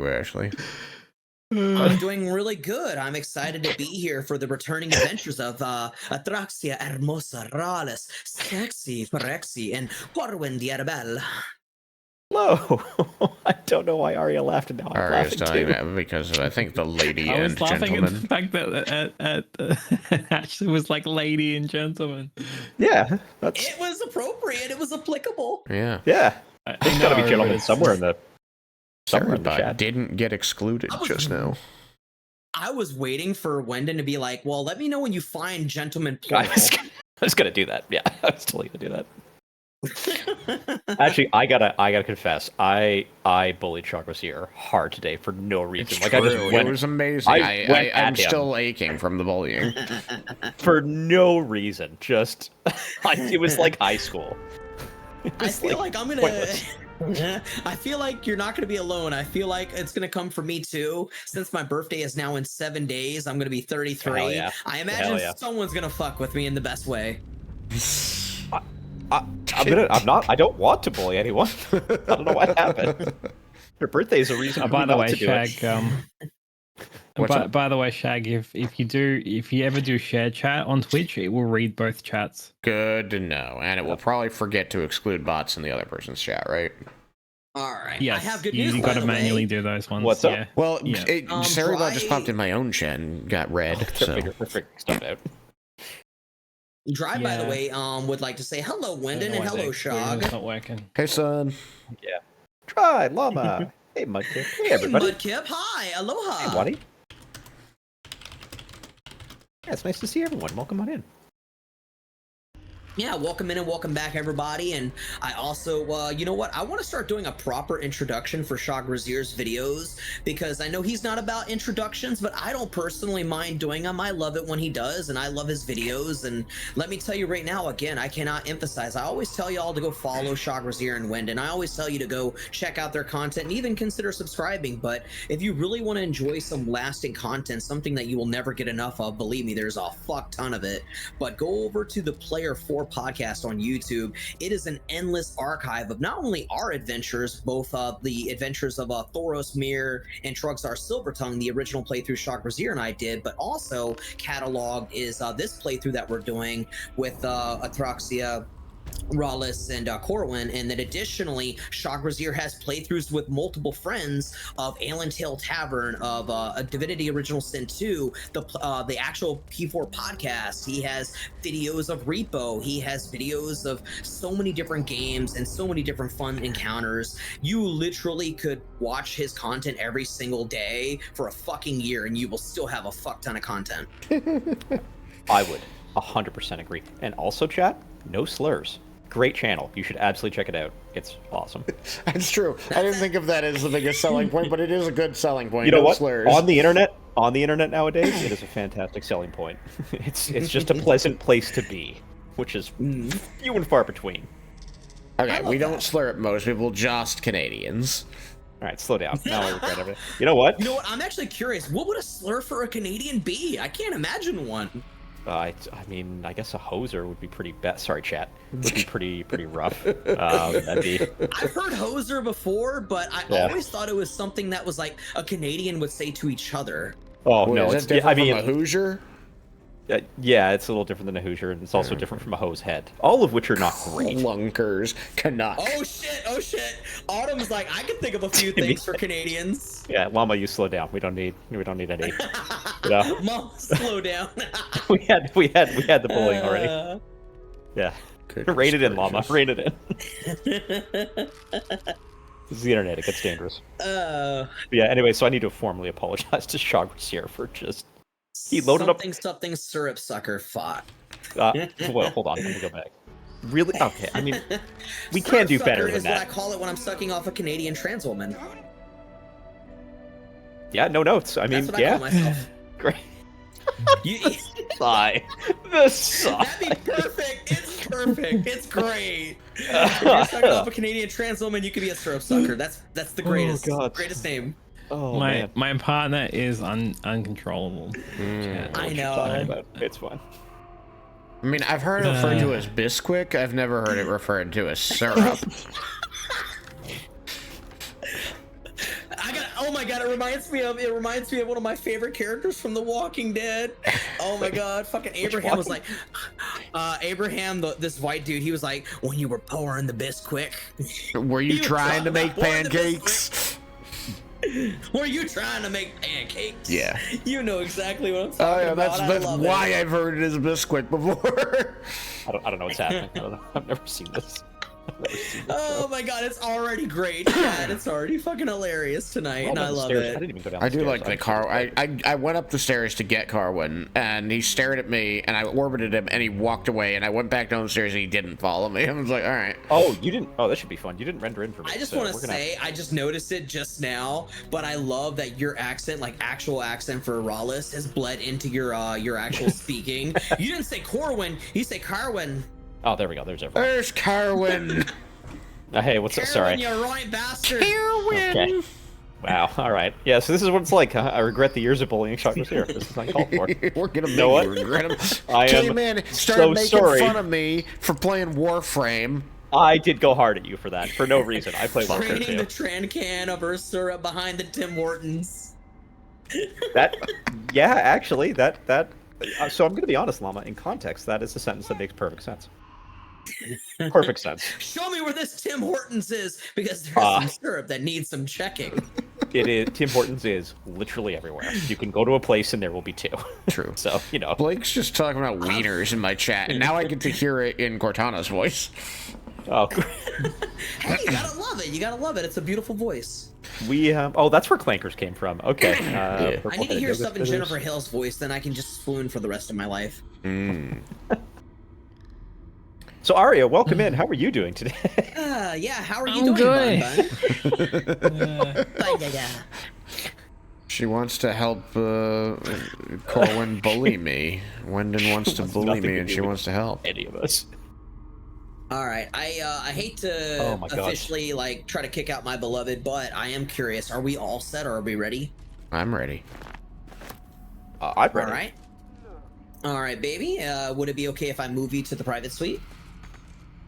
way, actually. I'm doing really good. I'm excited to be here for the returning adventures of Atraxia Hermosa Rales, Sexy Phyrexy, and Corwin the Arabelle. Hello. I don't know why Arya laughed, and now I'm Arya's laughing doing too. that because I think the lady I and was laughing gentleman. at the fact that Ashley was like lady and gentleman. Yeah, that's It was appropriate. It was applicable. Yeah. yeah. There's got to be know, gentlemen but somewhere in the Everybody chat. didn't get excluded just now. I was waiting for Wendon to be like, well, let me know when you find gentleman I plural. was gonna do that. Yeah, I was totally gonna do that. Actually, I gotta confess, I bullied Chagrasier hard today for no reason. It's like true. I just went, It was amazing. I'm still aching from the bullying. for no reason. Just it was like high school. I feel like I'm gonna. I feel like you're not gonna be alone. I feel like it's gonna come for me too. Since my birthday is now in 7 days, I'm gonna be 33. Hell yeah. I imagine yeah. someone's gonna fuck with me in the best way. I don't want to bully anyone. I don't know what happened. Your birthday is a reason. Oh, for by me the not way, to do it. Shag. By the way, Shag, if you ever do share chat on Twitch, it will read both chats. Good to know, and it will probably forget to exclude bots in the other person's chat, right? All right. Yes, I have good news. you by got to the way. manually do those ones. What's up? Yeah. Well, Yeah. Saribot just popped in my own chat and got red. So We're figuring stuff out. Dry, by the Yeah. way, would like to say hello, I don't Wendon, know and why hello, the Shog. It's not working. hey, son. Yeah. Try llama. Hey, Mudkip. Hey, Hey, everybody. Mudkip. Hi. Aloha. Hey, buddy. Yeah, it's nice to see everyone. Welcome on in. Yeah, welcome in and welcome back, everybody. And I also, you know what? I want to start doing a proper introduction for Shag Razir's videos because I know he's not about introductions, but I don't personally mind doing them. I love it when he does, and I love his videos. And let me tell you right now, again, I cannot emphasize. I always tell y'all to go follow Shag Razir and Wendon. I always tell you to go check out their content and even consider subscribing. But if you really want to enjoy some lasting content, something that you will never get enough of, believe me, there's a fuck ton of it. But go over to the Player 4 podcast on YouTube. It is an endless archive of not only our adventures, both the adventures of Thoros Mir and Trugsar Silvertongue, the original playthrough Shag Razir and I did, but also cataloged is this playthrough that we're doing with Atraxia, Rallis, and Corwin, and then additionally, Shag Razir has playthroughs with multiple friends of Allen Tale Tavern, of Divinity Original Sin 2, the actual P4 podcast. He has videos of Repo. He has videos of so many different games and so many different fun encounters. You literally could watch his content every single day for a fucking year, and you will still have a fuck ton of content. I would 100% agree. And also, chat, no slurs. Great channel. You should absolutely check it out. It's awesome. That's true. I didn't think of that as the biggest selling point, but it is a good selling point. You know No what? slurs. On the internet nowadays, it is a fantastic selling point. It's just a pleasant place to be, which is few and far between. Okay, we don't slur at most people, just Canadians. All right, slow down. Now I regret everything. You know what? You know what? I'm actually curious. What would a slur for a Canadian be? I can't imagine one. I mean, I guess a hoser would be pretty bad. Sorry, chat. Would be pretty rough. That'd be. I've heard hoser before, but I always thought it was something that was like a Canadian would say to each other. Oh Wait, no, is it's that different I mean, from a Hoosier? Yeah, it's a little different than a Hoosier, and it's also different from a hose head. All of which are not great. Clunkers, Canuck. Oh shit! Autumn's like, I can think of a few things for Canadians. Yeah, Llama, you slow down. We don't need any. You know? Mom, slow down. we had the bullying already. Yeah. Rein it in, Llama. Rein it in. This is the internet. It gets dangerous. But yeah. Anyway, so I need to formally apologize to Shag Razir for just. He loaded something syrup sucker fought. Well, hold on. Let me go back. Really? Okay. I mean, we can do better than is that. What I call it when I'm sucking off a Canadian trans woman. Yeah. No notes. I mean, That's what I call myself. Great. You, sigh. The sigh. that'd be perfect. It's perfect. It's great. If you're sucking off a Canadian trans woman, you could be a syrup sucker. That's the greatest. God. Greatest name. Oh man. My partner is uncontrollable. I know. It's fine. I mean, I've heard it referred to as Bisquick. I've never heard it referred to as syrup. Oh my god, it reminds me of one of my favorite characters from The Walking Dead. Oh my god, fucking Abraham was like, this white dude, he was like, when you were pouring the Bisquick. Were you trying to make pancakes? Were you trying to make pancakes? Yeah. You know exactly what I'm talking about. That's why I've heard it as Bisquick before. I don't know what's happening. I don't know. I've never seen this. Oh my god, it's already great, Chad. It's already fucking hilarious tonight, and I love it. I didn't even go down I the do stairs. like the car. I went up the stairs to get Carwin, and he stared at me, and I orbited him, and he walked away, and I went back down the stairs, and he didn't follow me. I was like, all right. Oh, you didn't. Oh, that should be fun. You didn't render in for me. I just so want to we're gonna say, I just noticed it just now, but I love that your accent, like actual accent for Rawless, has bled into your actual speaking. You didn't say Corwin, you say Carwin. Oh, there we go. There's everyone. There's Carwin. Hey, what's up? Carwin, Sorry. you right bastard. Carwin. Okay. Wow. All right. Yeah. So this is what it's like. Huh? I regret the years of bullying Shock was here. This is uncalled for. We're gonna make know what? you regret him. I am K-Man started so making sorry. fun of me for playing Warframe. I did go hard at you for that for no reason. I played Warfare Training the too. Tran can of Ursura behind the Tim Hortons. That. Yeah. Actually, that. So I'm gonna be honest, Llama. In context, that is a sentence that makes perfect sense. Perfect sense. Show me where this Tim Hortons is, because there's some syrup that needs some checking. It is. Tim Hortons is literally everywhere. You can go to a place and there will be two. True. So you know. Blake's just talking about wieners in my chat, and now I get to hear it in Cortana's voice. Oh. Hey, you gotta love it. You gotta love it. It's a beautiful voice. We oh, that's where Clankers came from. Okay. Yeah. I need to hear stuff in Jennifer Hale's voice, then I can just swoon for the rest of my life. So Arya, welcome in. How are you doing today? Yeah, how are you I'm doing, good. Bun? She wants to help Corwin bully me. Wendon wants to bully me, and she wants to help. Any of us. All right, I hate to Oh my gosh. officially like try to kick out my beloved, but I am curious. Are we all set, or are we ready? I'm ready. I'm ready. All right, baby. Would it be okay if I move you to the private suite?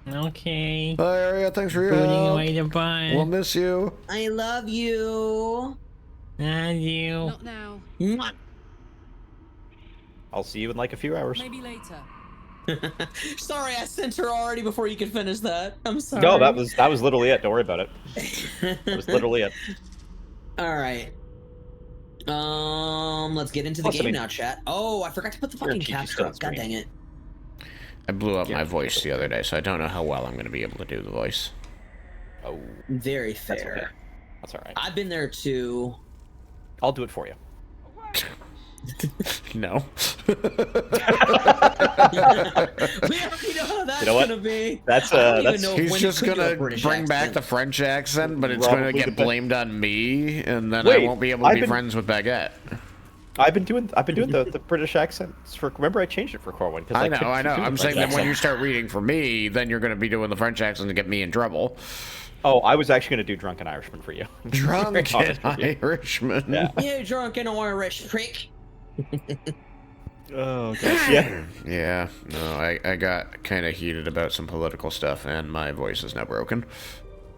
Okay. Bye, Arya. Thanks for your Booting help. away the bun. We'll miss you. I love you. And you. Not now. Mwah. I'll see you in like a few hours. Maybe later. Sorry, I sent her already before you could finish that. I'm sorry. No, that was literally it. Don't worry about it. That was literally it. All right. Let's get into the Plus, I game mean- now, chat. Oh, I forgot to put the You're a fucking cheeky caps stone up. God screen. dang it. I blew up Yeah. my voice the other day, so I don't know how well I'm going to be able to do the voice. Oh, Very that's fair. okay. That's all right. I've been there too. I'll do it for you. No. We already know how that's You know what? gonna be. That's, I don't even that's- know if He's when just could do a gonna British bring back accent. the French accent, but it's gonna Probably the get best. blamed on me, and then I Wait, won't be able to I've be been- friends with Baguette. I've been doing the British accents for. Remember, I changed it for Corwin. I know. I'm saying that when you you. start reading for me, then you're gonna be doing the French accent to get me in trouble. Oh, I was actually gonna do Drunken Irishman for you. Drunken honest with you. Irishman. Yeah. You drunken Irish prick. Oh gosh. Yeah. Yeah. No, I got kind of heated about some political stuff, and my voice is now broken.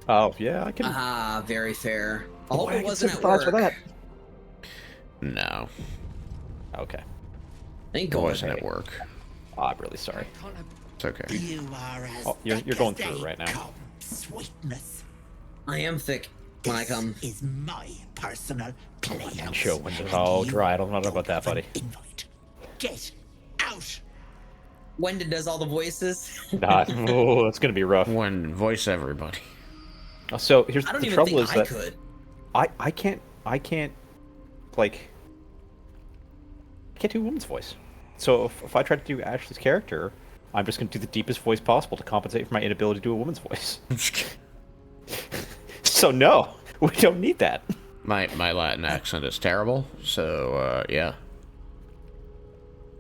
Oh yeah, I can. Ah, very fair. I hope I it can wasn't at sympathize work. with that. No, Okay. Ain't it going wasn't okay. at work. Oh, I'm really sorry. It's okay. You are as Oh, you're thick going as through it they right now. come, Sweetness. I am thick when I come. Is my personal playhouse. Show windows. and Oh, you dry. I don't know about that, have an buddy. Invite. Get out. Wendon does all the voices. Not. Oh, it's gonna be rough. When voice everybody. So here's I don't the even trouble think is I that could. I can't like I can't do a woman's voice. So if I try to do Ashley's character, I'm just gonna do the deepest voice possible to compensate for my inability to do a woman's voice. So no, we don't need that. My Latin accent is terrible, so yeah.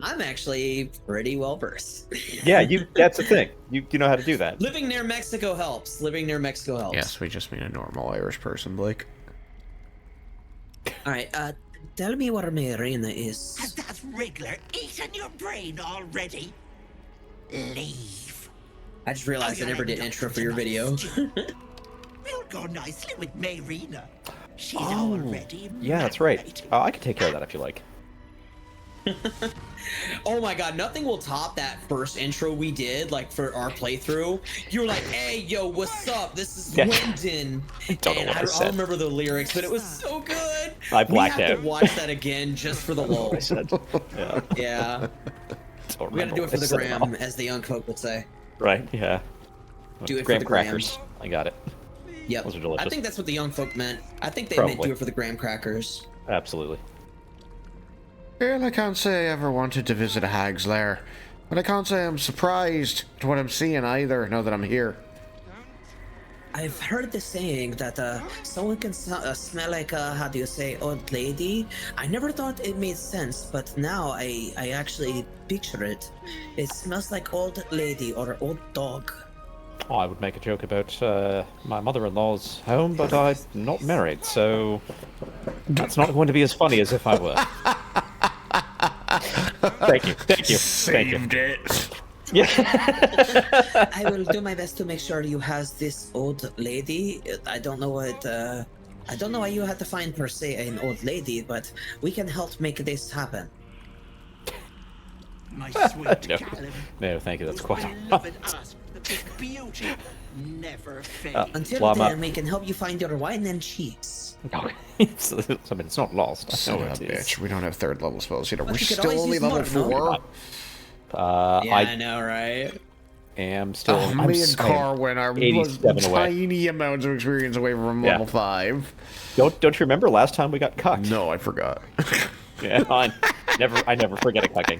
I'm actually pretty well versed. Yeah, that's the thing. You know how to do that. Living near Mexico helps. Living near Mexico helps. Yes, we just mean a normal Irish person, Blake. All right. Tell me what a Marina is. Has that wriggler eaten your brain already? Leave. I just realized I never did intro for your video. We'll go nicely with Marina. She's already Yeah, that's right. married. I can take care of that if you like. Oh my god, nothing will top that first intro we did, like for our playthrough. You were like, hey, yo, what's up? This is Yeah. Wyndon. Don't know And what I I said. don't remember the lyrics, but it was so good. I blacked we have out. to watch that again just for the lull. I said. Yeah. Yeah. Don't We gotta remember do it what for I the said at all. gram, as the young folk would say. Right, yeah. Do it for Graham the gram. crackers. I got it. Yep. Those are delicious. I think that's what the young folk meant. I think they meant Probably. do it for the graham crackers. Absolutely. Well, I can't say I ever wanted to visit a hag's lair, but I can't say I'm surprised at what I'm seeing either, now that I'm here. I've heard the saying that someone can smell like a, how do you say, old lady. I never thought it made sense, but now I actually picture it. It smells like old lady or old dog. Oh, I would make a joke about my mother-in-law's home, but I'm not married, so that's not going to be as funny as if I were. Thank you. Saved it. Yeah. I will do my best to make sure you have this old lady. I don't know what, I don't know why you had to find per se an old lady, but we can help make this happen. My sweet No. Callum. No, thank you. That's quite I love and ask that this beauty never fades. Until Llama. then, we can help you find your wine and cheese. it's, I mean, it's not lost. I Son know of a it is. bitch, we don't have third level spells yet. We're you could still always only use level more, no? 4. Yeah, I I know, right? am still. Oh, I'm me and s- I am Carwin are 87 away. tiny amounts of experience away from Yeah. level 5. Don't you remember last time we got cucked? No, I forgot. Yeah, I never forget a cucking.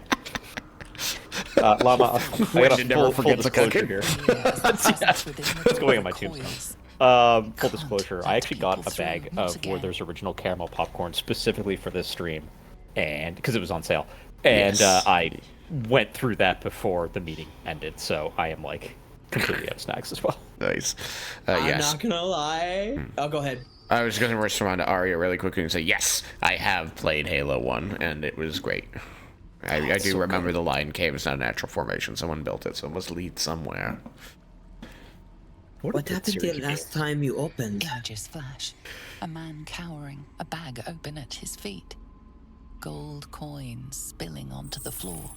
Llama, I got Wendy a never full forgets a disclosure cooking. here. It's It's going on my tombstone. Full disclosure, I actually got a bag of Werther's original caramel popcorn specifically for this stream, and because it was on sale, and Yes. I went through that before the meeting ended, so I am like completely out of snacks as well. Nice. I'm Yes. not gonna lie. Oh, go ahead. I was going to respond to Arya really quickly and say, yes, I have played Halo 1, and it was great. I do remember the Lion Cave is not a natural formation. Someone built it, so it must lead somewhere. What happened here last time you opened? Images flash. A man cowering, a bag open at his feet. Gold coins spilling onto the floor.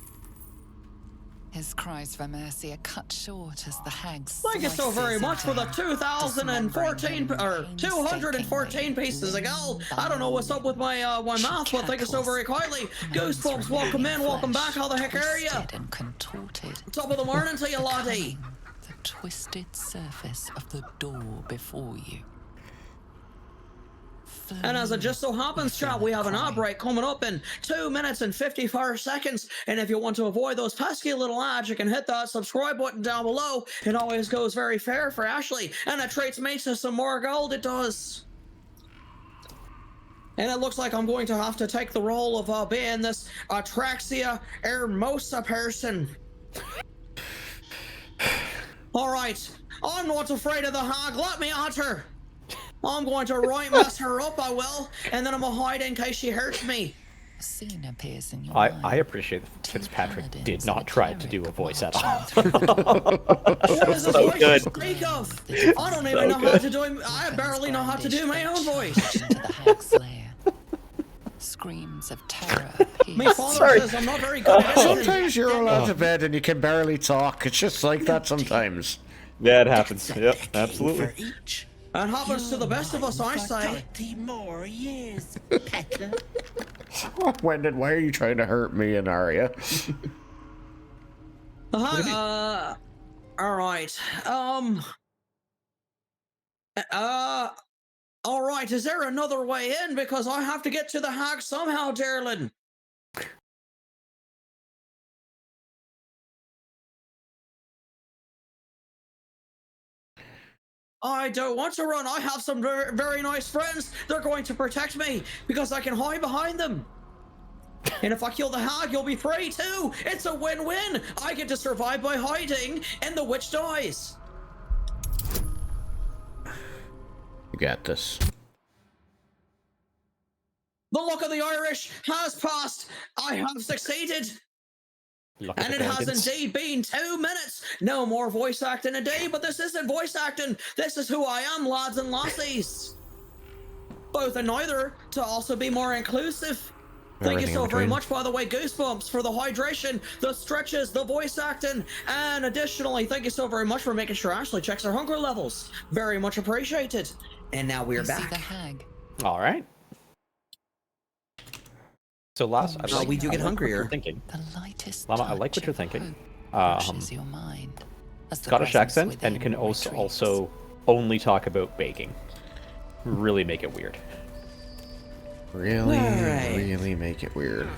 His cries for mercy are cut short as the hags. Thank you so very much for the 2014 or 214 pieces of gold. I don't know what's up with my my mouth, but thank you so very kindly. Goosebumps, welcome in, welcome back. How the heck are you? And contorted. Top of the morning to you, laddie. The twisted surface of the door before you. And as it just so happens, chat, we have an ad break coming up in 2 minutes and 54 seconds. And if you want to avoid those pesky little ads, you can hit that subscribe button down below. It always goes very fair for Ashley, and it trades makes us some more gold. It does. And it looks like I'm going to have to take the role of being this Atraxia Hermosa person. All right, I'm not afraid of the hag. Let me at her. I'm going to right mess her up, I will, and then I'm gonna hide in case she hurts me. A scene appears in your I mind. appreciate that Fitzpatrick did not try to do a voice at all. What is this So voice good. you speak of? I don't even know how to do it. I barely know how to do my own voice. Into the hag's lair. Screams of terror appear. My father says I'm not very good at anything. Sometimes you're all out of bed and you can barely talk. It's just like that sometimes. Yeah, it happens. Yep, For absolutely. each. It happens to the best of us, I say. 30 more years, Pecker. Wendon, why are you trying to hurt me and Arya? All right. All right. Is there another way in? Because I have to get to the hag somehow, darling. I don't want to run. I have some very, very nice friends. They're going to protect me because I can hide behind them. And if I kill the hag, you'll be free too. It's a win-win. I get to survive by hiding, and the witch dies. You got this. The luck of the Irish has passed. I have succeeded. Luck of And the it has Guardians. indeed been 2 minutes. No more voice acting a day, but this isn't voice acting. This is who I am, lads and lassies. both and neither to also be more inclusive. Thank you Everything so in very between. much, by the way, Goosebumps, for the hydration, the stretches, the voice acting, and additionally, thank you so very much for making sure Ashley checks her hunger levels. Very much appreciated. And now we're You see back. the hag. All right. So, Las, we do get what hungrier. you're thinking. The lightest Llama, I like touch what you're of thinking. hope brushes your mind as the Scottish presence accent, and within can retreats. also only talk about baking. Really make it weird. Really, Alright. really make it weird.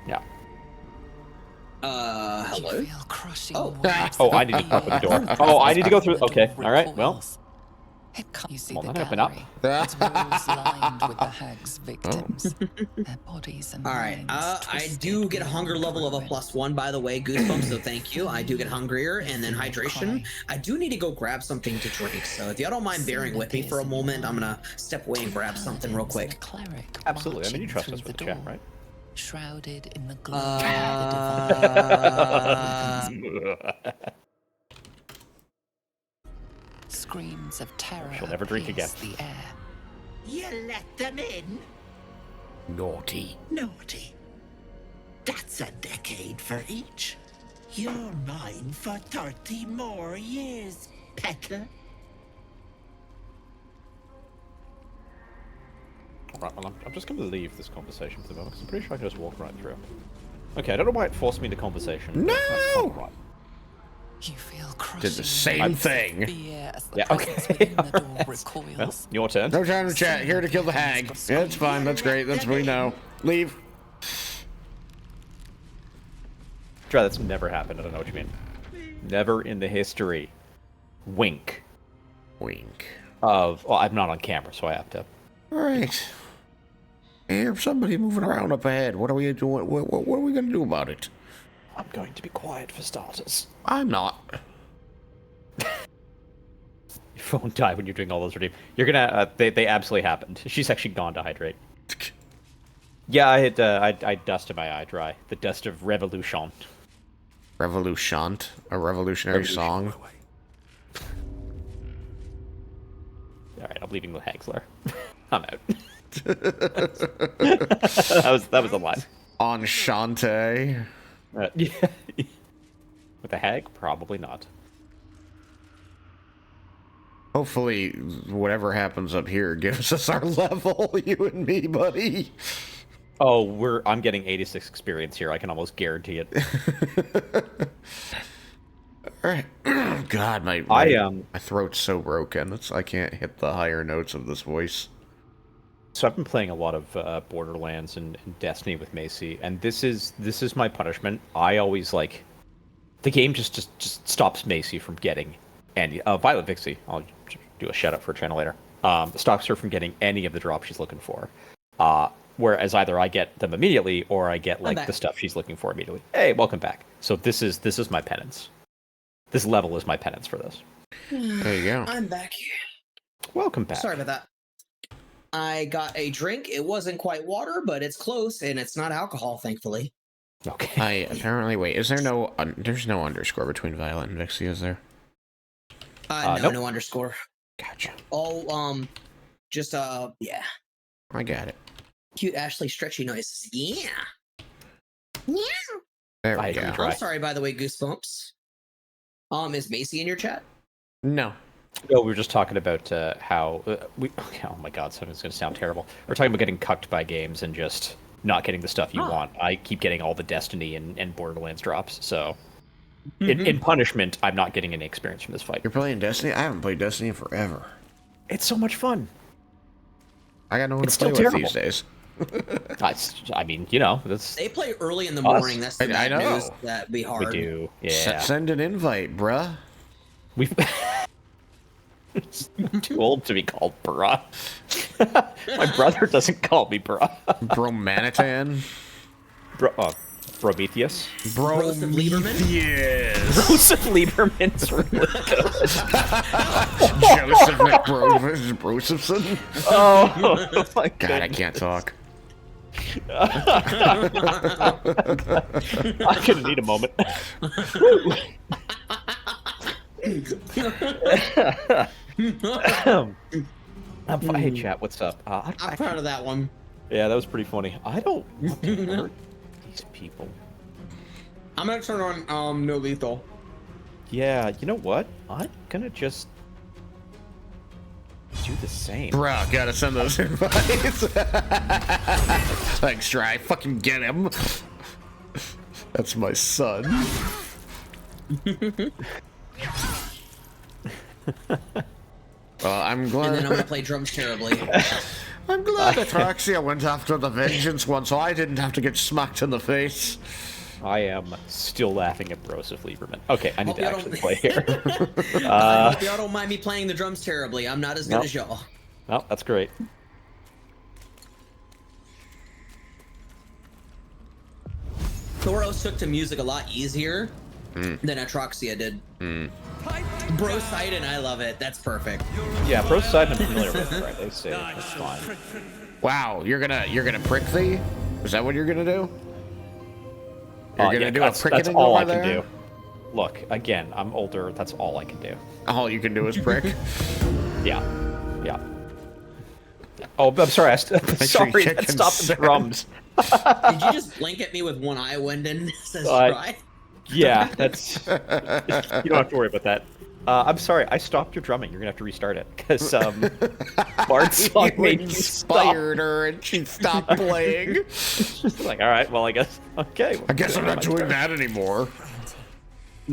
Yeah. Hello? You feel crushing Oh. waves Oh, of I need to go through the door. fear Oh, I as need to go through. the Okay, door all right. Well, recoils. You see Well, the then open up. gallery, its walls lined with the hag's victims, their bodies and All right. minds I do twisted get a hunger beyond level of a ruin. +1, by the way, Goosebumps. So thank you. I do get hungrier, and then hydration. I do need to go grab something to drink. So if y'all don't mind bearing with me for a moment, I'm gonna step away and grab something real Paladins and quick. a cleric absolutely. I mean, you marching trust us through with the the chat, door, right? shrouded in the glow of the divine. Screams of terror She'll never drink pierce again. the air. You let them in? Naughty. Naughty. That's a decade for each. You're mine for 30 more years, Pecker. Right, well, I'm just going to leave this conversation for the moment, because I'm pretty sure I can just walk right through. Okay, I don't know why it forced me into conversation. but that's No! fine. You feel crushing Did the same waves of thing. fear as the Yeah, presence okay. within the door Well, recoils. your turn. No time to chat. Here to kill the hag. Yeah, it's fine. That's great. That's what we know. Leave. Try, that's never happened. I don't know what you mean. Never in the history. Wink. Wink. Of. Well, I'm not on camera, so I have to. All right. Here's somebody moving around up ahead. What are we doing? What are we gonna do about it? I'm going to be quiet for starters. I'm not. Your phone died when you're doing all those redeem. You're gonna. They absolutely happened. She's actually gone to hydrate. Yeah, I had. I dusted my eye dry. The dust of revolution. Revolution. A revolutionary song. All right, I'm leaving the hag's lair. I'm out. that was the line. Enchante. Yeah. With the hag, probably not. Hopefully, whatever happens up here gives us our level, you and me, buddy. Oh, I'm getting 86 experience here. I can almost guarantee it. All right. God, my throat's so broken. I can't hit the higher notes of this voice. So I've been playing a lot of Borderlands and Destiny with Macy, and this is my punishment. I always the game just stops Macy from getting any Violet Vixie. I'll do a shout out for a channel later. Stops her from getting any of the drops she's looking for. Whereas either I get them immediately or I get the stuff she's looking for immediately. Hey, welcome back. So this is my penance. This level is my penance for this. There you go. I'm back. Welcome back. Sorry about that. I got a drink. It wasn't quite water, but it's close, and it's not alcohol, thankfully. Okay. Wait, is there no, there's no underscore between Violet and Vixie, is there? No, no underscore. Gotcha. All, just, yeah. I got it. Cute Ashley stretchy noises. Yeah. Yeah. There I we go. agree. I'm sorry, by the way, Goosebumps. Is Macy in your chat? No. No, we were just talking about how oh my god, something's going to sound terrible. We're talking about getting cucked by games and just not getting the stuff you want. I keep getting all the Destiny and Borderlands drops, so in punishment, I'm not getting any experience from this fight. You're playing Destiny? I haven't played Destiny in forever. It's so much fun. I got no one It's to play still with these days. I mean, you know, that's They play early in the morning. That's the I bad know. news. That'd be hard. we do. Yeah, Send an invite, bruh. we've. Too old to be called bruh. My brother doesn't call me bruh. Bromanitan. Prometheus. Joseph Lieberman? Yes. Joseph Lieberman's really good. Joseph McBrosephson. Oh my God, I can't talk. I'm gonna need a moment. Hey, chat, what's up? I'm proud of that one. Yeah, that was pretty funny. I don't want to hurt these people. I'm gonna turn on no lethal. Yeah, you know what? I'm gonna just do the same. Bruh, gotta send those invites. Thanks, Try. Fucking get him. That's my son. Well, I'm glad. And then I'm gonna play drums terribly. I'm glad Atraxia went after the vengeance one, so I didn't have to get smacked in the face. I am still laughing at Broseph Lieberman. Okay, I need Hope to y'all actually don't- play here. I hope y'all don't mind me playing the drums terribly. I'm not as good Nope. as y'all. No, that's great. Thoros took to music a lot easier than Atraxia did. Bro Sidon, I love it. That's perfect. Yeah, Broseph side I'm familiar with, right? They say that's fine. Wow, you're gonna prick thee? Is that what you're gonna do? You're gonna do a that's pricketing all over I can there? do. Look, again, I'm older. That's all I can do. All you can do is prick. Yeah, yeah. Oh, I'm sorry. sure Sorry, you that stopped the consent. drums. Did you just blink at me with one eye, Wendon? Says try. Yeah, that's. You don't have to worry about that. I'm sorry, I stopped your drumming. You're gonna have to restart it because Bard's song You made you stop. inspired her and she stopped playing. She's like, all right, well, I guess. Okay. I guess I'm not doing that anymore.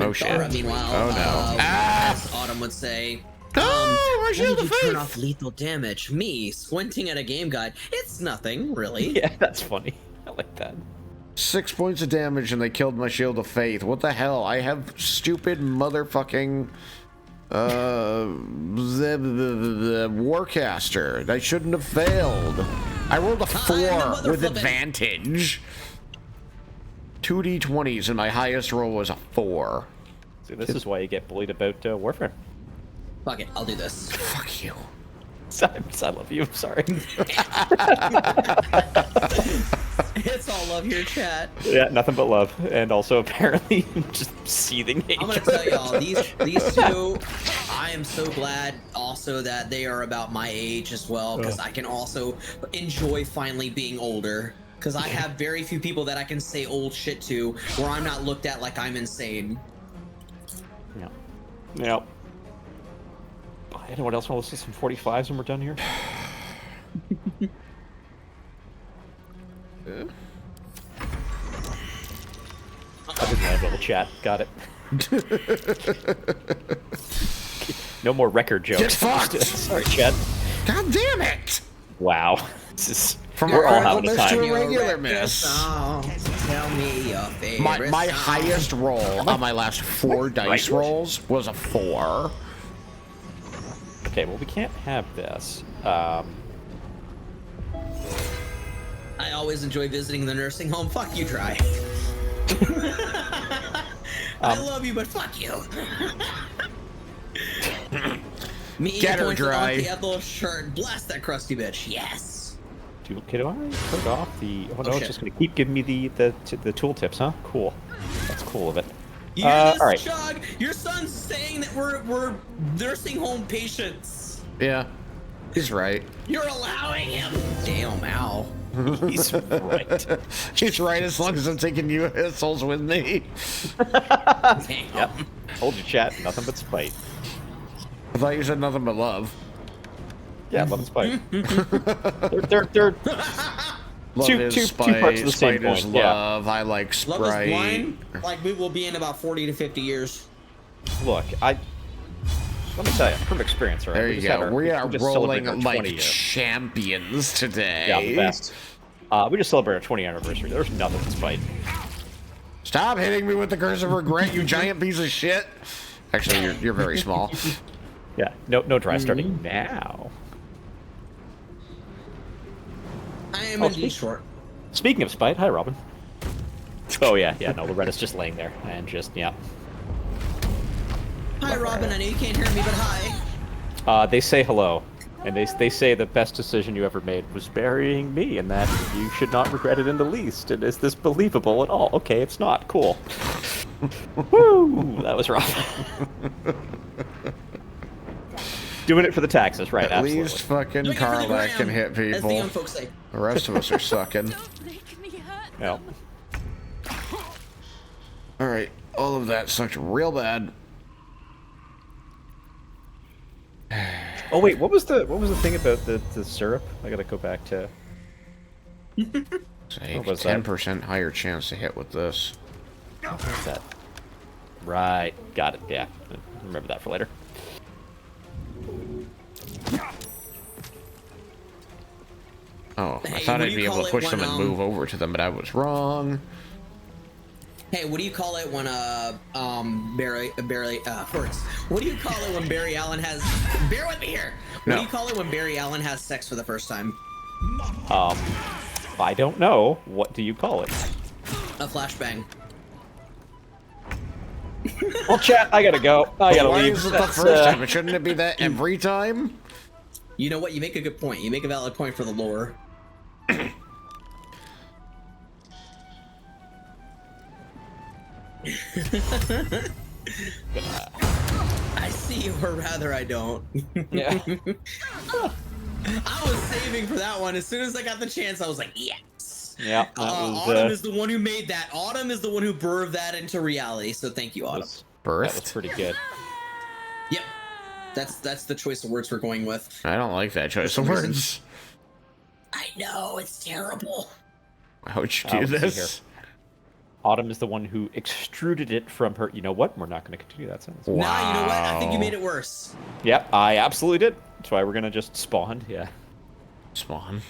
Oh shit. Thora, meanwhile, Oh no. as Autumn would say, No, my why shield did of you turn faith. off lethal damage? Me, squinting at a game guide. It's nothing, really. Yeah, that's funny. I like that. 6 points of damage and they killed my shield of faith. What the hell? I have stupid motherfucking Warcaster. I shouldn't have failed. I rolled a 4 with motherfucking- advantage. 2d20s and my highest roll was a 4. See, this is why you get bullied about Warfare. Fuck it, I'll do this. Fuck you. I love you. I'm sorry. It's all love here, chat. Yeah, nothing but love, and also apparently just seething hate. I'm gonna tell y'all, these two, I am so glad also that they are about my age as well, because I can also enjoy finally being older. Because I have very few people that I can say old shit to where I'm not looked at like I'm insane. Yeah. Yeah. Anyone else want to listen to some 45s when we're done here? I didn't land on the chat. Got it. No more record jokes. Get fucked! Sorry, chat. God damn it! Wow. This is. From We're a all critical having a miss to time. a regular miss. Tell me your favorite My song. highest roll on my last 4 dice rolls was a 4. Okay, well, we can't have this. I always enjoy visiting the nursing home. Fuck you, Try. I love you, but fuck you. Me Get her, points Dry. off the Ethel shirt. Blast that crusty bitch. Yes. Do I put off the? Oh no, shit. it's just gonna keep giving me the tooltips, huh? Cool. That's cool of it. You hear this, all right. Chug? Your son's saying that we're nursing home patients. Yeah, he's right. You're allowing him. Damn, ow. He's right. He's right as long as I'm taking you assholes with me. Damn. Yep. Told you, chat. Nothing but spite. I thought you said nothing but love. Yeah, love and spite. they're Love Two- is two spite, parts of the same spite is coin, yeah. love. I like Sprite. Love is blind. Like we will be in about 40 to 50 years. Look. Let me tell you, from experience, right? There you go. We are just celebrated rolling our 20 like year. champions today. Yeah, the best. We just celebrated our 20th anniversary. There's nothing but spite. Stop hitting me with the curse of regret, you giant piece of shit. Actually, you're very small. Yeah, no dry starting now. I am Oh, indeed short. Speaking of spite, hi Robin. Oh yeah, no, Loretta's just laying there and just Hi, Robin. I know you can't hear me, but hi. They say hello, and they say the best decision you ever made was burying me, and that you should not regret it in the least. And is this believable at all? Okay, it's not. Cool. Woo! That was rough. Doing it for the taxes, right? At Absolutely. least fucking Doing it for the Karlak can gram, hit as the people. young folks say. The rest of us are sucking. Don't make me hurt Yeah. them. Alright, all of that sucked real bad. Oh wait, what was the thing about the syrup? I gotta go back to. Say What was that? 10% higher chance to hit with this. What was that? Right, got it. Yeah, remember that for later. Oh, I Hey, thought what I'd do be you able call to it push when, them and move over to them, but I was wrong. Hey, what do you call it when Barry hurts? What do you call it when Barry Allen has? Bear with me here. What No. do you call it when Barry Allen has sex for the first time? I don't know. What do you call it? A flashbang. Well, chat, I gotta go. I gotta Why leave. is it the That's, first time? It shouldn't it be that every time? You know what? You make a good point. You make a valid point for the lore. I see you, or rather, I don't. Yeah. I was saving for that one. As soon as I got the chance, I was like, yes. Yeah. That was, Autumn is the one who made that. Autumn is the one who birthed that into reality. So thank you, Autumn. that was Birthed? pretty good. Yep. That's the choice of words we're going with. I don't like that choice of some reason. words. I know, it's terrible. How would you Let's do see this? Autumn is the one who extruded it from her. You know what? We're not going to continue that sentence. Wow. Nah, you know what? I think you made it worse. Yep, I absolutely did. That's why we're going to just spawn. Yeah. Spawn.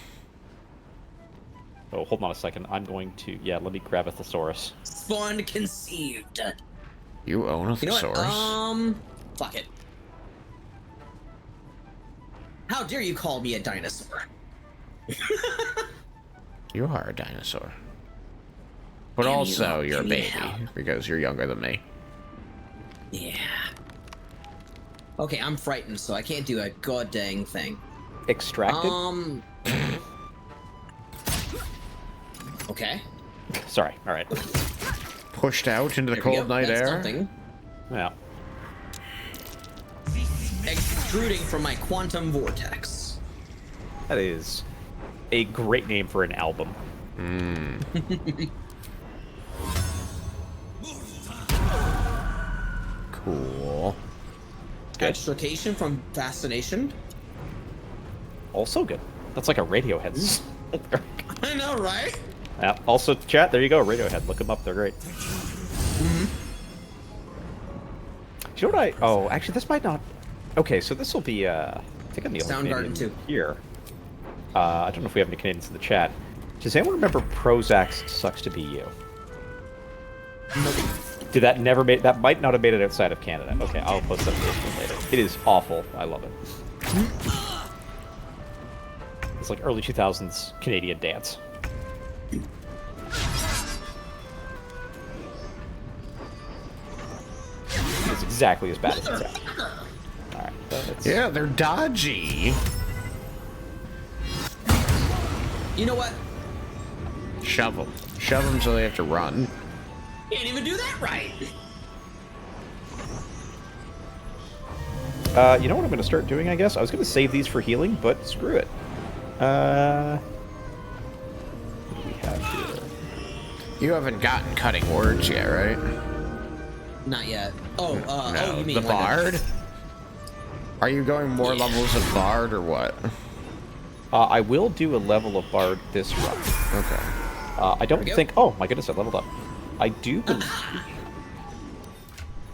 Oh, hold on a second. I'm going to. Yeah, let me grab a thesaurus. Spawned conceived. You own a You know thesaurus? what? Fuck it. How dare you call me a dinosaur? You are a dinosaur. But Damn you, also, you're a give me baby, help. because you're younger than me. Yeah. Okay, I'm frightened, so I can't do a god dang thing. Extracted? Okay. Sorry. All right. Pushed out into the There we cold go. night That's air? something. Yeah. Extruding from my quantum vortex. That is a great name for an album. Cool. Extrication from fascination. Also good. That's like a Radiohead. I know, right? Yeah. Also, chat. There you go. Radiohead. Look them up. They're great. Do you know what I? Oh, actually, this might not. Okay, so this will be. I think I'm the only Soundgarden Canadian too. here. I don't know if we have any Canadians in the chat. Does anyone remember Prozac's "Sucks to Be You"? Did that never make? That might not have made it outside of Canada. Okay, I'll post that one later. It is awful. I love it. It's like early 2000s Canadian dance. It's exactly as bad as it sounds. Alright, Yeah, they're dodgy. You know what? Shove them. Shove them so they have to run. Can't even do that right. You know what I'm going to start doing, I guess? I was going to save these for healing, but screw it. What do we have here? You haven't gotten cutting words yet, right? Not yet. Oh, No, you mean the when bard? Are you going more levels of bard or what? I will do a level of Bard this run. Okay. I don't we go. think... Oh, my goodness, I leveled up. I do believe...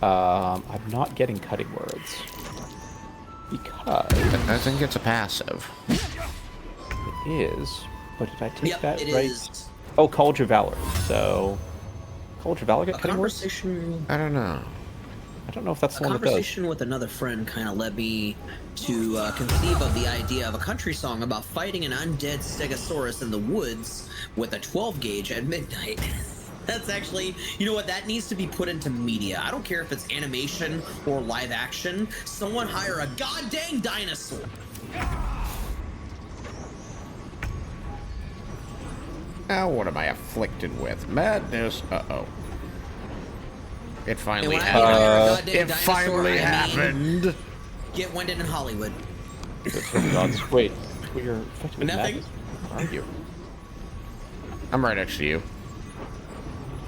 I'm not getting cutting words. Because I think it's a passive. it is... But did I take Yep, that it right? is. Oh, College of Valor. So... College of Valor get A cutting words? conversation. I don't know. I don't know if that's A the one that does. conversation with another friend kind of led me to conceive of the idea of a country song about fighting an undead stegosaurus in the woods with a 12 gauge at midnight. That's actually, you know what, that needs to be put into media. I don't care if it's animation or live action. Someone hire a goddamn dinosaur. Now what am I afflicted with? Madness. Uh-oh. It And finally when I mean hire a happened. goddamn It dinosaur, finally I mean happened. Get Wyndon in Hollywood. Gods. Wait, well, you're effectively Nothing. mad. Where are you? I'm right next to you.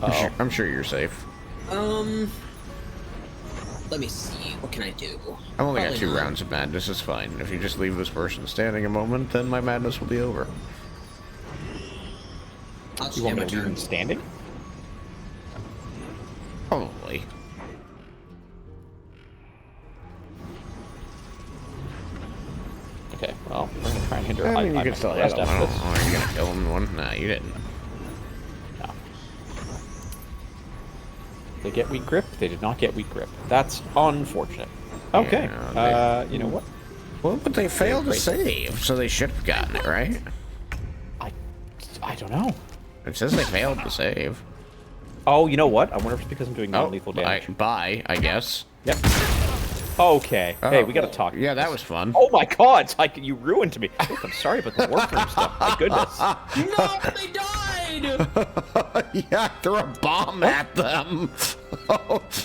I'm sure you're safe. Let me see. What can I do? I've only got Probably 2 not. rounds of madness. It's fine. If you just leave this person standing a moment, then my madness will be over. I'll just You get want my me to leave him turn. standing? Probably. Okay, well, we're gonna try and hinder. I mean, you can still hit rest him. after this. Oh, are you gonna kill him in one? Nah, you didn't. No. They get weak grip. They did not get weak grip. That's unfortunate. Okay. Yeah, You know what? Well, but they failed to great. save, so they should have gotten it, right? I don't know. It says they failed to save. Oh, you know what? I wonder if it's because I'm doing Oh, non-lethal damage. bye, I guess. Yep. Okay. Hey, we gotta talk. Yeah, that was fun. Oh my God! You ruined me. Look, I'm sorry about the Warframe stuff. My goodness. No, they died! Yeah, threw a bomb at them.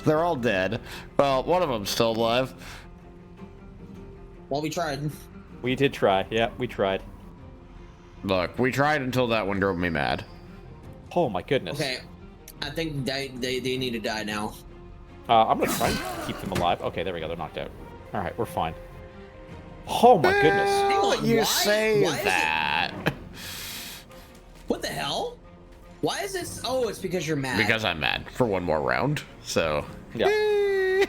They're all dead. Well, one of them's still alive. Well, we tried. We did try. Yeah, we tried. Look, we tried until that one drove me mad. Oh my goodness. Okay. I think they need to die now. I'm gonna try and keep them alive. Okay, there we go. They're knocked out. All right, we're fine. Oh my goodness. Hang on, You why? say Why is it- that What the hell? Why is this? Oh, it's because you're mad. because I'm mad for one more round. So Yeah. I'm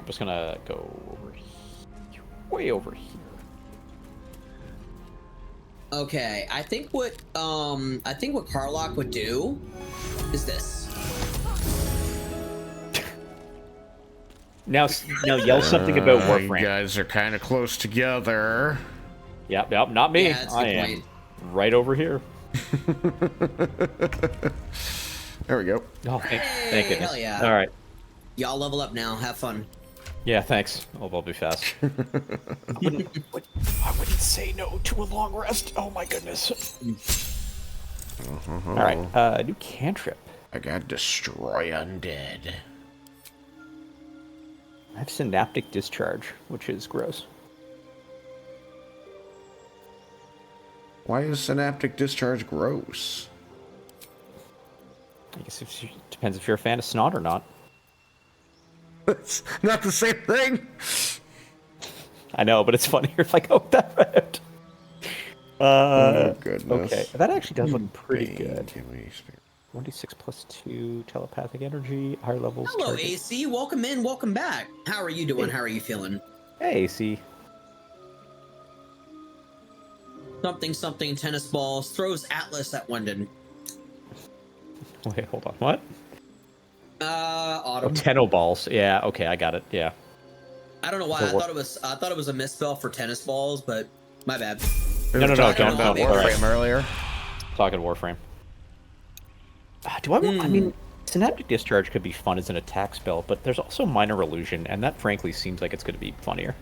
just gonna go over here, way over here. Okay, I think what Carlock would do is this. Now yell something about you Warframe. guys are kind of close together. Yep, not me. Yeah, that's a I good am point. right over here. There we go. Oh, thank goodness. hell yeah. All right. Y'all level up now. Have fun. Yeah, thanks. I'll be fast. I wouldn't say no to a long rest. Oh my goodness. All right, new cantrip. I got destroy undead. I have synaptic discharge, which is gross. Why is synaptic discharge gross? I guess depends if you're a fan of snot or not. It's not the same thing. I know, but it's funny. You're like, oh, that right. Oh goodness. Okay, that actually does look pretty Bane, good. can we spare- 1d6 plus 2 telepathic energy, higher levels. Hello, target- AC. Welcome in. Welcome back. How are you doing? How are you feeling? Hey, AC. Something. Tennis balls throws Atlas at Wyndon. Wait, hold on. What? Oh, Autumn. tenno balls. Yeah. Okay, I got it. Yeah. I don't know why. I thought it was a misspell for tennis balls, but my bad. We No, were no, talking don't. about All Warframe right. earlier. Talking Warframe. Do I want? I mean, synaptic discharge could be fun as an attack spell, but there's also minor illusion, and that frankly seems like it's going to be funnier.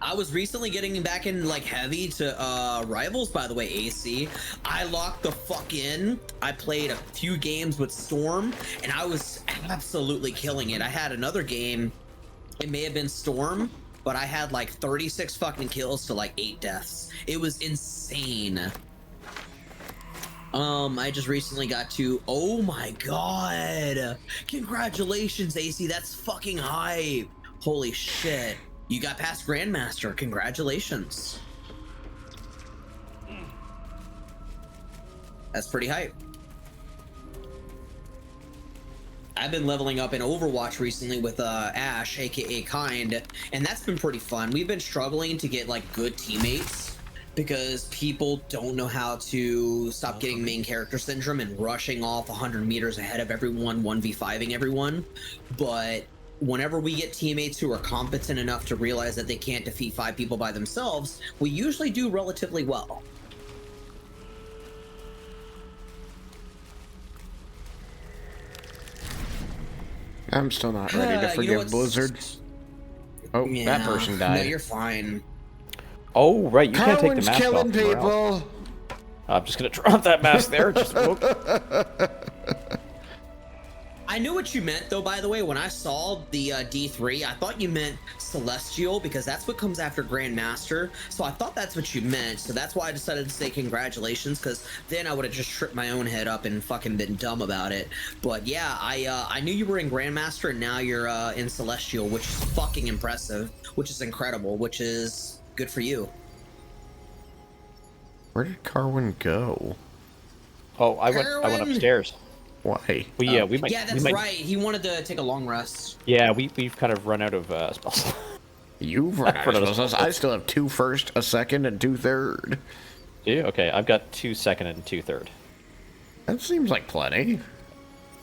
I was recently getting back in like heavy to Rivals, by the way, AC. I locked the fuck in. I played a few games with Storm, and I was absolutely killing it. I had another game. It may have been Storm, but I had like 36 fucking kills to like 8 deaths. It was insane. I just recently got to, oh my god. Congratulations, AC. That's fucking hype. Holy shit. You got past Grandmaster. Congratulations. That's pretty hype. I've been leveling up in Overwatch recently with Ash, aka Kind, and that's been pretty fun. We've been struggling to get like good teammates because people don't know how to stop getting main character syndrome and rushing off 100 meters ahead of everyone, 1v5ing everyone. But whenever we get teammates who are competent enough to realize that they can't defeat 5 people by themselves, we usually do relatively well. I'm still not ready to You know forgive what's- Blizzard. Oh, that person No, died. you're fine. Oh, right. You can't take the Cohen's mask killing off. Morale. people. I'm just going to drop that mask there. Just whoop. I I knew what you meant, though, by the way. When I saw the D3, I thought you meant Celestial, because that's what comes after Grandmaster. So I thought that's what you meant. So that's why I decided to say congratulations, because then I would have just tripped my own head up and fucking been dumb about it. But yeah, I knew you were in Grandmaster, and now you're in Celestial, which is fucking impressive, which is incredible, which is good for you. Where did Carwin go? Oh, I went upstairs. Why? Well, yeah, we might. Yeah, that's right. He wanted to take a long rest. Yeah, we've kind of run out of spells. You've run out of spells. I still have 2 first, a second, and 2 third. Do you? Okay, I've got 2 second and 2 third. That seems like plenty.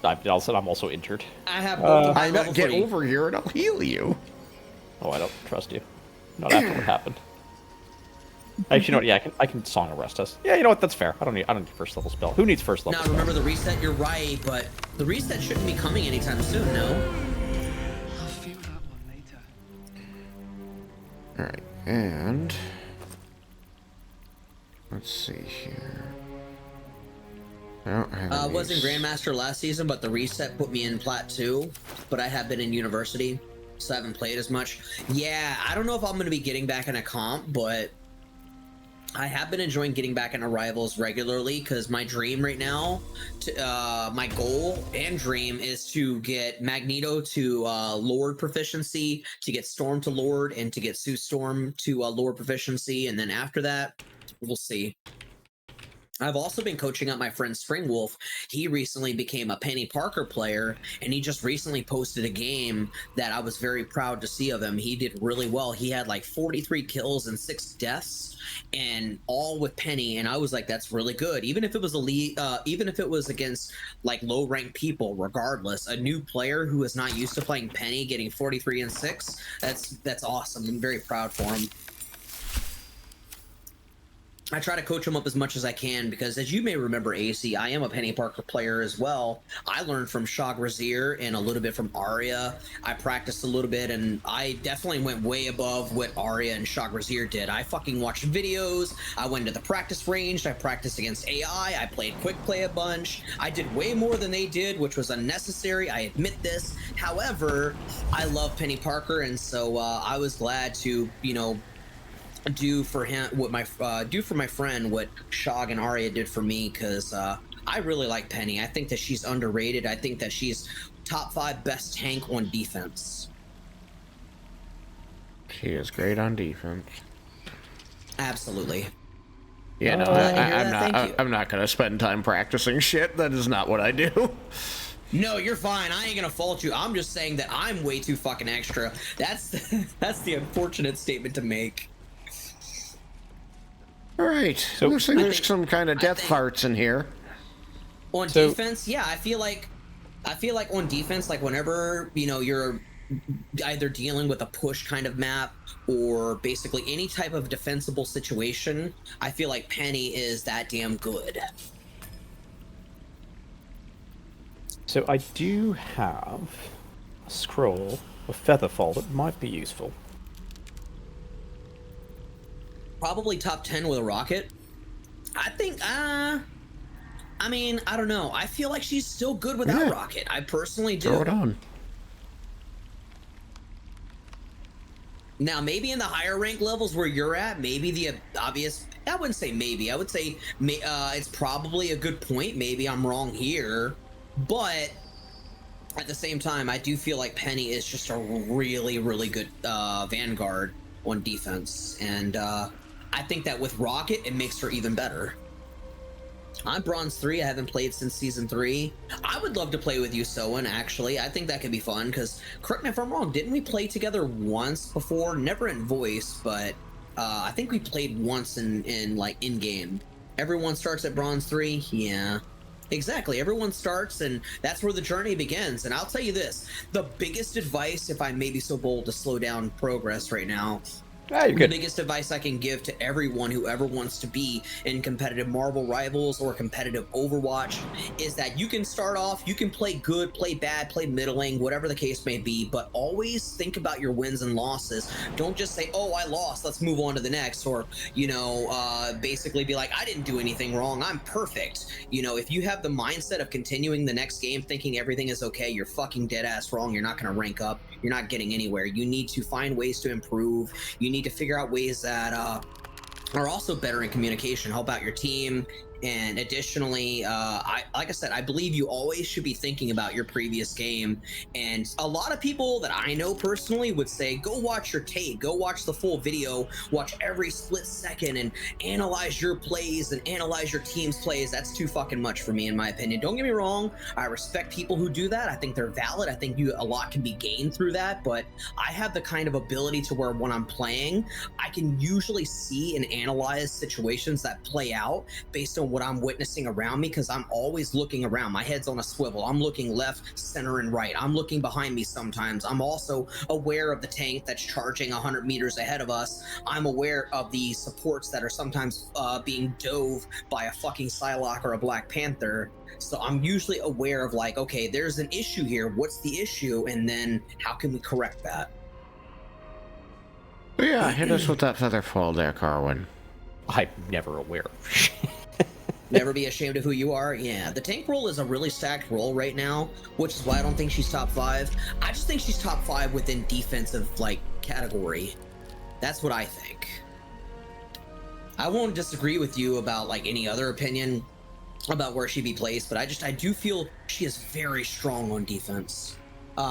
I'm also injured. I have both. I know. Get over here and I'll heal you. Oh, I don't trust you. Not after what happened. Actually, you know what? Yeah, I can Song of Rest us. Yeah, you know what? That's fair. I don't need first level spell. Who needs first level? Now spell? remember the reset. You're right, but the reset shouldn't be coming anytime soon. No. I'll feel that one later. All right, and let's see here. I don't have I was in Grandmaster last season, but the reset put me in Plat 2. But I have been in University, so I haven't played as much. Yeah, I don't know if I'm going to be getting back in a comp, but I have been enjoying getting back into Rivals regularly, because my dream right now, my goal and dream is to get Magneto to Lord proficiency, to get Storm to Lord, and to get Sue Storm to Lord proficiency, and then after that, we'll see. I've also been coaching up my friend Springwolf. He recently became a Penny Parker player, and he just recently posted a game that I was very proud to see of him. He did really well. He had like 43 kills and 6 deaths, and all with Penny. And I was like, that's really good. Even if it was even if it was against like low ranked people, regardless, a new player who is not used to playing Penny getting 43 and 6, that's awesome. I'm very proud for him. I try to coach him up as much as I can, because as you may remember, AC, I am a Penny Parker player as well. I learned from Shah Grazier and a little bit from Arya. I practiced a little bit, and I definitely went way above what Arya and Shah Grazier did. I fucking watched videos. I went to the practice range. I practiced against AI. I played quick play a bunch. I did way more than they did, which was unnecessary. I admit this. However, I love Penny Parker, and so I was glad to, you know, do for him what my do for my friend what Shog and Arya did for me, because I really like Penny. I think that she's underrated. I think that she's top 5 best tank on defense. She is great on defense. Absolutely. Yeah, no, I'm not gonna spend time practicing shit. That is not what I do. No, you're fine. I ain't gonna fault you. I'm just saying that I'm way too fucking extra. That's the unfortunate statement to make. All right. So looks like there's some kind of death farts in here. On defense, yeah, I feel like on defense, like whenever, you know, you're either dealing with a push kind of map or basically any type of defensible situation, I feel like Penny is that damn good. So I do have a scroll of Featherfall that might be useful. Probably top 10 with a rocket. I think, I mean, I don't know. I feel like she's still good without rocket. I personally do. Throw it on. Now, maybe in the higher rank levels where you're at, maybe the obvious, I wouldn't say maybe, I would say it's probably a good point. Maybe I'm wrong here, but at the same time, I do feel like Penny is just a really, really good Vanguard on defense. And I think that with rocket, it makes her even better. I'm Bronze 3. I haven't played since Season 3. I would love to play with you, Soen, actually. I think that could be fun, because, correct me if I'm wrong, didn't we play together once before? Never in voice, but I think we played once in like, in-game. Everyone starts at Bronze 3? Yeah. Exactly. Everyone starts, and that's where the journey begins. And I'll tell you this. The biggest advice, if I may be so bold to slow down progress right now, Ah, you're The good. biggest advice I can give to everyone who ever wants to be in competitive Marvel Rivals or competitive Overwatch is that you can start off, you can play good, play bad, play middling, whatever the case may be, but always think about your wins and losses. Don't just say, oh, I lost, let's move on to the next, or, you know, basically be like, I didn't do anything wrong, I'm perfect. You know, if you have the mindset of continuing the next game thinking everything is okay, you're fucking dead ass wrong. You're not going to rank up. You're not getting anywhere. You need to find ways to improve. You need to figure out ways that are also better in communication, help out your team. And additionally, like I said, I believe you always should be thinking about your previous game. And a lot of people that I know personally would say, go watch your tape, go watch the full video, watch every split second and analyze your plays and analyze your team's plays. That's too fucking much for me, in my opinion. Don't get me wrong. I respect people who do that. I think they're valid. I think a lot can be gained through that. But I have the kind of ability to where when I'm playing, I can usually see and analyze situations that play out based on what I'm witnessing around me, because I'm always looking around. My head's on a swivel. I'm looking left, center, and right. I'm looking behind me sometimes. I'm also aware of the tank that's charging 100 meters ahead of us. I'm aware of the supports that are sometimes being dove by a fucking Psylocke or a Black Panther. So I'm usually aware of like, okay, there's an issue here. What's the issue? And then how can we correct that? Yeah, hit us with that feather fall there, Carwin. I'm never aware of shit. Never be ashamed of who you are. Yeah, the tank role is a really stacked role right now, which is why I don't think she's top 5. I just think she's top 5 within defensive like category. That's what I think. I won't disagree with you about like any other opinion about where she'd be placed, but I do feel she is very strong on defense.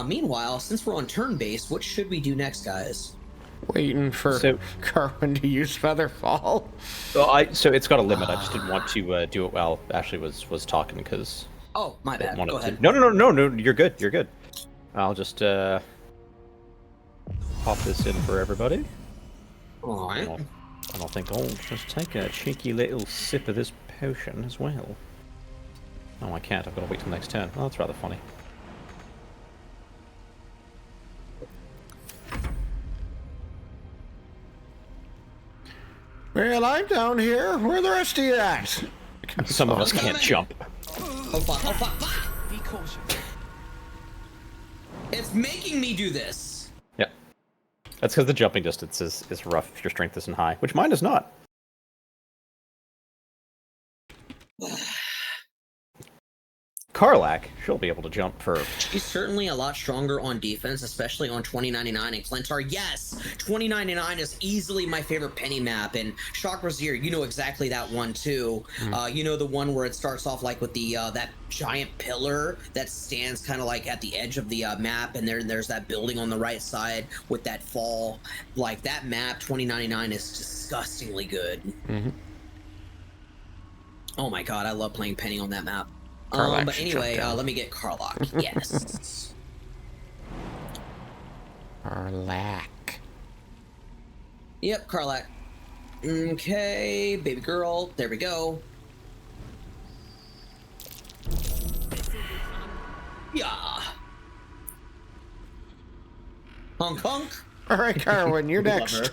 Meanwhile, since we're on turn-based, what should we do next, guys? Waiting for Carwin to use feather fall. Well, so it's got a limit. I just didn't want to do it while Ashley was talking because. Oh, my bad. Go ahead. No. You're good. You're good. I'll just pop this in for everybody. All right. And I think I'll just take a cheeky little sip of this potion as well. No, I can't. I've got to wait till next turn. Oh, that's rather funny. Well, I'm down here. Where are the rest of you at? Some of us can't jump. Oh fuck! Oh fuck! Fuck! Be cautious. It's making me do this. Yeah. That's because the jumping distance is rough if your strength isn't high, which mine is not. Karlak, she'll be able to jump for... She's certainly a lot stronger on defense, especially on 2099 and Clintar. Yes, 2099 is easily my favorite penny map, and Shock Brazier, you know exactly that one too. You know the one where it starts off like with the that giant pillar that stands kind of like at the edge of the map, and there's that building on the right side with that fall. Like that map, 2099 is disgustingly good. Oh my god, I love playing penny on that map. But anyway, let me get Karlak. Yes. Karlak. Yep, Karlak. Okay, baby girl. There we go. Yeah. Honk honk. All right, Carwin, you're next.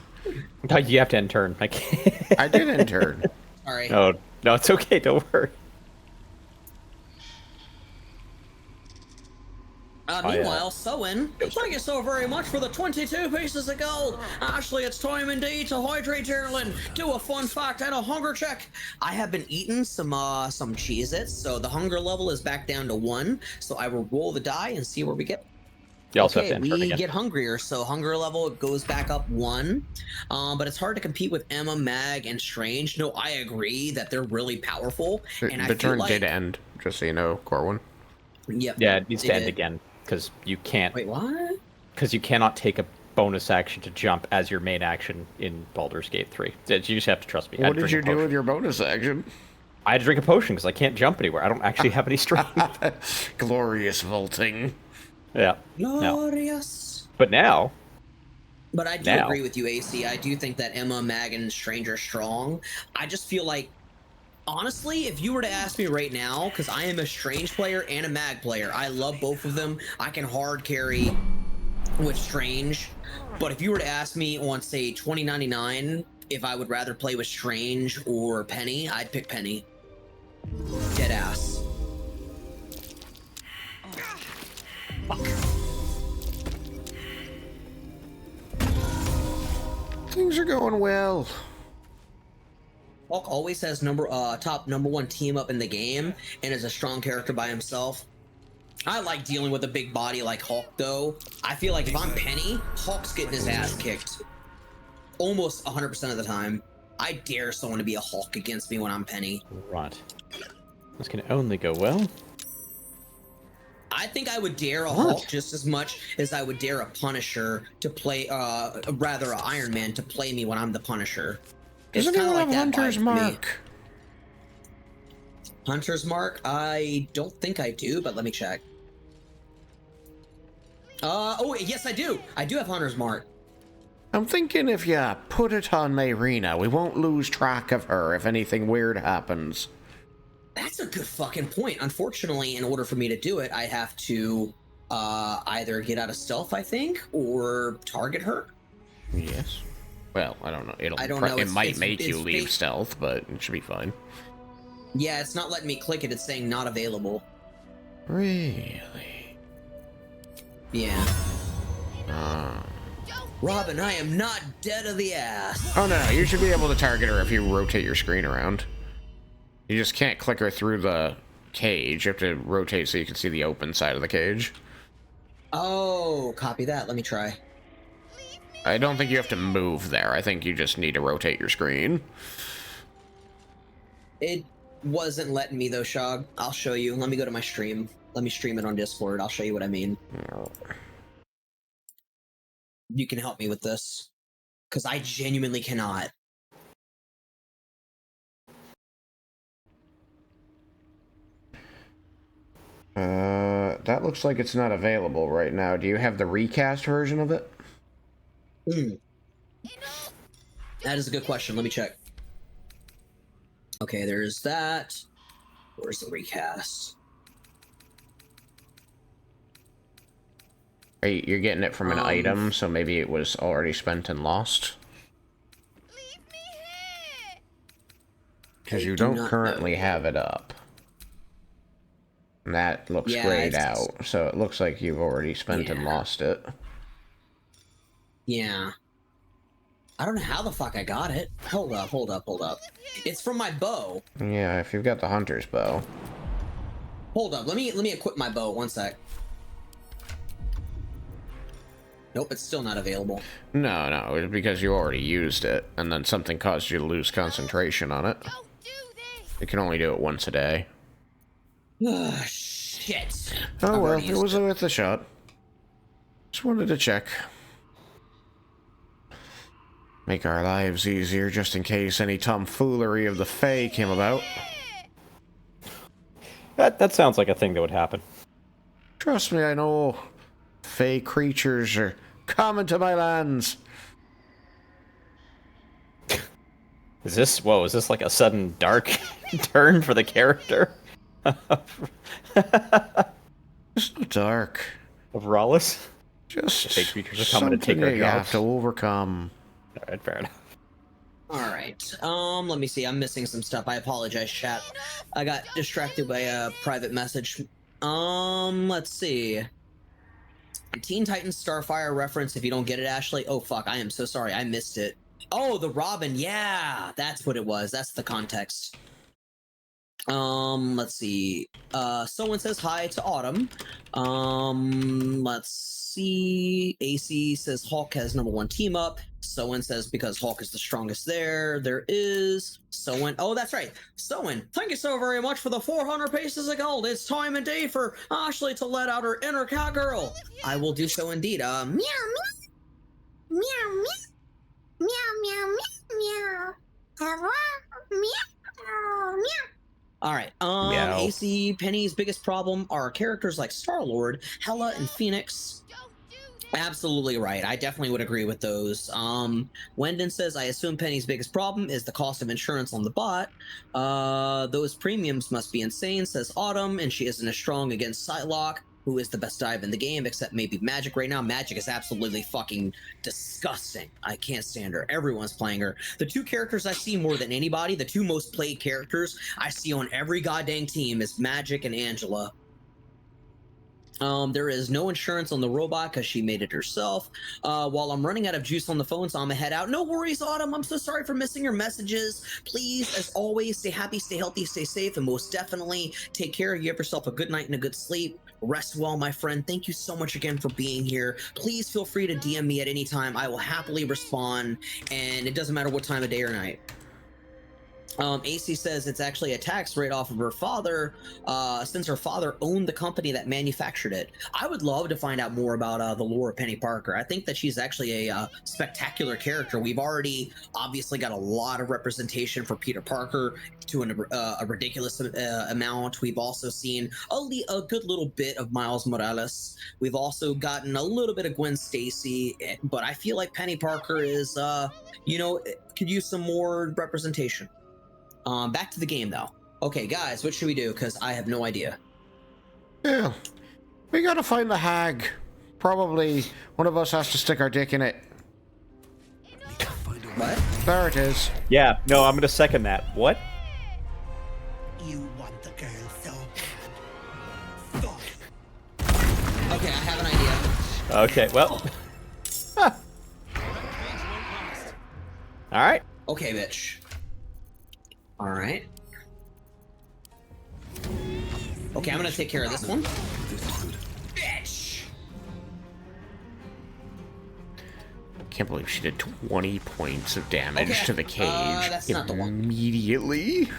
No, you have to end turn. I can't. I did end turn. Sorry. No, it's okay. Don't worry. Meanwhile, Sowen, thank you so very much for the 22 pieces of gold. Ashley, it's time indeed to hydrate, darling. Do a fun fact and a hunger check. I have been eating some Cheez-Its, so the hunger level is back down to 1. So I will roll the die and see where we get. You also Okay, have to enter we again. get hungrier, so hunger level goes back up 1. But it's hard to compete with Emma, Mag, and Strange. No, I agree that they're really powerful. And The turn did end, just so you know, Corwin. Yep. Yeah, it needs to end did. again because you can't. Wait, what? Because you cannot take a bonus action to jump as your main action in Baldur's Gate 3. You just have to trust me. What did you do with your bonus action? I had to drink a potion because I can't jump anywhere. I don't actually have any strength. Glorious vaulting. Yeah. Glorious. No. But now. But I do agree with you, AC. I do think that Emma, Mag, and Strange are strong. I just feel like, honestly, if you were to ask me right now, because I am a Strange player and a Mag player, I love both of them. I can hard carry with Strange. But if you were to ask me on, say, 2099, if I would rather play with Strange or Penny, I'd pick Penny. Dead ass. Fuck. Things are going well. Hulk always has top number one team up in the game and is a strong character by himself. I like dealing with a big body like Hulk, though. I feel like if I'm Penny, Hulk's getting his ass kicked. Almost 100% of the time. I dare someone to be a Hulk against me when I'm Penny. Right. This can only go well. I think I would dare a Hulk just as much as I would dare a Punisher to play, rather a Iron Man to play me when I'm the Punisher. Does anyone have Hunter's Mark? Hunter's Mark? I don't think I do, but let me check. Oh, yes, I do. I do have Hunter's Mark. I'm thinking if you put it on Mayrina, we won't lose track of her if anything weird happens. That's a good fucking point. Unfortunately, in order for me to do it, I have to either get out of stealth, I think, or target her. Yes. Well, I don't know. It might make you leave stealth, but it should be fine. Yeah, it's not letting me click it. It's saying not available. Really? Yeah. Robin, I am not dead of the ass. Oh, no. You should be able to target her if you rotate your screen around. You just can't click her through the cage. You have to rotate so you can see the open side of the cage. Oh, copy that. Let me try. I don't think you have to move there. I think you just need to rotate your screen. It wasn't letting me, though, Shog. I'll show you. Let me go to my stream. Let me stream it on Discord. I'll show you what I mean. You can help me with this. Because I genuinely cannot. That looks like it's not available right now. Do you have the recast version of it? That is a good question. Let me check. Okay, there's that. Where's the recast? You're getting it from an item, so maybe it was already spent and lost? Because you don't currently have it up. And that looks grayed out, so it looks like you've already spent and lost it. Yeah. I don't know how the fuck I got it. Hold up. It's from my bow. Yeah, if you've got the hunter's bow. Hold up, let me equip my bow, one sec. Nope, it's still not available. No, it's because you already used it, and then something caused you to lose concentration on it. You can only do it once a day. Shit. Oh well, it was worth a shot. Just wanted to check. Make our lives easier just in case any tomfoolery of the Fae came about. That sounds like a thing that would happen. Trust me, I know. Fae creatures are coming to my lands. Is this like a sudden dark turn for the character? It's not dark. Of Rawless? Just Fae creatures are coming to take our you jobs. have to overcome. Alright, fair enough. Alright, let me see. I'm missing some stuff. I apologize, chat. I got distracted by a private message. Let's see. Teen Titans Starfire reference, if you don't get it, Ashley. Oh, fuck, I am so sorry. I missed it. Oh, the Robin. Yeah, that's what it was. That's the context. Let's see. Someone says hi to Autumn. Let's see. AC says Hulk has #1 team up. Someone says because Hulk is the strongest there. There is. Someone. Oh, that's right. Someone. Thank you so very much for the 400 pieces of gold. It's time indeed for Ashley to let out her inner cat girl. I will do so indeed. Meow, meow. Meow, meow. Meow, meow, meow, meow. Hello? Meow, meow. All right. Meow. AC Penny's biggest problem are characters like Star-Lord, Hela, and Phoenix. Absolutely right. I definitely would agree with those. Wendon says, I assume Penny's biggest problem is the cost of insurance on the bot. Those premiums must be insane, says Autumn, and she isn't as strong against Psylocke. who is the best dive in the game, except maybe Magic right now. Magic is absolutely fucking disgusting. I can't stand her. Everyone's playing her. The two characters I see more than anybody, the two most played characters I see on every goddamn team is Magic and Angela. There is no insurance on the robot because she made it herself. While I'm running out of juice on the phone, so I'm gonna head out. No worries, Autumn. I'm so sorry for missing your messages. Please, as always, stay happy, stay healthy, stay safe, and most definitely take care. You have yourself a good night and a good sleep. Rest well, my friend. Thank you so much again for being here. Please feel free to DM me at any time. I will happily respond, and it doesn't matter what time of day or night. AC says it's actually a tax write-off of her father, since her father owned the company that manufactured it. I would love to find out more about the lore of Penny Parker. I think that she's actually a spectacular character. We've already obviously got a lot of representation for Peter Parker to a ridiculous amount. We've also seen a good little bit of Miles Morales. We've also gotten a little bit of Gwen Stacy, but I feel like Penny Parker is, could use some more representation. Back to the game, though. Okay, guys, what should we do? Because I have no idea. Yeah. We gotta find the hag. Probably one of us has to stick our dick in it. What? There it is. Yeah, no, I'm gonna second that. What? You want the girl so bad. Okay, I have an idea. Okay, well. Alright. Okay, bitch. All right. Okay, I'm gonna take care of this one. Bitch! Can't believe she did 20 points of damage to the cage that's not the one. immediately.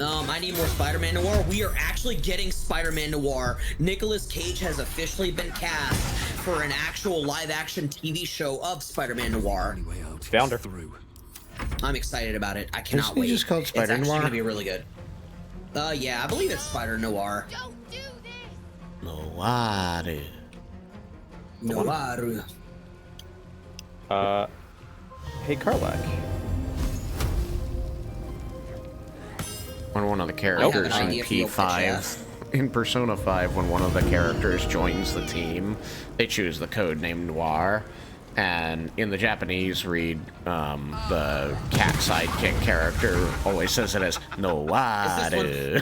I need more Spider-Man Noir. We are actually getting Spider-Man Noir. Nicolas Cage has officially been cast for an actual live-action TV show of Spider-Man Noir. Found her. I'm excited about it. I cannot Isn't he wait. just called Spider It's actually Noir? gonna be really good. Yeah, I believe it's Spider Noir. Noir. Noir. Hey, Karlak. When one of the characters in P5, in Persona 5, when one of the characters joins the team, they choose the code name Noir. And in the Japanese read, the cat sidekick character always says it as Noir.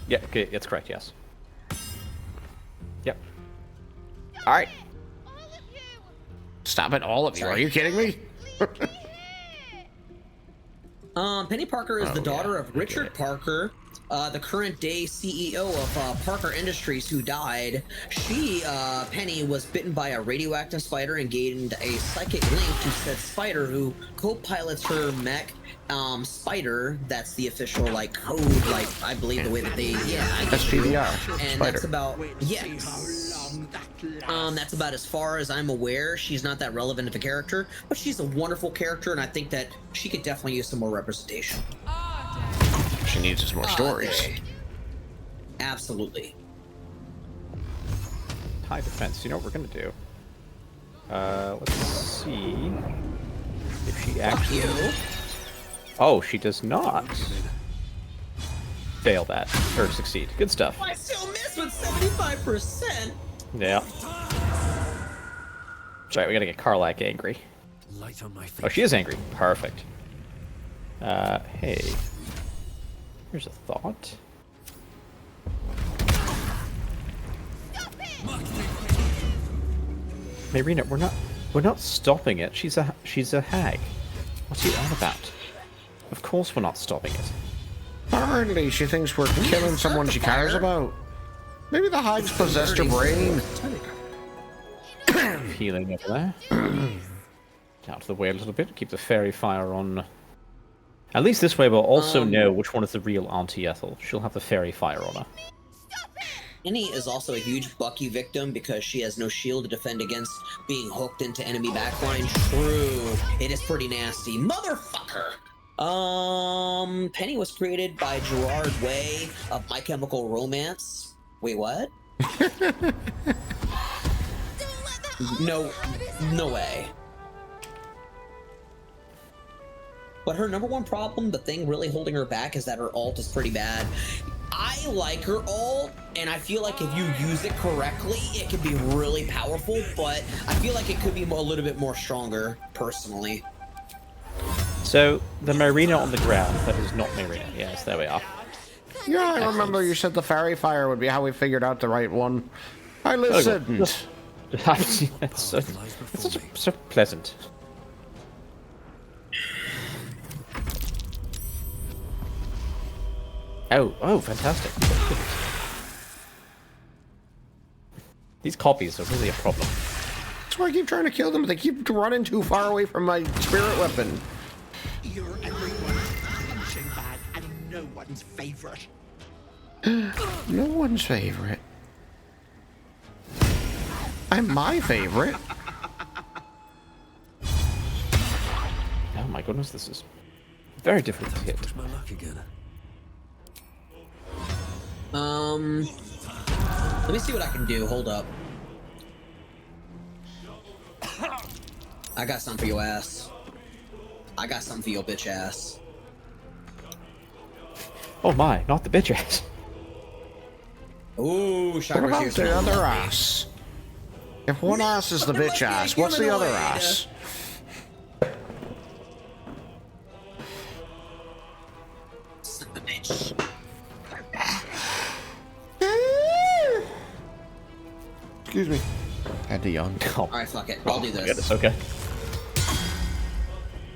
Yeah, okay, it's correct, yes. Yep. Alright. Stop it, all of you. Are you kidding me? Penny Parker is the daughter of Richard Parker, the current day CEO of Parker Industries, who died. She, Penny, was bitten by a radioactive spider and gained a psychic link to said spider, who co-pilots her mech. Spider, that's the official, like, code, like, I believe the way that they, SPDR. And Spider. that's about, that's about as far as I'm aware. She's not that relevant of a character, but she's a wonderful character, and I think that she could definitely use some more representation. She needs some more stories. Absolutely. High defense. You know what we're gonna do? Let's see if she actually. Oh, she does not fail that or succeed. Good stuff. I still miss with 75%. Yeah. Sorry, we gotta get Karlak angry. Light on my face. Oh, she is angry. Perfect. Hey. Here's a thought. Marina, we're not stopping it. She's a hag. What's he on about? Of course we're not stopping it. Apparently, she thinks we're killing someone she cares about. Maybe the hag's possessed her brain. Healing over there. Out of the way a little bit. Keep the fairy fire on. At least this way we'll also know which one is the real Auntie Ethel. She'll have the fairy fire on her. Penny is also a huge Bucky victim because she has no shield to defend against being hooked into enemy backline. True. It is pretty nasty. Motherfucker! Penny was created by Gerard Way of My Chemical Romance. Wait, what? No way. But her number one problem, the thing really holding her back, is that her ult is pretty bad. I like her ult, and I feel like if you use it correctly, it can be really powerful, but I feel like it could be a little bit more stronger, personally. So, the Marina on the ground, that is not Marina. Yes, there we are. Yeah, I remember you said the fairy fire would be how we figured out the right one. I listened. That's so pleasant. Oh, fantastic. These copies are really a problem. That's why I keep trying to kill them, but they keep running too far away from my spirit weapon. You're everyone's punching bag and no one's favorite. No one's favorite. I'm my favorite. Oh my goodness, this is very difficult to hit. My luck again. Let me see what I can do. Hold up. I got something for your ass. I got something for your bitch ass. Oh my, not the bitch ass. Ooh, What Chakra about here's the one. other ass? If one ass is the There bitch must be a ass, what's the other humanoid. ass? Son of a bitch. Excuse me. Had to yawn. Oh, Alright, fuck it. I'll do my this. goodness, okay.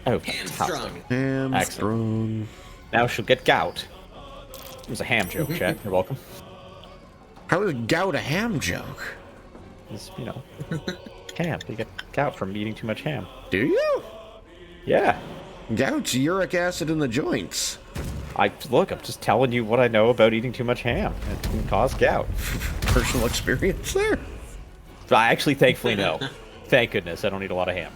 Oh, Hamstrung. fantastic. Hamstrung. Now she'll get gout. It was a ham joke, Chad. You're welcome. How is gout a ham joke? It's, you know, ham. You get gout from eating too much ham. Do you? Yeah. Gout's uric acid in the joints. Look, I'm just telling you what I know about eating too much ham. It can cause gout. Personal experience there. I actually, thankfully, no. Thank goodness, I don't eat a lot of ham.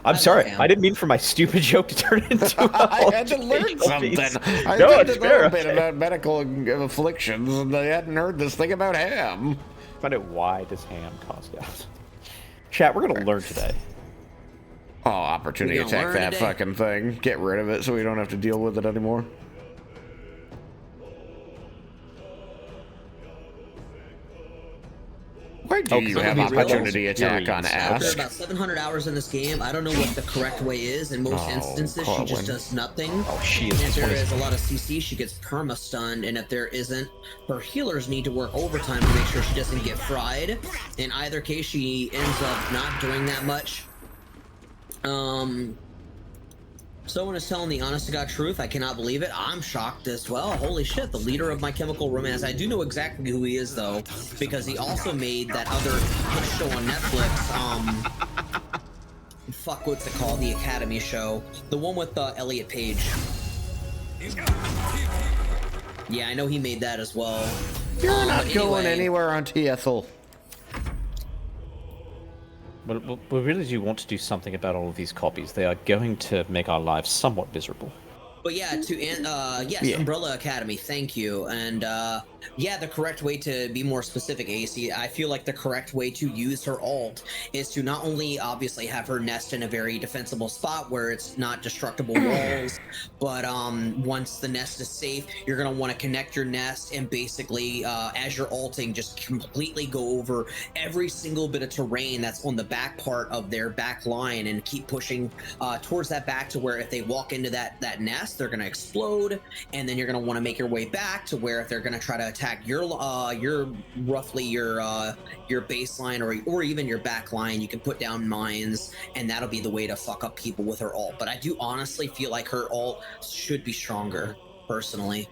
I'm love sorry, ham. I didn't mean for my stupid joke to turn into I had to learn something. I No, learned it's a fair. little bit about medical afflictions, and I hadn't heard this thing about ham. Find out why does ham cause gout. Chat, we're gonna learn today. Oh, opportunity We gonna attack learn that today. fucking thing. Get rid of it so we don't have to deal with it anymore. Why do you have I'm gonna be real. opportunity attack on Experience. After Ask? about 700 hours in this game, I don't know what the correct way is. In most Oh, instances, she Corwin. just does nothing. Oh, she And if is. there is a lot of CC, she gets perma-stunned, and if there isn't, her healers need to work overtime to make sure she doesn't get fried. In either case, she ends up not doing that much. Someone is telling the honest-to-God truth. I cannot believe it. I'm shocked as well. Holy shit, the leader of My Chemical Romance. I do know exactly who he is, though, because he also made that other hit show on Netflix, fuck, what's it called? The Academy show. The one with Elliot Page. Yeah, I know he made that as well. You're not but going anyway, anywhere, Auntie Ethel. But we really do want to do something about all of these copies. They are going to make our lives somewhat miserable. But yeah, yes, Yeah. Umbrella Academy, thank you. And yeah, the correct way to be more specific, AC, I feel like the correct way to use her ult is to not only obviously have her nest in a very defensible spot where it's not destructible walls, but once the nest is safe, you're gonna want to connect your nest and basically, as you're ulting, just completely go over every single bit of terrain that's on the back part of their back line and keep pushing towards that back to where if they walk into that nest, they're going to explode, and then you're going to want to make your way back to where if they're going to try to attack your roughly your baseline or even your back line, you can put down mines, and that'll be the way to fuck up people with her ult. But I do honestly feel like her ult should be stronger, personally.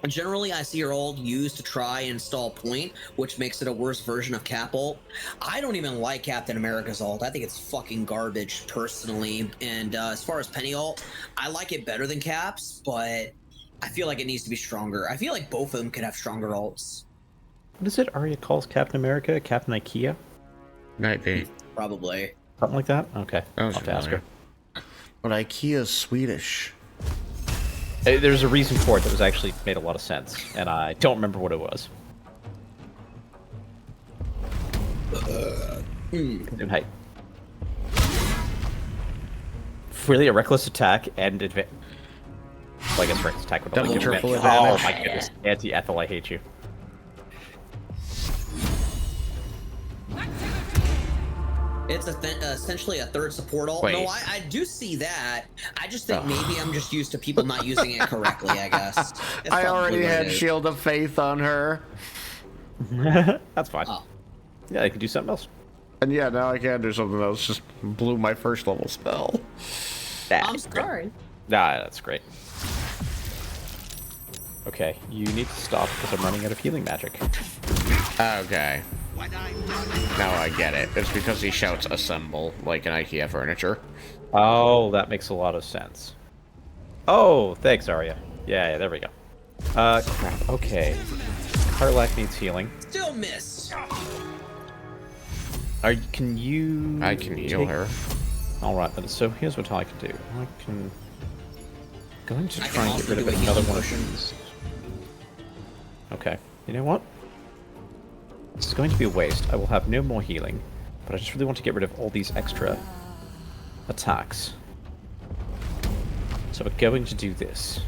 Generally, I see her ult used to try and install point, which makes it a worse version of Cap ult. I don't even like Captain America's ult. I think it's fucking garbage, personally. And as far as Penny ult, I like it better than Cap's, but I feel like it needs to be stronger. I feel like both of them could have stronger ults. What is it Arya calls Captain America? Captain IKEA? Might be. Probably. Something like that? Okay, I'll was have to ask her. But IKEA's Swedish. There's a reason for it that was actually made a lot of sense, and I don't remember what it was. And hey, Really, a reckless attack and like a strength attack would Double only give triple advantage. Oh advantage. my goodness, Anti-Ethel, I hate you. It's essentially a third support ult. Wait. No, I do see that. I just think maybe I'm just used to people not using it correctly, I guess. That's I probably already what it had is. Shield of Faith on her. That's fine. Oh. Yeah, I can do something else. And yeah, now I can do something else. Just blew my first level spell. I'm sorry. Nah, that's great. Okay, you need to stop because I'm running out of healing magic. Okay. Now I get it. It's because he shouts assemble like an IKEA furniture. Oh, that makes a lot of sense. Oh, thanks, Arya. Yeah, there we go. Crap. Okay. Karlak needs healing. Still missed. Can you... I can heal her. Alright, then, so here's what I can do. I can... Going to I try can and get also rid do of a another healing one of potion. these. Okay, you know what? This is going to be a waste. I will have no more healing, but I just really want to get rid of all these extra attacks. So we're going to do this.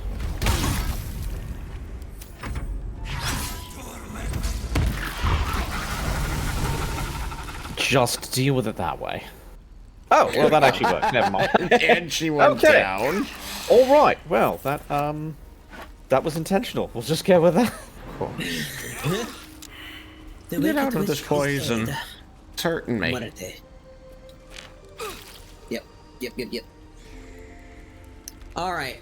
Just deal with it that way. Oh, well that actually worked. Never mind. And she went Okay. down. All right. Well, that was intentional. We'll just go with that. Cool. The Get wicked out of witch this poison. crusade. It's hurting me. Muerte. Yep. All right.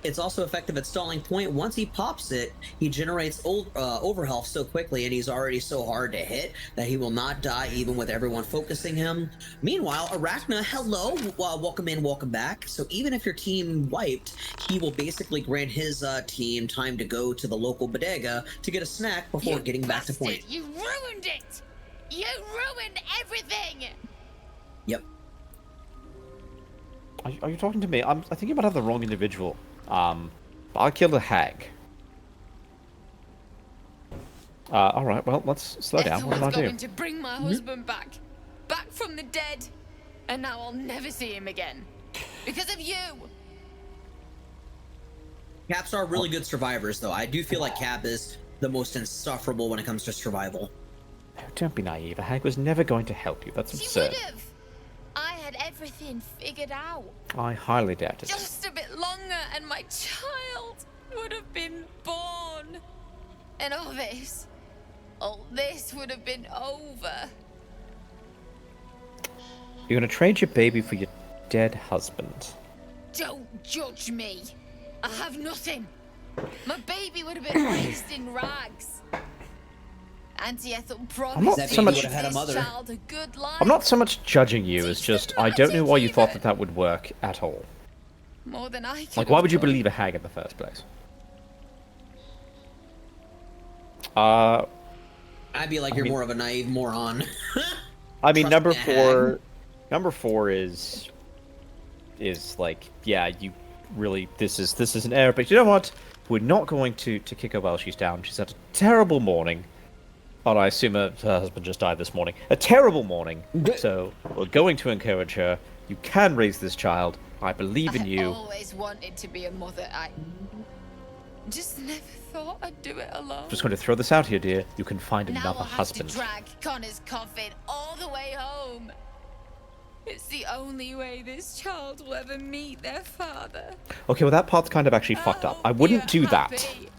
It's also effective at stalling point. Once he pops it, he generates overhealth so quickly, and he's already so hard to hit that he will not die even with everyone focusing him. Meanwhile, Arachna, hello, welcome in, welcome back. So even if your team wiped, he will basically grant his team time to go to the local bodega to get a snack before You getting back to bastard, point. You ruined it! You ruined everything! Yep. Are you talking to me? I think you might have the wrong individual. I killed a hag. All right. Well, let's slow down. What did I Everyone's do? going to bring my husband back from the dead, and now I'll never see him again because of you. Caps are really good survivors, though. I do feel like Cap is the most insufferable when it comes to survival. Don't be naive. A hag was never going to help you. That's She absurd. would have. I had everything figured out. I highly doubt it. Just a bit longer, and my child would have been born. And all this would have been over. You're gonna trade your baby for your dead husband. Don't judge me. I have nothing. My baby would have been raised in rags. Auntie Ethel promised not me so much- this Would have had a mother. child a good life. I'm not so much judging you as just I don't know why you thought that would work at all. More than I could Like, why have would you done. believe a hag in the first place? Uh, I'd be like, you're more of a naive moron. I mean, Trust number four is like, yeah, you really, this is an error, but you know what? We're not going to kick her while she's down. She's had a terrible morning. Oh, I assume her husband just died this morning. A terrible morning. So we're going to encourage her. You can raise this child. I believe in I you. always wanted to be a mother. I just never thought I'd do it alone. Just going to throw this out here, dear. You can find Now another I'll have husband. to drag Connor's coffin all the way home. It's the only way this child will ever meet their father. Okay, well that part's kind of actually fucked up. I wouldn't do that. Happy.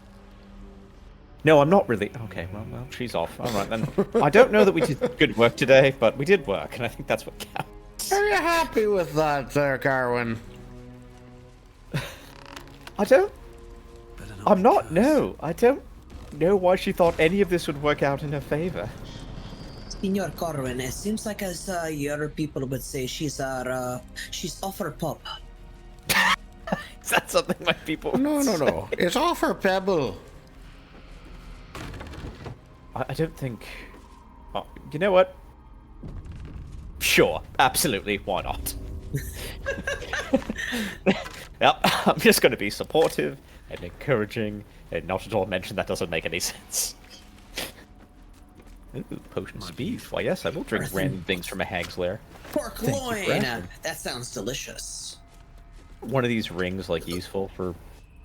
No, I'm not really. Okay, well, she's off. All right then. I don't know that we did good work today, but we did work, and I think that's what counts. Are you happy with that there, Carwin? I don't. I'm not. No, I don't know why she thought any of this would work out in her favor. Senor Corwin, it seems like as your people would say, she's off her pop. Is that something my people? would No. say? It's off her pebble. I don't think. Oh, you know what? Sure, absolutely. Why not? Yep, I'm just going to be supportive and encouraging and not at all mention that doesn't make any sense. Ooh, potions of beef. Why, yes, I will drink random things from a hag's lair. Pork Thank you for loin! asking. That sounds delicious. one of these rings like useful for?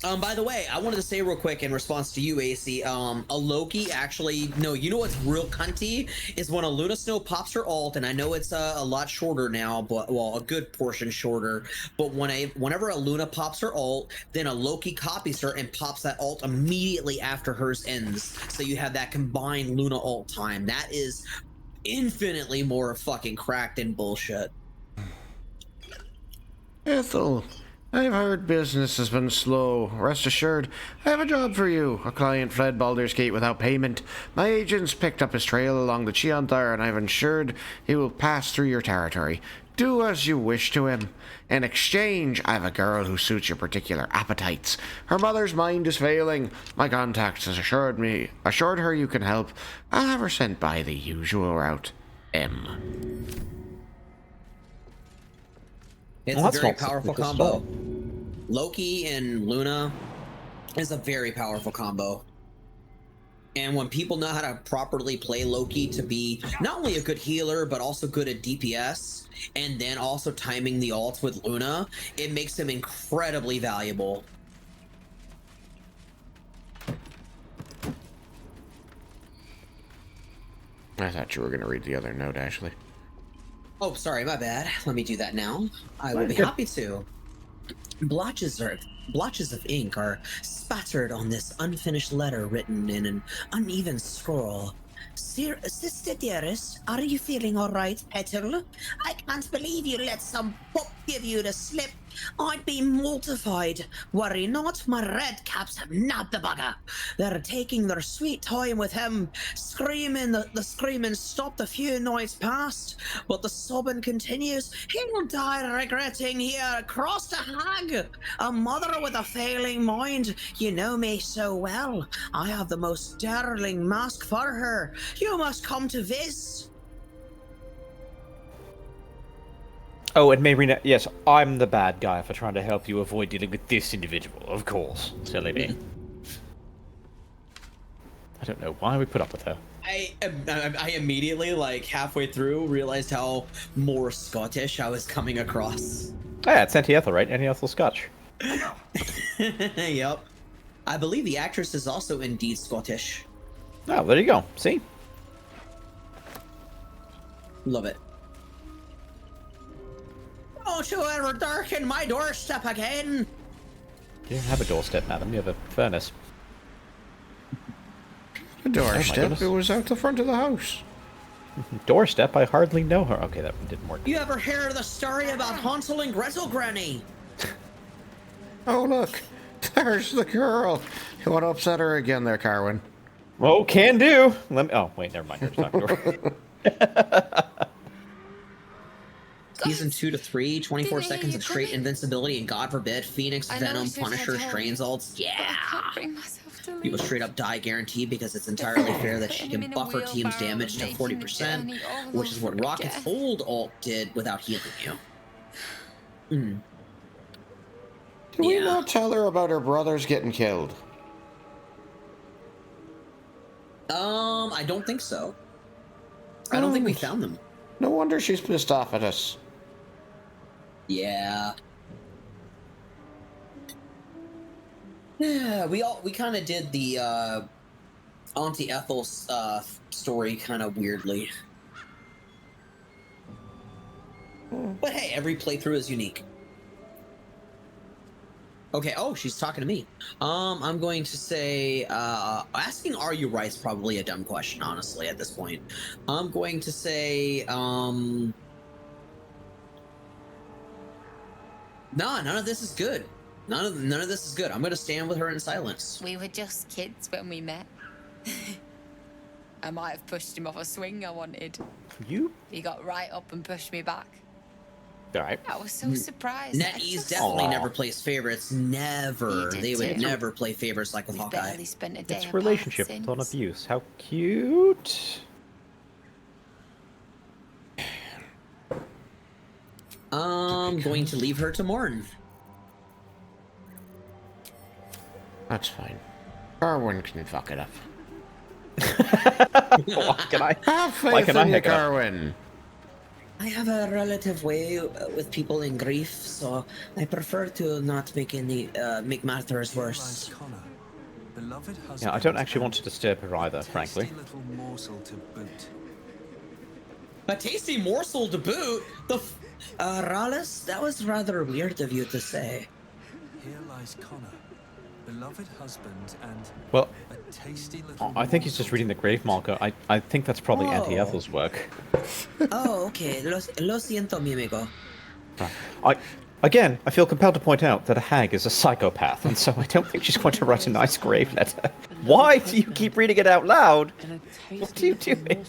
By the way, I wanted to say real quick in response to you, AC, a Loki actually, no, you know what's real cunty is when a Luna Snow pops her ult, and I know it's a lot shorter now, but, well, a good portion shorter, but whenever a Luna pops her ult, then a Loki copies her and pops that ult immediately after hers ends, so you have that combined Luna ult time. That is infinitely more fucking cracked and bullshit. Ethel, I've heard business has been slow. Rest assured, I have a job for you. A client fled Baldur's Gate without payment. My agents picked up his trail along the Chiantar, and I've ensured he will pass through your territory. Do as you wish to him. In exchange, I have a girl who suits your particular appetites. Her mother's mind is failing. My contacts has assured her you can help. I'll have her sent by the usual route. M. It's a very powerful combo. Loki and Luna is a very powerful combo. And when people know how to properly play Loki to be not only a good healer, but also good at DPS, and then also timing the ults with Luna, it makes him incredibly valuable. I thought you were going to read the other note, Ashley. Oh, sorry, my bad. Let me do that now. I will be happy to. Blotches of ink are spattered on this unfinished letter written in an uneven scroll. Sister dearest, are you feeling all right, Petal? I can't believe you let some pup give you the slip. I'd be mortified. Worry not, my red caps have nabbed the bugger. They're taking their sweet time with him. Screaming, the screaming stopped a few nights past, but the sobbing continues. He'll die regretting he crossed a hag. A mother with a failing mind. You know me so well. I have the most darling mask for her. You must come to Viz. Oh, and Marina, yes, I'm the bad guy for trying to help you avoid dealing with this individual, of course. Silly me. I don't know why we put up with her. I immediately, like, halfway through, realized how more Scottish I was coming across. Yeah, it's Auntie Ethel, right? Auntie Ethel Scotch. Yep. I believe the actress is also indeed Scottish. Oh, there you go. See? Love it. Don't you ever darken my doorstep again! You don't have a doorstep, madam. You have a furnace. A doorstep? It was out the front of the house. Doorstep? I hardly know her. Okay, that didn't work. You ever hear the story about Hansel and Gretel, Granny? Oh, look. There's the girl. You want to upset her again there, Carwin? Oh, can do. Let me... Oh, wait, never mind. There's not door. Season 2 to 3, 24 seconds of straight invincibility, and God forbid, Phoenix, Venom, Punisher, Strains ults. Yeah! People straight up die guaranteed because it's entirely fair that she can buff her team's damage to 40%, which is what Rocket's old ult did without healing you. Did we not tell her about her brothers getting killed? I don't think so. I don't think we found them. No wonder she's pissed off at us. Yeah. Yeah, we kind of did the Auntie Ethel's story kind of weirdly. But hey, every playthrough is unique. Okay, oh, she's talking to me. I'm going to say, asking are you right is probably a dumb question, honestly, at this point. I'm going to say, nah, none of this is good. None of this is good. I'm gonna stand with her in silence. We were just kids when we met. I might have pushed him off a swing I wanted. You? He got right up and pushed me back. Alright. I was so surprised. NetEase definitely never plays favorites. Never. They would never play favorites like with Hawkeye. Spent a day It's relationship on abuse. How cute. I'm going to leave her to mourn. That's fine. Carwin can fuck it up. Can I? Have faith in you, Carwin. I have a relative way with people in grief, so I prefer to not make make matters worse. Yeah, I don't actually want to disturb her either, frankly. A tasty morsel to boot? Rallis, that was rather weird of you to say. Here lies Connor, beloved husband and Well, a tasty little I think he's just reading the grave marker. I think that's probably Auntie Ethel's work. Oh, okay. Lo siento, mi amigo. Again, I feel compelled to point out that a hag is a psychopath, and so I don't think she's going to write a nice grave letter. Why do you keep reading it out loud? What are you doing?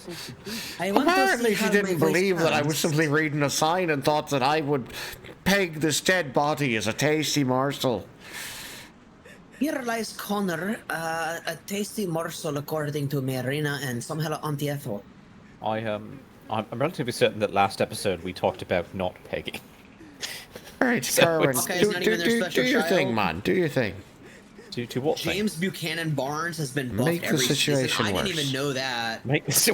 Apparently she didn't believe that I was simply reading a sign and thought that I would peg this dead body as a tasty morsel. Here lies Connor, a tasty morsel according to Marina and somehow Auntie Ethel. I'm relatively certain that last episode we talked about not pegging. Alright, Carwin, Okay, do your thing, man. Do your thing. To what James thing? Buchanan Barnes has been buffed Make the every situation season. I worse. didn't even know that.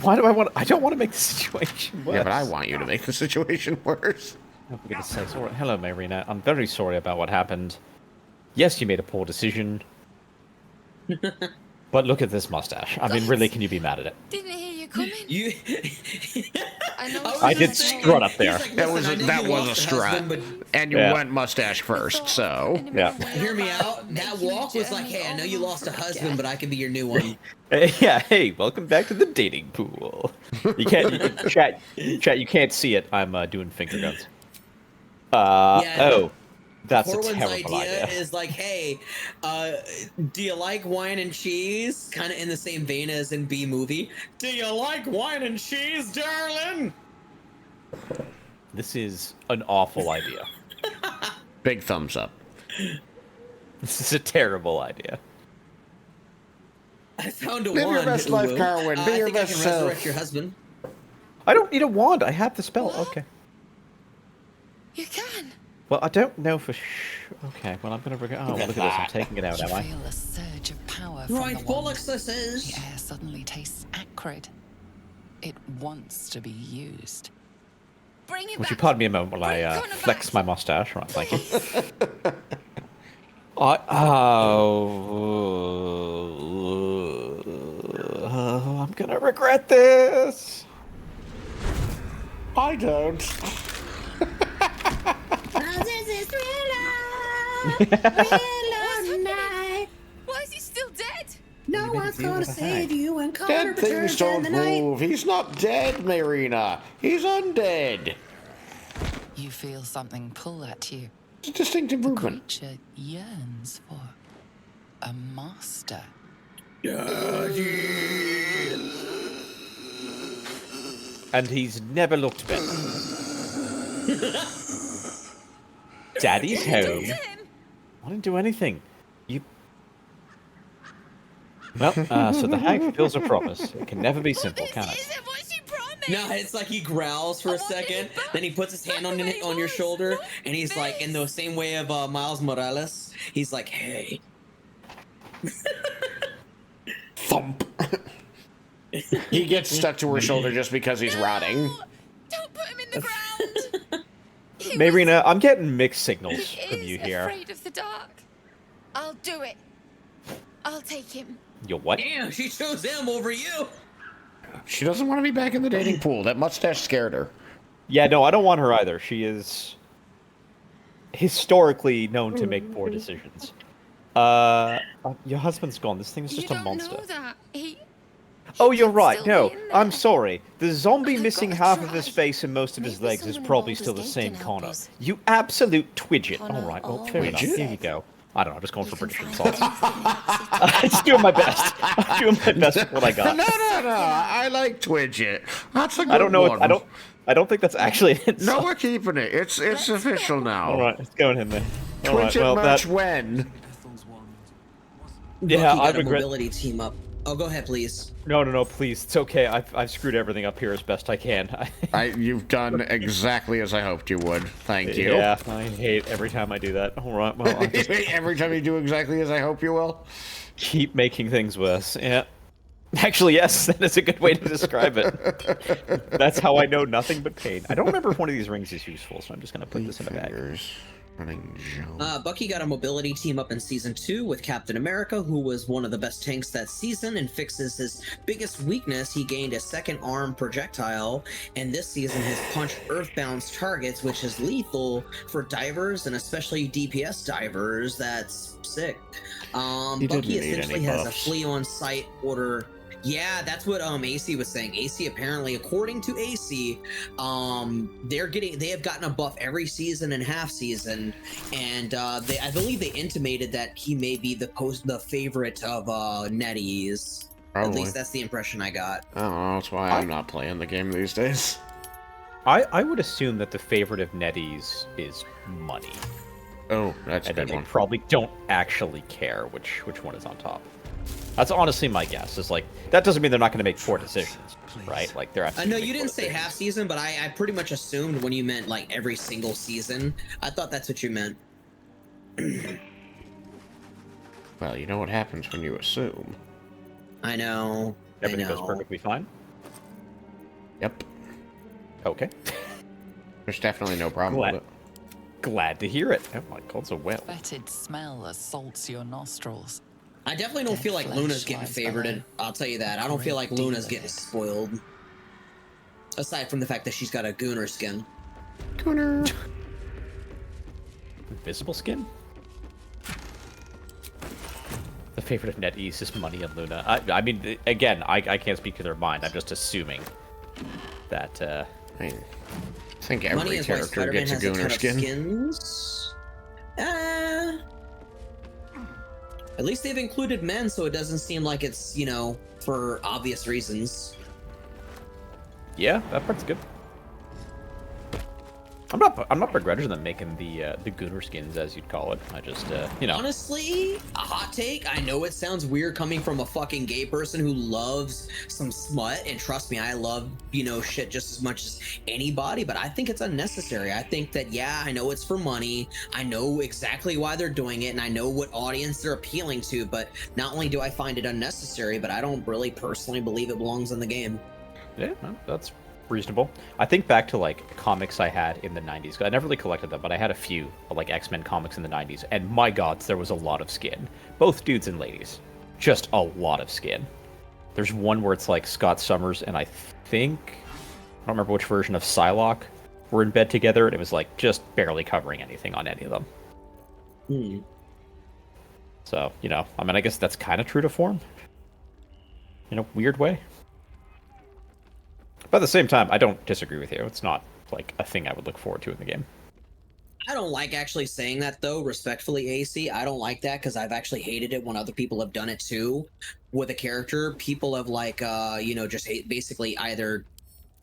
Why do I want? I don't want to make the situation worse. Yeah, but I want you to make the situation worse. Oh, for goodness sakes. All right. Hello, Marina. I'm very sorry about what happened. Yes, you made a poor decision. But look at this mustache. I mean, really, can you be mad at it? Didn't hear you coming. You. I know. I did strut up there. That was a strut, and you went mustache first. So yeah. Hear me out. That walk was like, hey, I know you lost a husband, but I could be your new one. Yeah. Hey, welcome back to the dating pool. You can't chat. You can't see it. I'm doing finger guns. Oh. That's a Corwin's terrible idea. is like, hey, do you like wine and cheese? Kind of in the same vein as in B movie. Do you like wine and cheese, darling? This is an awful idea. big thumbs up. This is a terrible idea. I found a Live wand. your best life, Carwin. Be your best I can self. resurrect your husband. I don't need a wand. I have the spell. Okay. You can. Well, I don't know for Okay, well, I'm going to... Oh, look at this. I'm taking it out, You am I? feel a surge of power from Right, the bollocks wand. this is. The air suddenly tastes acrid. It wants to be used. Bring it Would you back. pardon me a moment while I Bring Connor flex back. my mustache? Right, thank you. I'm going to regret this. I don't. This is Thriller night. Why is he still dead? No one's gonna save you when Connor Dead things returns in don't the night. move. He's not dead, Marina. He's undead. You feel something pull at you. It's a distinct The improvement. creature yearns for a master. And he's never looked better. Daddy's home. Him. I didn't do anything. You... Well, so the hag fulfills a promise. It can never be simple, can This it? isn't what she promised. No, it's like he growls for a I wanted second, it back. then he puts his hand on Back the way on your it was. shoulder, Not and he's like, in the this. same way of Miles Morales, he's like, hey. Thump. He gets stuck to her shoulder just because he's rotting. No, don't put him in the ground. He Marina, I'm getting mixed was- signals he from you is here. afraid of the dark. I'll do it. I'll take him. You're what? Damn, she chose him over you. She doesn't want to be back in the dating pool. That mustache scared her. Yeah, no, I don't want her either. She is historically known to make poor decisions. Your husband's gone. This thing's just you a don't monster. know that. Oh, you're could right. still No, be in I'm there. sorry. The zombie I've missing gotta half of his try. face and most of his Maybe legs is someone probably involved still the as same Dave can help Connor. us. You absolute twidget. Connor All right, well, always fair enough. said Here you go. I don't know. I'm just going for you can British find insults. anything. I'm just doing my best. I'm doing my best with what I got. No. I like Twidget. That's a good I don't know. one. I don't think that's actually an insult. No, we're keeping it. It's official now. All right, it's going in there. All right, Twidget well, merch that, when? yeah, Bucky I got a regret. mobility team up. Oh, go ahead, please. No, please. It's okay. I've screwed everything up here as best I can. You've done exactly as I hoped you would. Thank you. Yeah, I hate every time I do that. All right, well, I just Every time you do exactly as I hope you will. keep making things worse. Yeah. Actually, yes, that is a good way to describe it. That's how I know nothing but pain. I don't remember if one of these rings is useful, so I'm just gonna put this in a bag. Running jump. Bucky got a mobility team up in season 2 with Captain America, who was one of the best tanks that season and fixes his biggest weakness. He gained a second arm projectile, and this season his punch earthbound targets, which is lethal for divers and especially DPS divers. That's sick. Bucky essentially has a flee on sight order. Yeah, that's what AC was saying. AC apparently, according to AC, they have gotten a buff every season and half season, and I believe they intimated that he may be the favorite of Netties. Probably. At least that's the impression I got. I don't know. That's why I'm not playing the game these days. I would assume that the favorite of Netties is money. Oh, that's a good one. They probably don't actually care which one is on top. That's honestly my guess. Is like that doesn't mean they're not going to make poor decisions, right? Like they're. No, you didn't say half season, but I pretty much assumed when you meant like every single season. I thought that's what you meant. Well, you know what happens when you assume. I know. Everything goes perfectly fine. Yep. Okay. There's definitely no problem with it. Glad to hear it. Oh my god, so well. Fetid smell assaults your nostrils. I definitely don't feel like Luna's getting favorited. I'll tell you that. I don't feel like Luna's getting spoiled. Aside from the fact that she's got a Gooner skin. Gooner. Invisible skin? The favorite of NetEase is Money and Luna. I mean, again, I can't speak to their mind. I'm just assuming that. I think every character gets a Gooner skin. Skins. At least they've included men, so it doesn't seem like it's, you know, for obvious reasons. Yeah, that part's good. I'm not begrudging them making the Gooner skins, as you'd call it. I just you know. Honestly, a hot take. I know it sounds weird coming from a fucking gay person who loves some smut, and trust me, I love, you know, shit just as much as anybody. But I think it's unnecessary. I think that I know it's for money. I know exactly why they're doing it, and I know what audience they're appealing to. But not only do I find it unnecessary, but I don't really personally believe it belongs in the game. Yeah, that's reasonable. I think back to like comics I had in the 90s. I never really collected them, but I had a few like X-Men comics in the 90s, and my god, there was a lot of skin. Both dudes and ladies. Just a lot of skin. There's one where it's like Scott Summers and I don't remember which version of Psylocke were in bed together, and it was like just barely covering anything on any of them. So, you know, I mean, I guess that's kind of true to form. In a weird way. But at the same time, I don't disagree with you. It's not like a thing I would look forward to in the game. I don't like actually saying that though, respectfully, AC. I don't like that because I've actually hated it when other people have done it too with a character. People have like, you know, just basically either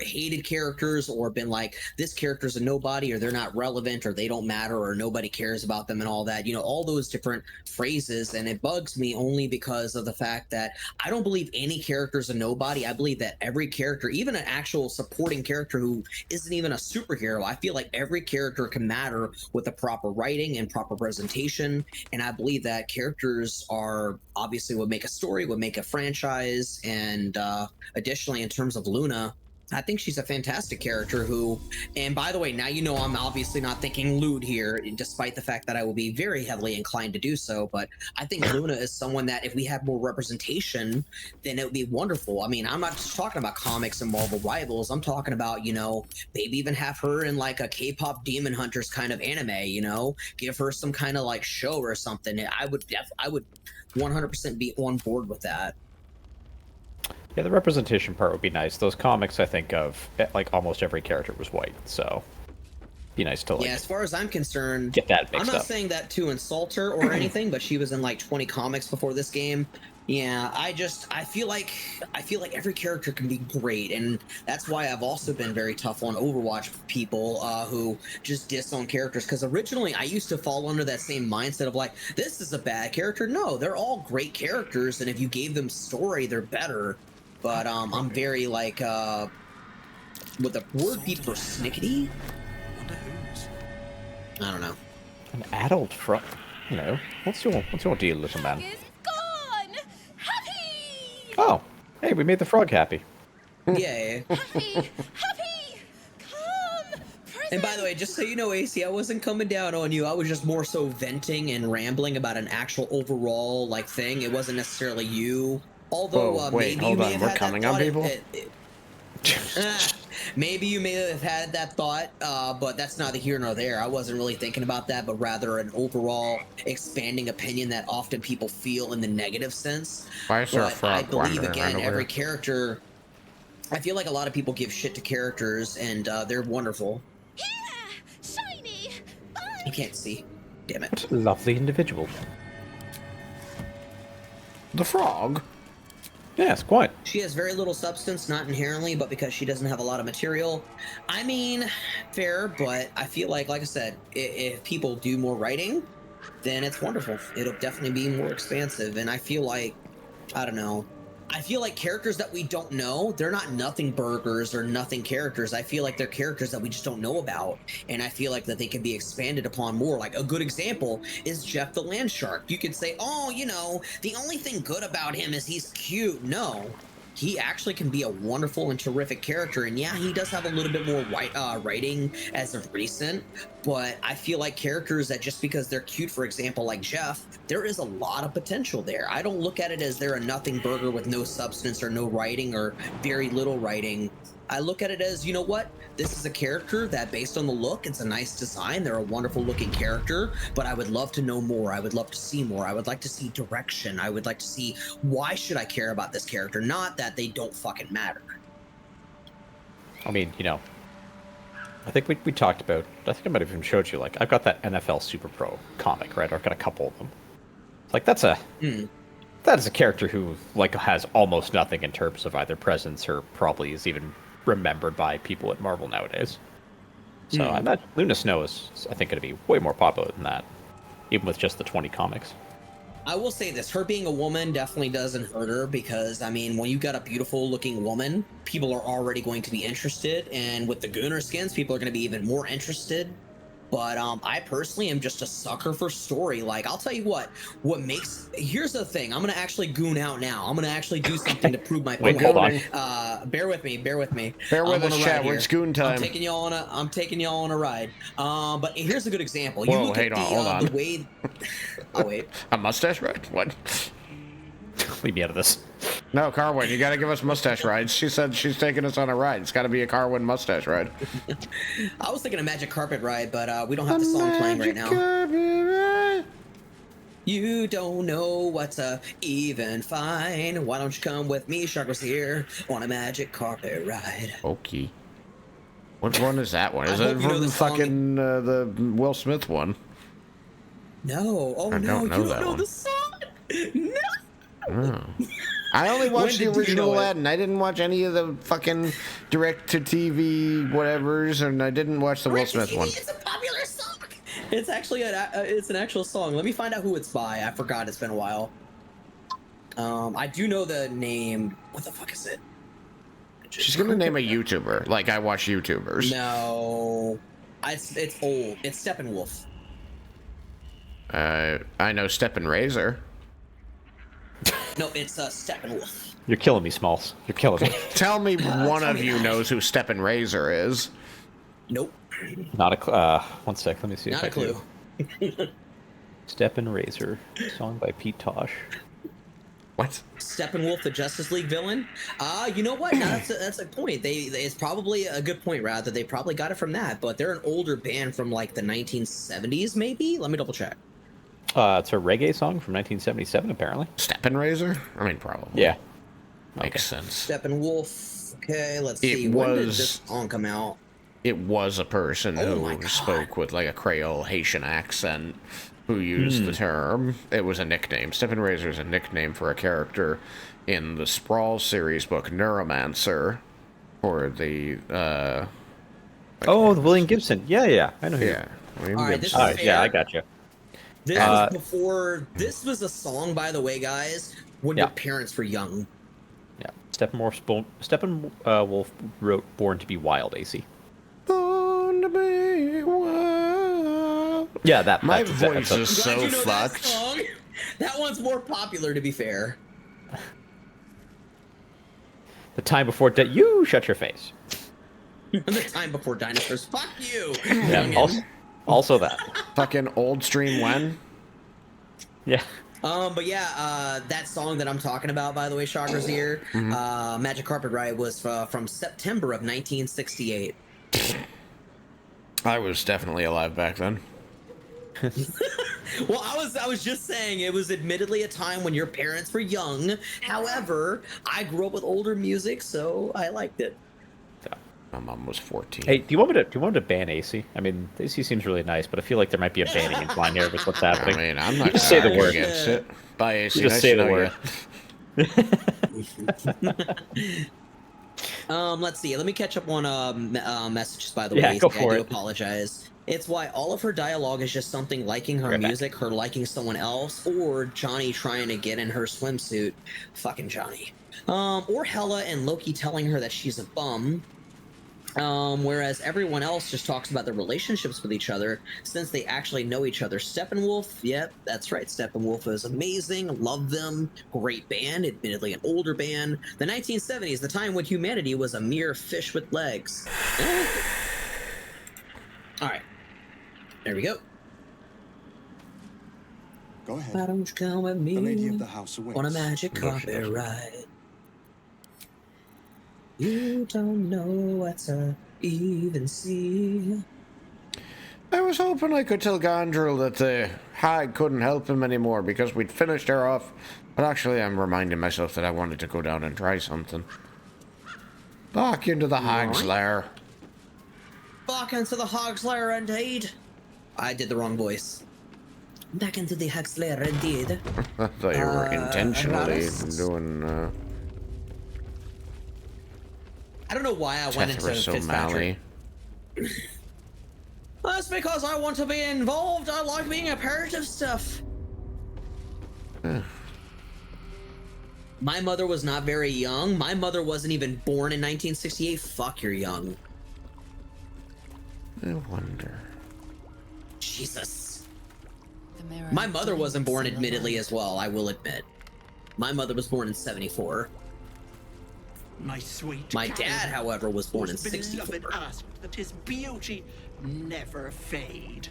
hated characters or been like, this character's a nobody, or they're not relevant, or they don't matter, or nobody cares about them, and all that, you know, all those different phrases. And it bugs me only because of the fact that I don't believe any character's a nobody. I believe that every character, even an actual supporting character who isn't even a superhero, I feel like every character can matter with the proper writing and proper presentation. And I believe that characters are obviously what make a story, what make a franchise. And additionally, in terms of Luna, I think she's a fantastic character who, and by the way, now you know I'm obviously not thinking lewd here, despite the fact that I will be very heavily inclined to do so, but I think Luna is someone that if we had more representation, then it would be wonderful. I mean, I'm not just talking about comics and Marvel Rivals, I'm talking about, you know, maybe even have her in like a K-pop Demon Hunters kind of anime, you know, give her some kind of like show or something. I would 100% be on board with that. Yeah, the representation part would be nice. Those comics, I think of, like, almost every character was white, so be nice to, like... Yeah, as far as I'm concerned, get that mixed I'm not up. saying that to insult her or anything, but she was in, like, 20 comics before this game. Yeah, I feel like every character can be great, and that's why I've also been very tough on Overwatch people who just diss on characters, because originally I used to fall under that same mindset of like, this is a bad character. No, they're all great characters, and if you gave them story, they're better. But I'm very like, would the word be persnickety? I don't know. An adult from, you know, what's your deal, little man? Is gone. Happy. Oh, Hey, we made the frog happy. Yay. Happy! Come! And by the way, just so you know, AC, I wasn't coming down on you. I was just more so venting and rambling about an actual overall like thing. It wasn't necessarily you. Although Whoa, wait, maybe you hold may on. have We're had coming that on thought. people? Maybe you may have had that thought, but that's neither here nor there. I wasn't really thinking about that, but rather an overall expanding opinion that often people feel in the negative sense. Why is there a But frog I believe, wandering again, around over every here? character... I feel like a lot of people give shit to characters, and they're wonderful. Here! Shiny! You can't see. Damn it. Lovely individual. The frog? Yes, quite. She has very little substance, not inherently, but because she doesn't have a lot of material. I mean, fair, but I feel like I said, if people do more writing, then it's wonderful. It'll definitely be more expansive. And I feel like, I don't know, I feel like characters that we don't know, they're not nothing burgers or nothing characters. I feel like they're characters that we just don't know about. And I feel like that they can be expanded upon more. Like a good example is Jeff the Land Shark. You could say, oh, you know, the only thing good about him is he's cute. No. He actually can be a wonderful and terrific character. And yeah, he does have a little bit more writing as of recent, but I feel like characters that just because they're cute, for example, like Jeff, there is a lot of potential there. I don't look at it as they're a nothing burger with no substance or no writing or very little writing. I look at it as, you know what? This is a character that, based on the look, it's a nice design. They're a wonderful looking character, but I would love to know more. I would love to see more. I would like to see direction. I would like to see, why should I care about this character? Not that they don't fucking matter. I mean, you know, I think we talked about, I think I might have even showed you, like, I've got that NFL Super Pro comic, right? I've got a couple of them. Like, that is a character who, like, has almost nothing in terms of either presence or probably is even remembered by people at Marvel nowadays. So I imagine Luna Snow is, I think, going to be way more popular than that, even with just the 20 comics. I will say this, her being a woman definitely doesn't hurt her because, I mean, when you got a beautiful looking woman, people are already going to be interested, and with the Gunnar skins, people are going to be even more interested. But I personally am just a sucker for story. Like, I'll tell you what makes... Here's the thing. I'm going to actually goon out now. I'm going to actually do something to prove my point. Hold on. Bear with me. Bear with us, chat. It's goon time. I'm taking y'all on a ride. But here's a good example. You Whoa, look hold at on. the way... Oh, wait. A mustache ride? What? Leave me out of this. No, Carwin, you gotta give us mustache rides. She said she's taking us on a ride. It's gotta be a Carwin mustache ride. I was thinking a magic carpet ride, but we don't have the song playing right now. You don't know what's even fine. Why don't you come with me, Sharkers here, on a magic carpet ride? Okay. What one is that one? Is I it hope you know from the song. fucking the Will Smith one? No. Oh, I no. don't know You that don't know one. the song? No. Oh. I only watched the When did you original know it? Aladdin. I didn't watch any of the fucking direct-to-TV whatevers, and I didn't watch the Will Smith one. It's a popular song. It's actually it's an actual song. Let me find out who it's by. I forgot. It's been a while. I do know the name. What the fuck is it? She's gonna name a YouTuber. Like I watch YouTubers. No. It's old. It's Steppenwolf. I know Steppenrazor. No, it's Steppenwolf. You're killing me, Smalls. You're killing me. Tell me one tell of me you that. knows who Steppenrazor is. Nope. Not a one sec. Let me see Not if a I clue. do. Step and Razor, song by Pete Tosh. What? Steppenwolf, the Justice League villain. You know what? Now that's a point. It's probably a good point. Rather, they probably got it from that. But they're an older band from like the 1970s, maybe. Let me double check. It's a reggae song from 1977, apparently. Steppenrazor? I mean, probably. Yeah. Makes sense. Steppenwolf. Okay, let's It see. When did was- this song come out? It was a person Oh my who God. spoke with like a Creole Haitian accent who used the term. It was a nickname. Steppenrazor is a nickname for a character in the Sprawl series book Neuromancer, or the Oh, the William Gibson. Yeah. I know who. yeah. William All right, this Gibson. is fair. Yeah, I got you. This was before. This was a song, by the way, guys, when Yeah. your parents were young. Yeah. Steppenwolf wrote "Born to Be Wild." AC. Born to be wild. Yeah, that. My that's exact- voice that's- is Glad so you know that fucked. song. That one's more popular, to be fair. The time before you shut your face. The time before dinosaurs. Fuck you. Yeah, also that. Fucking old stream when? Yeah. But yeah, that song that I'm talking about, by the way, Chakra's Ear, Magic Carpet Ride, was from September of 1968. I was definitely alive back then. Well, I was just saying it was admittedly a time when your parents were young. However, I grew up with older music, so I liked it. My mom was 14. Hey, do you want me to ban AC? I mean, AC seems really nice, but I feel like there might be a banning line here with what's happening. I mean, I'm not just say the word against it. Bye, AC. You just nice say to the word. Let's see. Let me catch up on messages, by the Yeah, way. go I for do it. apologize. It's why all of her dialogue is just something liking her Right back. music, her liking someone else, or Johnny trying to get in her swimsuit. Fucking Johnny. Or Hela and Loki telling her that she's a bum. Whereas everyone else just talks about their relationships with each other since they actually know each other. Steppenwolf, yep, that's right. Steppenwolf is amazing. Love them. Great band, admittedly an older band. The 1970s, the time when humanity was a mere fish with legs. All right, there we go. Go ahead. Why don't you come with me The lady of the house awaits. on a magic carpet ride? You don't know what to even see. I was hoping I could tell Gondrel that the hag couldn't help him anymore because we'd finished her off. But actually, I'm reminding myself that I wanted to go down and try something. Back into the hag's lair. Back into the hag's lair, indeed. I did the wrong voice. Back into the hag's lair, indeed. I thought you were intentionally doing, I don't know why I went into Fitzpatrick. That's because I want to be involved. I like being a part of stuff. My mother was not very young. My mother wasn't even born in 1968. Fuck, you're young. I wonder. Jesus. My mother wasn't born, admittedly, as well, I will admit. My mother was born in 74. My sweet My dad, however, was born in beloved 64. asked that his beauty never fade.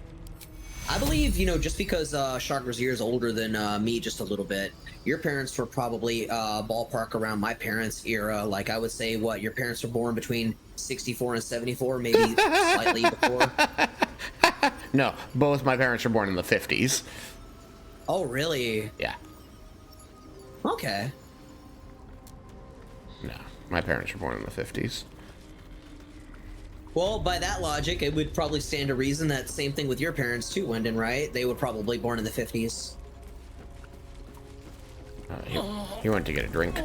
I believe, you know, just because Chakra's years older than me just a little bit, your parents were probably ballpark around my parents' era. Like, I would say, what, your parents were born between 64 and 74, maybe slightly before? No, both my parents were born in the 50s. Oh, really? Yeah. Okay. No, my parents were born in the 50s. Well, by that logic, it would probably stand to reason that same thing with your parents too, Wyndon, right? They were probably born in the 50s. He went to get a drink.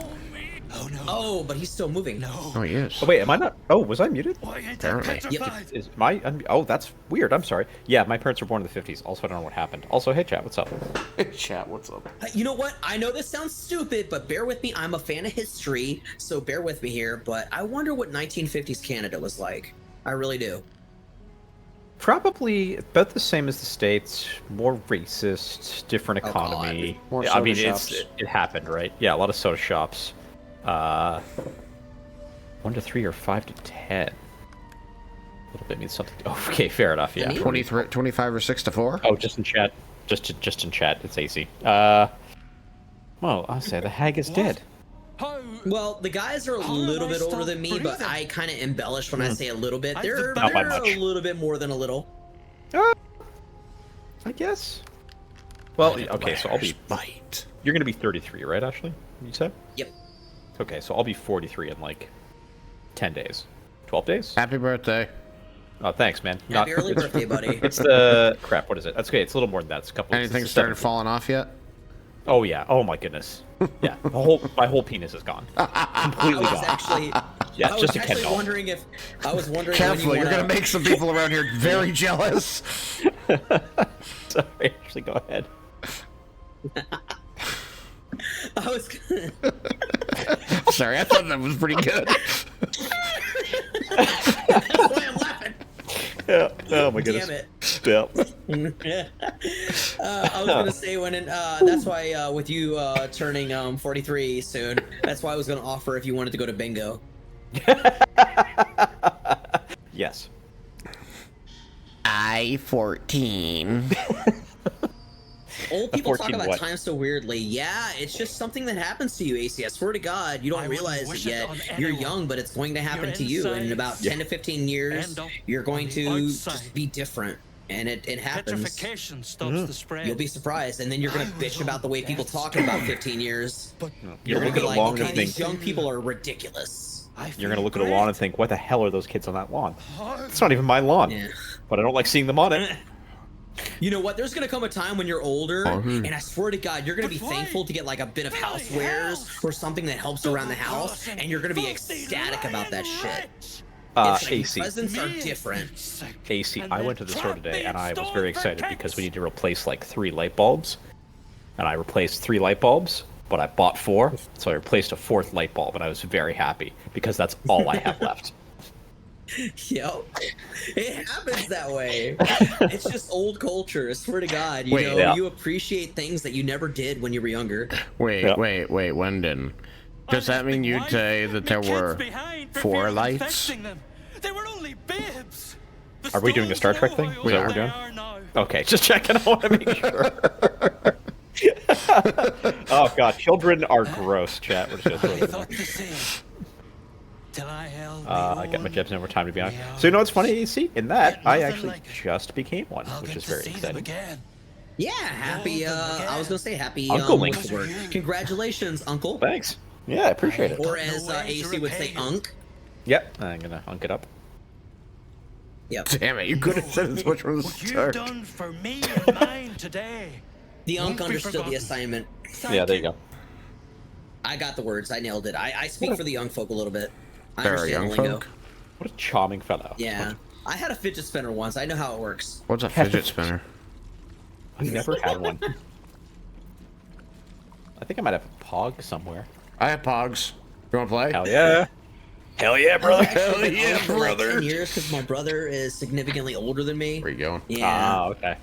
Oh no. Oh, but he's still moving. No. Oh, he is. Oh wait, am I not? Oh, was I muted? Why ain't Apparently. that petrified? Is my? Oh, that's weird. I'm sorry. Yeah, my parents were born in the 50s. Also, I don't know what happened. Also, hey chat, what's up? Chat, what's up? You know what? I know this sounds stupid, but bear with me. I'm a fan of history, so bear with me here. But I wonder what 1950s Canada was like. I really do. Probably about the same as the States. More racist, different Oh, economy. God. More I mean, soda shops. it happened, right? Yeah, a lot of soda shops. 1 to 3 or 5 to 10. A little bit means something. Oh, okay, fair enough. Yeah. 23, 25 or 6 to 4? Oh, just in chat. Just in chat. It's AC. Well, I'll say the hag is dead. Well, the guys are a little bit older than me, but I kind of embellish when I say a little bit. They're Not by much. a little bit more than a little. I guess. Well, okay, so I'll be. Bite. You're gonna be 33, right, Ashley? You said. Yep. Okay, so I'll be 43 in like 10 days, 12 days. Happy birthday. Oh, thanks, man. Happy early birthday, buddy. It's the crap. What is it? That's okay. It's a little more than that. It's a couple. Anything it's started 17. falling off yet? Oh yeah. Oh my goodness. Yeah. My whole penis is gone. Completely I was gone. actually, Yeah, I was just a actually Ken doll. wondering if I was wondering. Careful, when you're you gonna make some people around here very jealous. Sorry, Ashley, go ahead. I was. Sorry, I thought that was pretty good. That's why I'm laughing. Yeah. Oh my goodness. Damn it. Yeah. I was gonna say that's why with you turning 43 soon, that's why I was gonna offer if you wanted to go to bingo. Yes. I-14. Old people talk 14 about what? time so weirdly. Yeah, it's just something that happens to you, AC. I swear to God, you don't realize it yet. You're young, but it's going to happen to you. In about 10 to 15 years, you're going to just be different. And it happens. Petrification stops the spread. You'll be surprised, and then you're gonna bitch about the way people talk in about 15 years. You're gonna gonna be look like, at a lawn okay, and these think. young people are ridiculous. You're gonna look at a lawn and think, "What the hell are those kids on that lawn? It's not even my lawn." Yeah. But I don't like seeing them on it. You know what? There's gonna come a time when you're older, and I swear to God, you're gonna be thankful to get like a bit of housewares or something that helps around the house, and you're gonna be ecstatic about that shit. It's like AC. presents are different. AC, I went to the store today and I was very excited because we need to replace like 3 light bulbs. And I replaced 3 light bulbs, but I bought 4, so I replaced a 4th light bulb, and I was very happy because that's all I have left. Yo, it happens that way. It's just old culture. I swear to God, Wait, you appreciate things that you never did when you were younger. Wait, Wendon. Does that mean you'd say that there were 4 lights? They were only bibs. Are we doing a Star Trek thing? Is that what we're doing? Okay, just checking. I want to make sure. Oh God, children are gross. Chat. We're just gonna throw I get my jibs no more time to be honest. So you know what's funny, AC? In that, I actually just became one, which is very exciting. Yeah, happy. I was gonna say happy. Uncle Link. Congratulations, Uncle. Thanks. Yeah, I appreciate it. Or as AC would say, Unk. Yep, I'm gonna unk it up. Yep. Damn it, you could have said as much from the start. You've done for me and mine today. The Unk understood the assignment. Yeah, there you go. I got the words. I nailed it. I speak for the young folk a little bit. I There are understand young the lingo. folk? What a charming fellow. Yeah. I had a fidget spinner once. I know how it works. What's a fidget spinner? I've never had one. I think I might have a Pog somewhere. I have Pogs. You want to play? Hell yeah. Hell yeah, brother. Hell yeah, brother. For like 10 years because my brother is significantly older than me. Where you going? Yeah. Oh, okay.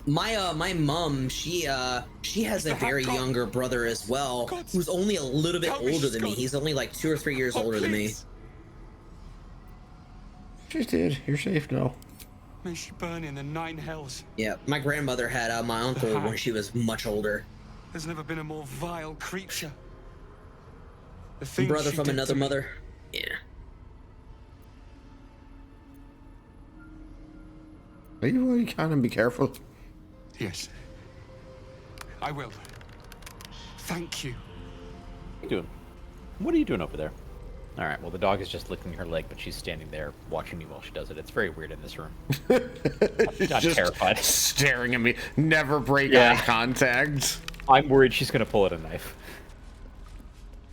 My mom, she has a very younger brother as well, who's only a little bit older than me. He's only like 2 or 3 years older than me. She did. You're safe now. May she burn in the 9 hells. Yeah, my grandmother had my uncle when she was much older. There's never been a more vile creature. Brother from another mother. Yeah. You kind of be careful. Yes. I will. Thank you. What are you doing? What are you doing over there? All right. Well, the dog is just licking her leg, but she's standing there watching me while she does it. It's very weird in this room. I'm terrified. Staring at me. Never break eye contact. I'm worried she's gonna pull out a knife.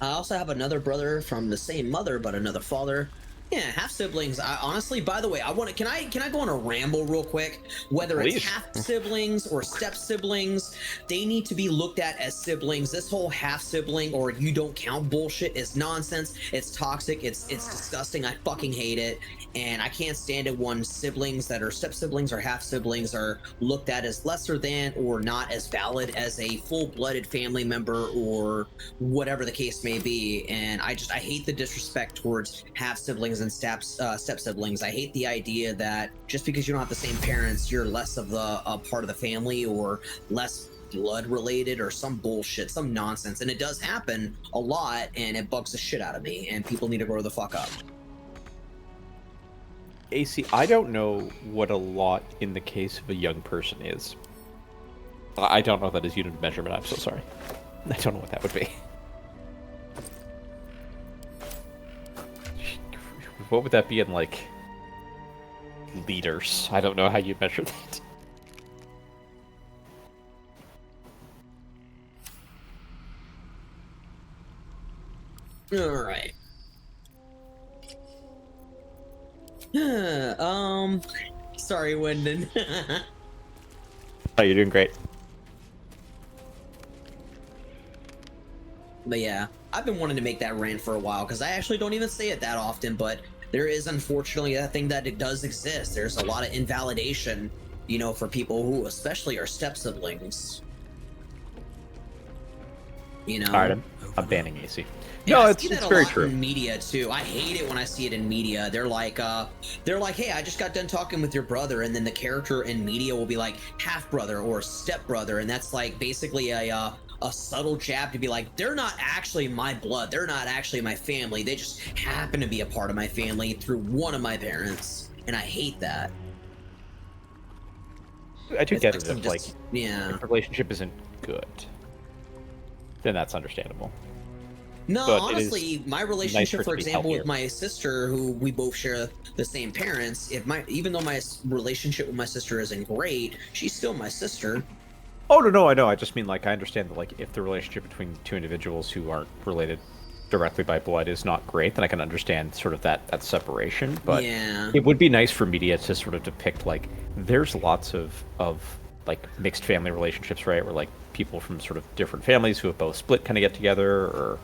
I also have another brother from the same mother but another father. Yeah, half siblings. I honestly, by the way, can I go on a ramble real quick? Whether it's half siblings or step siblings, they need to be looked at as siblings. This whole half sibling or you don't count bullshit is nonsense. It's toxic. It's disgusting. I fucking hate it. And I can't stand it when siblings that are step siblings or half siblings are looked at as lesser than or not as valid as a full-blooded family member or whatever the case may be. And I hate the disrespect towards half siblings and step siblings. I hate the idea that just because you don't have the same parents, you're less of a part of the family or less blood related or some bullshit, some nonsense. And it does happen a lot, and it bugs the shit out of me. And people need to grow the fuck up. AC, I don't know what a lot in the case of a young person is. I don't know that is unit of measurement. I'm so sorry. I don't know what that would be. What would that be in, like, liters? I don't know how you measure that. All right. Sorry, Wyndon. Oh, you're doing great. But yeah, I've been wanting to make that rant for a while because I actually don't even say it that often, but there is unfortunately that thing that it does exist. There's a lot of invalidation you know, for people who especially are step siblings. You know? Alright, I'm banning AC. Yeah, No, I it's see that a very lot true. in media too. I hate it when I see it in media. They're like, hey, I just got done talking with your brother, and then the character in media will be like half brother or step brother, and that's like basically a subtle jab to be like, they're not actually my blood, they're not actually my family, they just happen to be a part of my family through one of my parents, and I hate that. I do It's get like it some if like just- yeah. if the relationship isn't good, then that's understandable. No, But it honestly, my nicer relationship, to for be example, with healthier. my sister, who we both share the same parents, even though my relationship with my sister isn't great, she's still my sister. Oh no, I know. I just mean like I understand that like if the relationship between two individuals who aren't related directly by blood is not great, then I can understand sort of that separation. But Yeah. it would be nice for media to sort of depict like there's lots of like mixed family relationships, right? Where like people from sort of different families who have both split kind of get together, or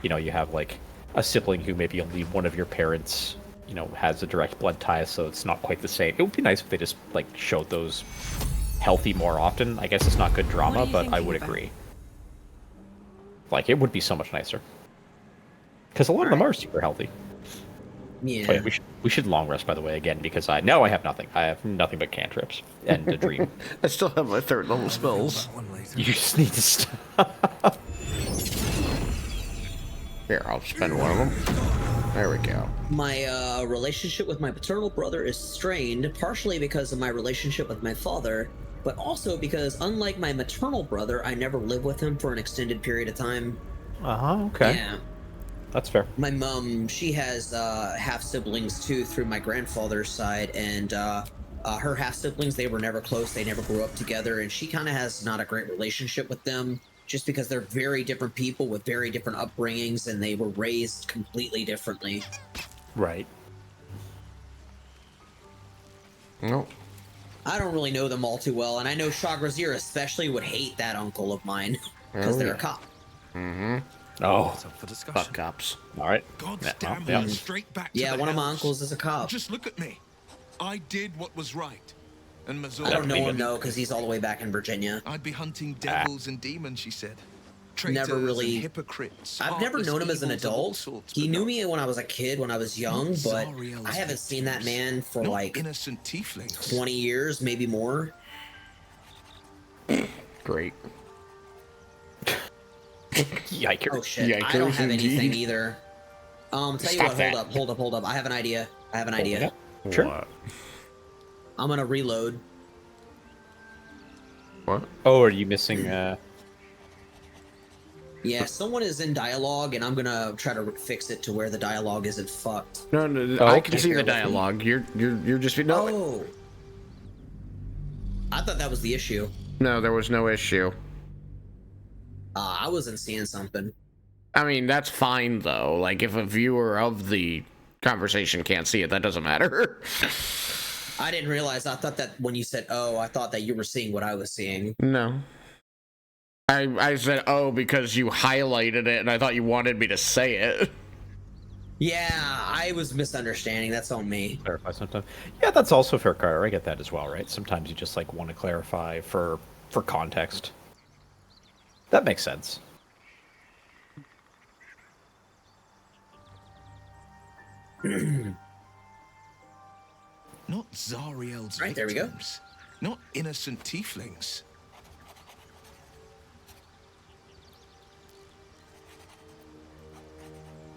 you know, you have like a sibling who maybe only one of your parents, you know, has a direct blood tie, so it's not quite the same. It would be nice if they just like showed those healthy more often. I guess it's not good drama, but I would agree. Like, it would be so much nicer. Because a lot of them are super healthy. Yeah. Oh, yeah, we should long rest, by the way, again, because I have nothing. I have nothing but cantrips and a dream. I still have my 3rd level spells. You just need to stop. Here, I'll spend one of them. There we go. My relationship with my paternal brother is strained, partially because of my relationship with my father, but also because, unlike my maternal brother, I never lived with him for an extended period of time. Okay. Yeah. That's fair. My mom, she has half siblings too through my grandfather's side, and her half siblings, they were never close, they never grew up together, and she kind of has not a great relationship with them, just because they're very different people with very different upbringings, and they were raised completely differently. Right. Nope. I don't really know them all too well, and I know Shah Grazier especially would hate that uncle of mine, because they're a cop. Mm-hmm. Oh. Up for discussion. Fuck cops. All right. God's Yeah, damn yeah. it, straight back to Yeah, the one of my hells. uncles is a cop. Just look at me. I did what was right. And Mazur I don't know him believed though, me. because he's all the way back in Virginia. I'd be hunting devils and demons, she said. Never Traitors really. and hypocrites. I've never heartless known him as an evils of all adult. sorts, He but knew not- me when I was a kid, when I was young, not but Zariel's I haven't seen that victims. man for Not like innocent tieflings. 20 years, maybe more. Great. Yikers. Oh shit, I don't Yikers have anything indeed. either. Tell you Stop what, that. hold up. I have an idea. Sure. What? I'm gonna reload. What? Oh, are you missing? Yeah, someone is in dialogue, and I'm gonna try to fix it to where the dialogue isn't fucked. No, no, Oh, I okay. can see the Bear with me. dialogue. You're just no. Oh, I thought that was the issue. No, there was no issue. I wasn't seeing something. I mean, that's fine though. Like, if a viewer of the conversation can't see it, that doesn't matter. I didn't realize. I thought that when you said "oh," I thought that you were seeing what I was seeing. No. I said, oh, because you highlighted it, and I thought you wanted me to say it. Yeah, I was misunderstanding. That's on me. Clarify sometimes. Yeah, that's also fair, Carter. I get that as well, right? Sometimes you just like want to clarify for context. That makes sense. Not Zariel's Right, there we go. victims. Not innocent tieflings.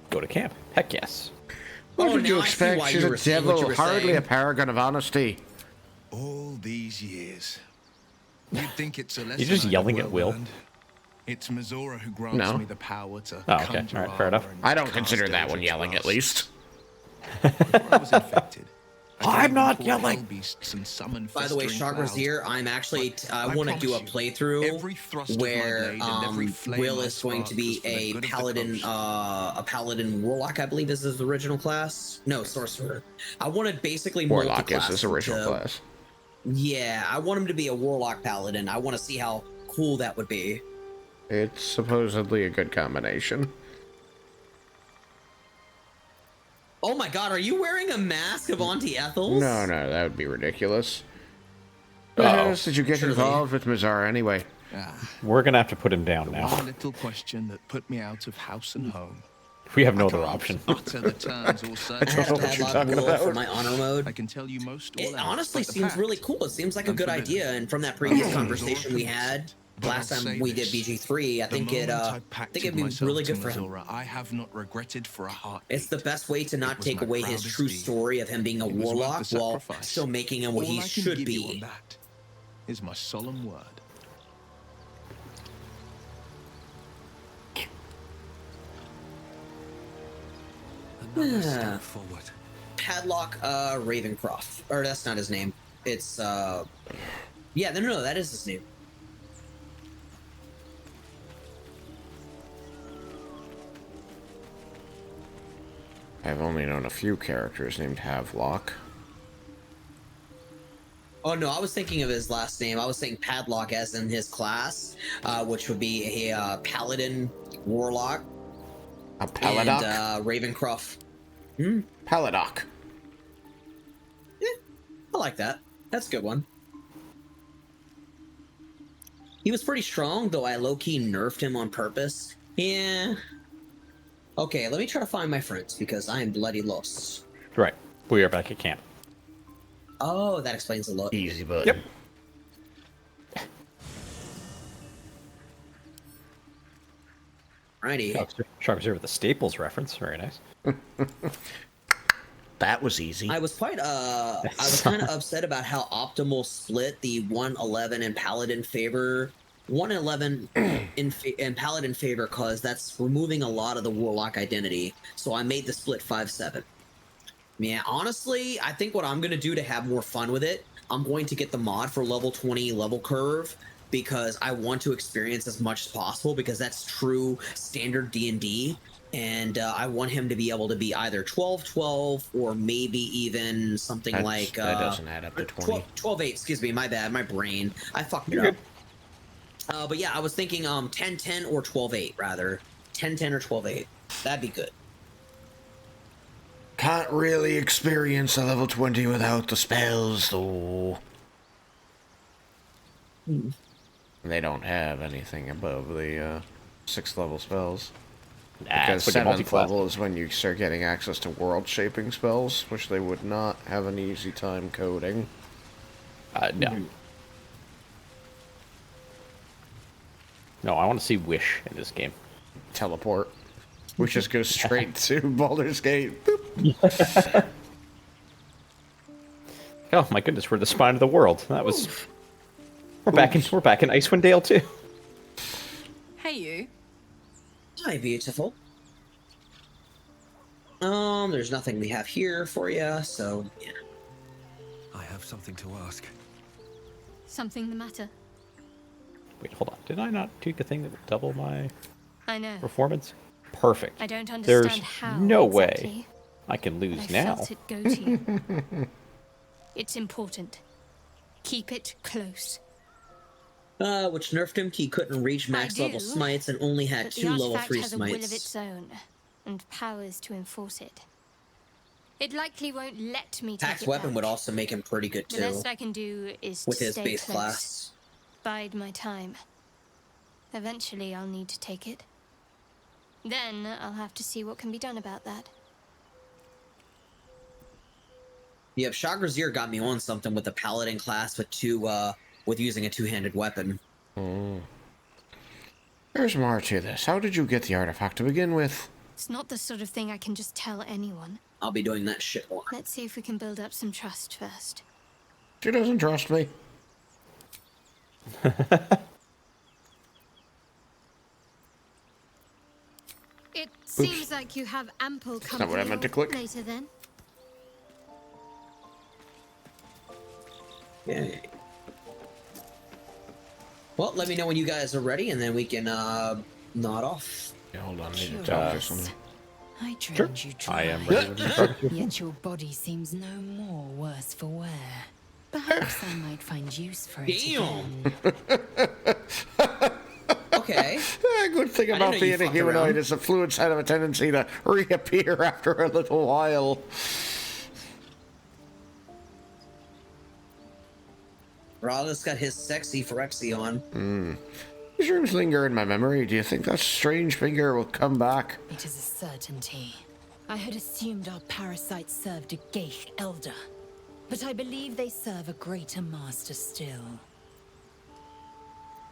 Go to camp. Heck yes. What Oh, did you now I see expect? why She's you a were saying what you devil, were hardly saying. a paragon of honesty. All these years. You'd think it's a lesson. You're just I'd yelling have at Will. learned. It's Mizora who grants No. me the power to Oh, okay. conjure All right, fair enough. armor and I don't cast consider that one eldritch yelling, at blasts. least. Before I was infected, I'm not fought yelling. hell beasts and summoned By the way, festering Shah clouds. Grazier, I'm actually. But I I want to do a promise you, playthrough every thrust of my where blade and every flame Will I is going to be spark was for the a good of the paladin. coast. A paladin warlock, I believe, is his original class. No, sorcerer. I wanted basically Warlock is multi-class his original to- class. Yeah, I want him to be a warlock paladin. I want to see how cool that would be. It's supposedly a good combination. Oh my god, are you wearing a mask of Auntie Ethel's? No, that would be ridiculous. How the hell did you get involved with Mizar anyway? We're gonna have to put him down now. One little question that put me out of house and home. We have no other option. Utter the terms or say. I have Padlock Rule for my honor mode. I can tell you most. It honestly seems really cool. It seems like a good idea. And from that previous conversation we had last time we did BG3, I think it'd be really good for him. I have not regretted for a heart. It's the best way to not take away his true story of him being a warlock while still making him what he should be. That is my solemn word. Another step forward. Padlock Ravencroft. Or that's not his name. It's yeah, no, that is his name. I've only known a few characters named Havelock. Oh no, I was thinking of his last name. I was saying Padlock as in his class, which would be a Paladin Warlock. A Paladoc? And Ravencroft. Paladoc. Yeah, I like that. That's a good one. He was pretty strong, though I low-key nerfed him on purpose. Yeah. Okay, let me try to find my friends, because I am bloody lost. Right. We are back at camp. Oh, that explains a lot. Easy button. Yep. Righty. Shark Reserve with the Staples reference. Very nice. That was easy. I was quite I was kind of upset about how optimal split the 111 in Paladin favor. 111 in Paladin favor, cause that's removing a lot of the Warlock identity. So I made the split 5-7. Yeah, honestly, I think what I'm gonna do to have more fun with it, I'm going to get the mod for level 20 level curve, because I want to experience as much as possible, because that's true standard D&D, and I want him to be able to be either 12-12 or maybe even something like that doesn't add up to 20. 12-8. Excuse me, my bad, my brain. I fucked it up. But yeah, I was thinking 10-10 or 12-8 rather. 10-10 or 12-8. That'd be good. Can't really experience a level 20 without the spells, though. They don't have anything above the 6th level spells. Because 7th level is when you start getting access to world-shaping spells, which they would not have an easy time coding. No. No, I want to see Wish in this game. Teleport. Which just goes straight to Baldur's Gate. Boop. Oh my goodness, we're the spine of the world. That was. We're back in Icewind Dale too. Hey, you. Hi, beautiful. There's nothing we have here for you, so yeah. I have something to ask. Something the matter? Wait, hold on. Did I not do the thing that would double my I know. performance? Perfect. I don't understand There's how. no exactly, way I can lose but now. I felt it go to you. It's important. Keep it close. Which nerfed him. He couldn't reach max level smites and only had 2 level 3 has a will of smites. its own, and powers to enforce it. It likely won't let me take Tax it weapon back. would also make him pretty good too. The best I can do is with to his stay base close. class. Bide my time. Eventually, I'll need to take it. Then I'll have to see what can be done about that. Yep, Shah Grazier got me on something with the paladin class with using a 2-handed weapon. There's more to this. How did you get the artifact to begin with? It's not the sort of thing I can just tell anyone. I'll be doing that shit more. Let's see if we can build up some trust first. She doesn't trust me. It seems like you have ample company. Not what I meant to click. Later then. Yay. Well, let me know when you guys are ready, and then we can nod off. Yeah, hold on, I need to talk to someone. I trained you I am twice, ready. yet your body seems no more worse for wear. Perhaps I might find use for it Damn. again. Okay. The good thing I didn't about know being you a fucked humanoid around. is the fluids have a tendency to reappear after a little while. Rallis got his sexy Phyrexy on. These rooms linger in my memory. Do you think that strange finger will come back? It is a certainty. I had assumed our parasites served a Geich elder, but I believe they serve a greater master still.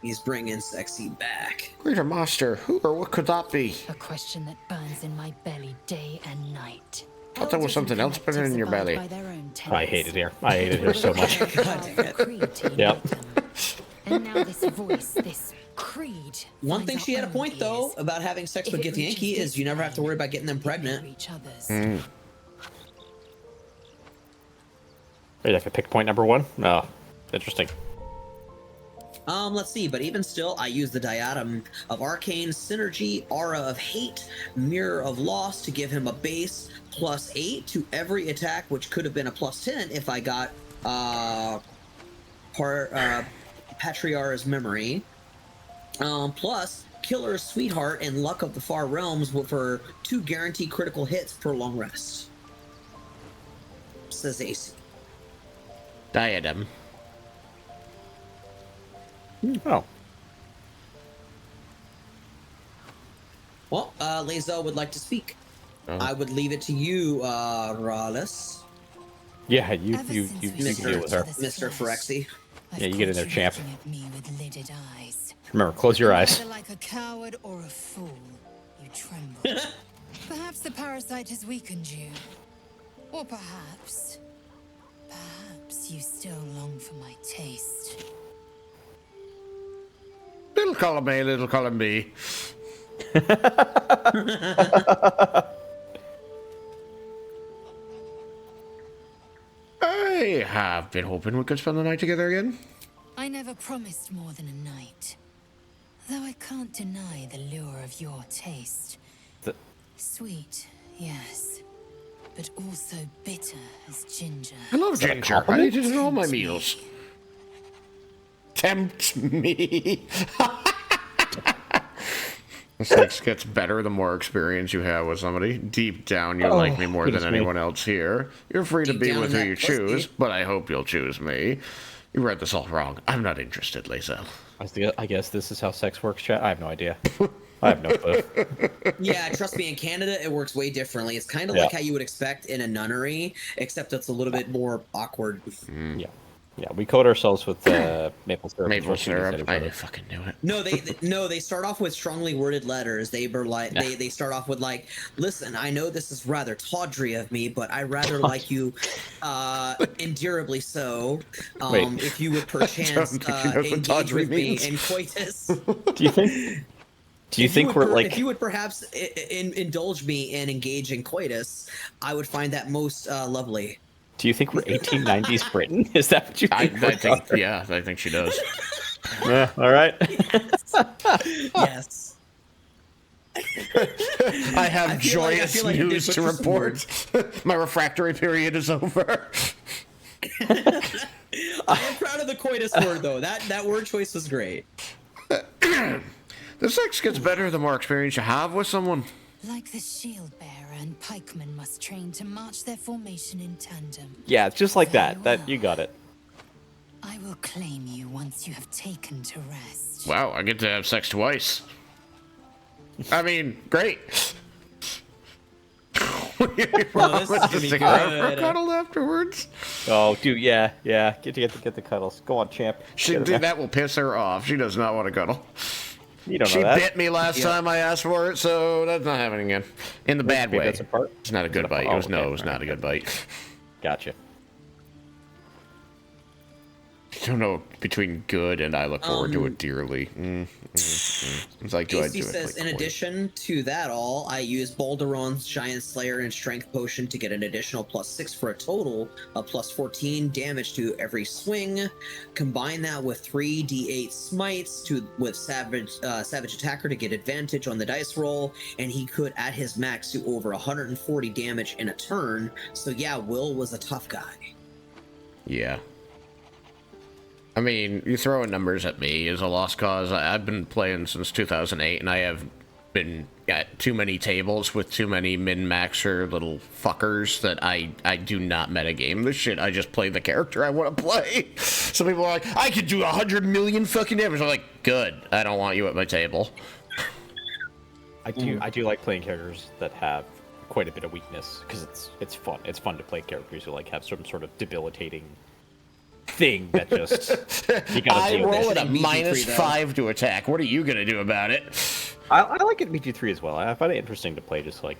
He's bringing sexy back. Greater master? Who or what could that be? A question that burns in my belly day and night. I thought there was something else burning in your belly. I hate it here. I hate it here so much. Yep. And now this voice, this creed. One thing she had a point though about having sex with Githyanki is you never have to worry about getting them pregnant. Wait, I can pick point number 1? Oh, interesting. Let's see, but even still, I use the diatom of Arcane, Synergy, Aura of Hate, Mirror of Loss to give him a base +8 to every attack, which could have been a +10 if I got Patriarch's Memory. Plus, Killer's Sweetheart and Luck of the Far Realms for 2 guaranteed critical hits per long rest. Says AC. Diadem. Oh. Well, Lae'zel would like to speak. Oh. I would leave it to you, Rallis. Yeah, you can deal with her. Mr. Phyrexy. Yeah, you get in there, champ. At me with lidded eyes. Remember, close your eyes. Either like a coward or a fool, you tremble. Perhaps the parasite has weakened you. Or perhaps you still long for my taste. Little column A, little column B. I have been hoping we could spend the night together again. I never promised more than a night. Though I can't deny the lure of your taste. Sweet, yes. But also bitter as ginger. I love ginger. I eat it in all my meals. Tempt me. Sex gets better the more experience you have with somebody. Deep down, you like me more than anyone else here. You're free to be with who you choose, but I hope you'll choose me. You read this all wrong. I'm not interested, Lae'zel. I guess this is how sex works, chat. I have no idea. I have no clue. Yeah, trust me, in Canada, it works way differently. It's kind of like how you would expect in a nunnery, except it's a little bit more awkward. Yeah. Yeah, we coat ourselves with maple syrup. Maple syrup. I fucking knew it. No, they start off with strongly worded letters. They start off with like, listen, I know this is rather tawdry of me, but I rather like you, endurably so. If you would perchance engage with me in coitus. Do you think we're like? If you would perhaps indulge me and engage in coitus, I would find that most lovely. Do you think we're 1890s Britain? Is that what you think? I think, yeah, I think she does. Yeah, all right. Yes. I have joyous news to report. My refractory period is over. I am proud of the coitus word, though. That word choice was great. The sex gets better the more experience you have with someone. Like the shield bearer and pikemen must train to march their formation in tandem. Yeah, just like that. That you got it. I will claim you once you have taken to rest. Wow, I get to have sex twice. I mean, great. Well, this is gonna be good. For cuddle afterwards. Oh, dude, yeah. Get the cuddles. Go on, champ. That will piss her off. She does not want to cuddle. You don't know she that. bit me last time I asked for it, so that's not happening again. In the bad way. It's not a good bite. It was not a good bite. Gotcha. I don't know between good and I look forward to it dearly. It's like, do I do it? Says, in addition to that all, I use Balduron's Giant Slayer and Strength Potion to get an additional +6 for a total of +14 damage to every swing. Combine that with 3d8 smites with Savage Attacker to get advantage on the dice roll, and he could, at his max, do over 140 damage in a turn. So yeah, Will was a tough guy. Yeah. I mean, you throwing numbers at me is a lost cause. I've been playing since 2008, and I have been at too many tables with too many min-maxer little fuckers that I do not metagame this shit. I just play the character I want to play. Some people are like, I could do 100 million fucking damage. I'm like, good. I don't want you at my table. I do like playing characters that have quite a bit of weakness because it's fun. It's fun to play characters who like have some sort of debilitating thing that just you gotta deal with. I roll at a -5 to attack. What are you gonna do about it? I like it MG3 as well. I find it interesting to play just I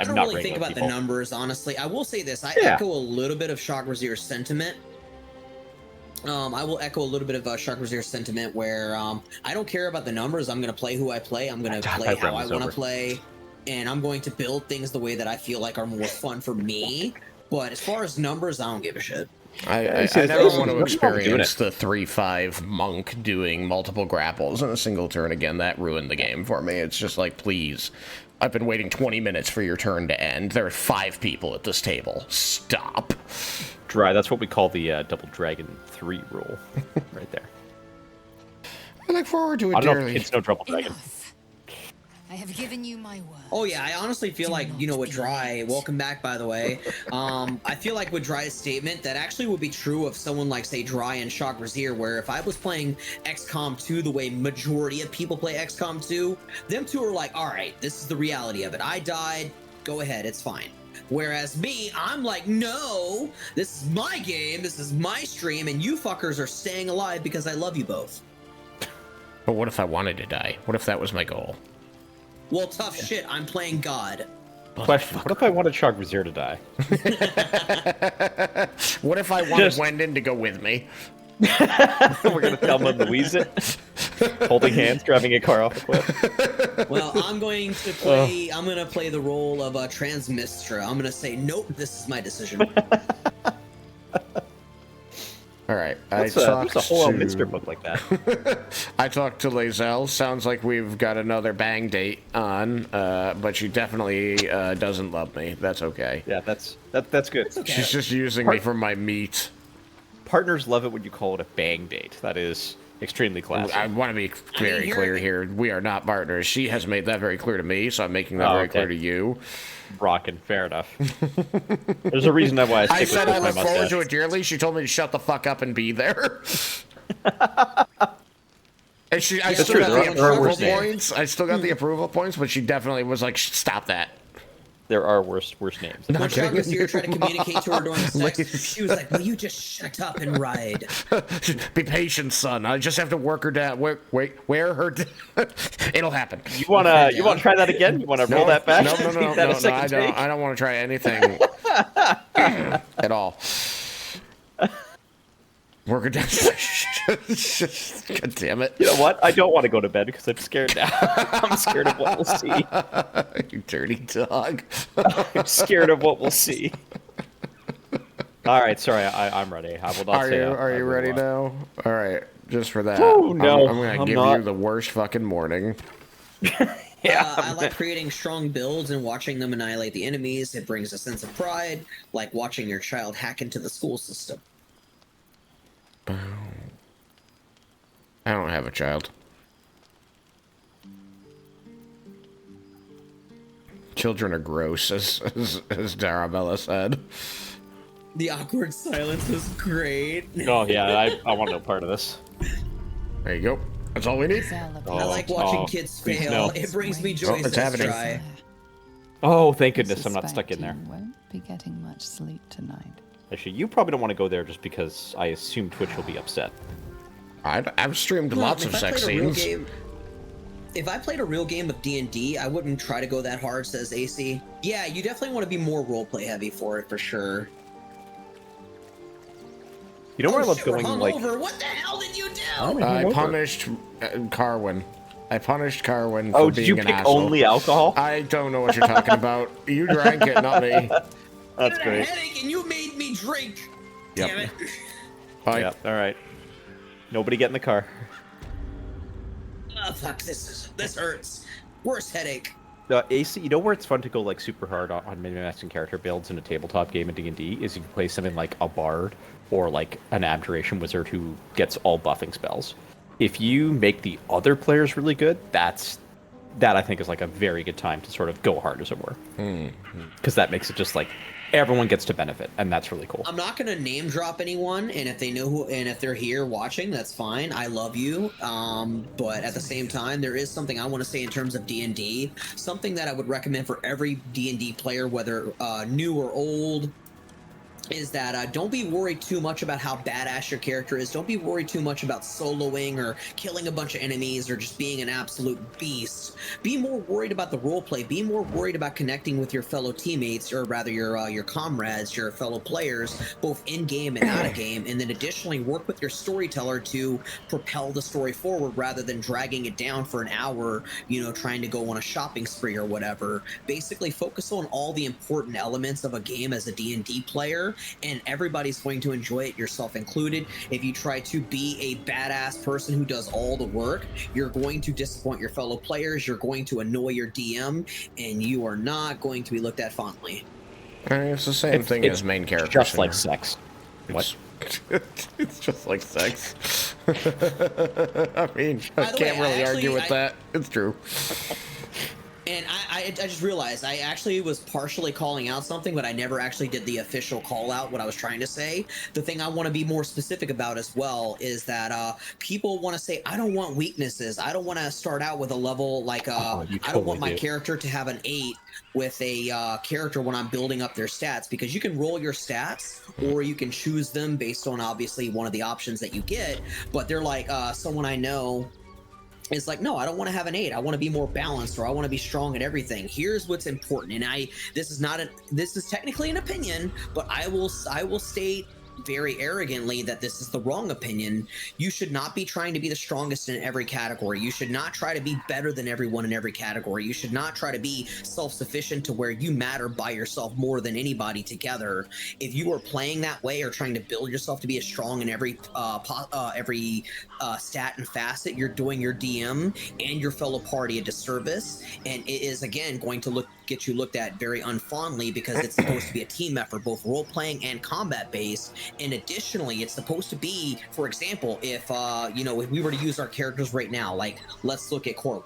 don't really think about the numbers, honestly. I will say this. I echo a little bit of Shock Razier's sentiment. I will echo a little bit of Shock Razier's sentiment where I don't care about the numbers. I'm going to play who I play. I'm going to play how I want to play. And I'm going to build things the way that I feel like are more fun for me. But as far as numbers, I don't give a shit. I never want to experience the 3-5 monk doing multiple grapples in a single turn again. That ruined the game for me. It's just like, please, I've been waiting 20 minutes for your turn to end. There are 5 people at this table. Stop. Dry. That's what we call the Double Dragon 3 rule, right there. I look forward to it dearly. I don't know if it's no Double Dragon. I have given you my word. Oh yeah, I honestly feel like, you know, with Dry, welcome back by the way, I feel like with Dry's statement, that actually would be true of someone like, say, Dry and Shock Razier, where if I was playing XCOM 2 the way majority of people play XCOM 2, them two are like, alright, this is the reality of it. I died, go ahead, it's fine. Whereas me, I'm like, no, this is my game, this is my stream, and you fuckers are staying alive because I love you both. But what if I wanted to die? What if that was my goal? Well, tough shit. I'm playing God. Question: what if I wanted Shock Razier to die? What if I wanted Wendon to go with me? We're gonna Thelma and Louise it, holding hands, driving a car off a cliff. Well, I'm going to play. I'm gonna play the role of a Transmistra. I'm gonna say, nope, this is my decision. All right, there's a whole Minster book like that. I talked to Lazelle. Sounds like we've got another bang date on, but she definitely doesn't love me. That's okay. Yeah, that's good. Okay. She's just using me for my meat. Partners love it when you call it a bang date. That is extremely classy. I want to be very clear here. We are not partners. She has made that very clear to me, so I'm making that very clear to you. Rockin', fair enough. There's a reason why I said I look forward to it dearly. She told me to shut the fuck up and be there. And I still got the approval points. I still got the approval points, but she definitely was like, stop that. There are worse names. When Shock Razier tried to communicate to her during sex, she was like, will you just shut up and ride? Be patient, son. I just have to work her down. Wear her down. It'll happen. You wanna try that again? You wanna roll that back? No, I don't want to try anything at all. Work her down. God damn it. You know what? I don't want to go to bed because I'm scared now. I'm scared of what we'll see. You dirty dog. I'm scared of what we'll see. All right, sorry, I'm ready. I will not say. Are you ready now? All right, just for that. Oh no, I'm gonna give you the worst fucking morning. Yeah, I like creating strong builds and watching them annihilate the enemies. It brings a sense of pride, like watching your child hack into the school system. I don't have a child. Children are gross, as Darabella said. The awkward silence was great. Oh yeah, I want no part of this. There you go. That's all we need. I like watching kids fail. No. It brings me joy. It's happening. Try. Oh, thank goodness I'm not stuck in there. Won't be getting much sleep tonight. Actually, you probably don't want to go there just because I assume Twitch will be upset. I've streamed lots of sex scenes. If I played a real game of D&D, I wouldn't try to go that hard, says AC. Yeah, you definitely want to be more roleplay heavy for it, for sure. You know where I love going, like... What the hell did you do? I punished Carwin. I punished Carwin for being an asshole. Oh, did you pick only alcohol? I don't know what you're talking about. You drank it, not me. That's great. I had a headache and you made me drink. Yep. Damn it. Bye. Yep, all right. Nobody get in the car. Oh, fuck, this hurts. Worse headache. AC, you know where it's fun to go like super hard on min-maxing character builds in a tabletop game in D&D is if you play something like a bard or like an abjuration wizard who gets all buffing spells. If you make the other players really good, that's that I think is like a very good time to sort of go hard, as it were, because that makes it just like everyone gets to benefit, and that's really cool. I'm not gonna name drop anyone, and if they know who, and if they're here watching, that's fine. I love you, but at the same time, there is something I want to say in terms of D&D. Something that I would recommend for every D&D player, whether new or old, is that don't be worried too much about how badass your character is. Don't be worried too much about soloing or killing a bunch of enemies or just being an absolute beast. Be more worried about the roleplay. Be more worried about connecting with your fellow teammates, or rather your comrades, your fellow players, both in game and out of game. And then additionally, work with your storyteller to propel the story forward rather than dragging it down for an hour, you know, trying to go on a shopping spree or whatever. Basically, focus on all the important elements of a game as a D&D player, and everybody's going to enjoy it, yourself included. If you try to be a badass person who does all the work, you're going to disappoint your fellow players, you're going to annoy your DM, and you are not going to be looked at fondly. It's the same thing as main characters. Just like sex. What? It's just like sex. I mean, I can't really argue with that. It's true. And I just realized I actually was partially calling out something, but I never actually did the official call out what I was trying to say. The thing I want to be more specific about as well is that people want to say, I don't want weaknesses. I don't want to start out with a level like I don't want my character to have an 8 with a character when I'm building up their stats, because you can roll your stats or you can choose them based on obviously one of the options that you get. But they're like someone I know is like, no, I don't want to have an 8. I want to be more balanced, or I want to be strong at everything. Here's what's important, and this is technically an opinion, but I will state very arrogantly that this is the wrong opinion. You should not be trying to be the strongest in every category. You should not try to be better than everyone in every category. You should not try to be self-sufficient to where you matter by yourself more than anybody together. If you are playing that way or trying to build yourself to be as strong in every stat and facet, you're doing your DM and your fellow party a disservice, and it is again going to get you looked at very unfondly, because it's supposed to be a team effort, both role-playing and combat-based. And additionally, it's supposed to be, for example, if if we were to use our characters right now, like let's look at Corwin.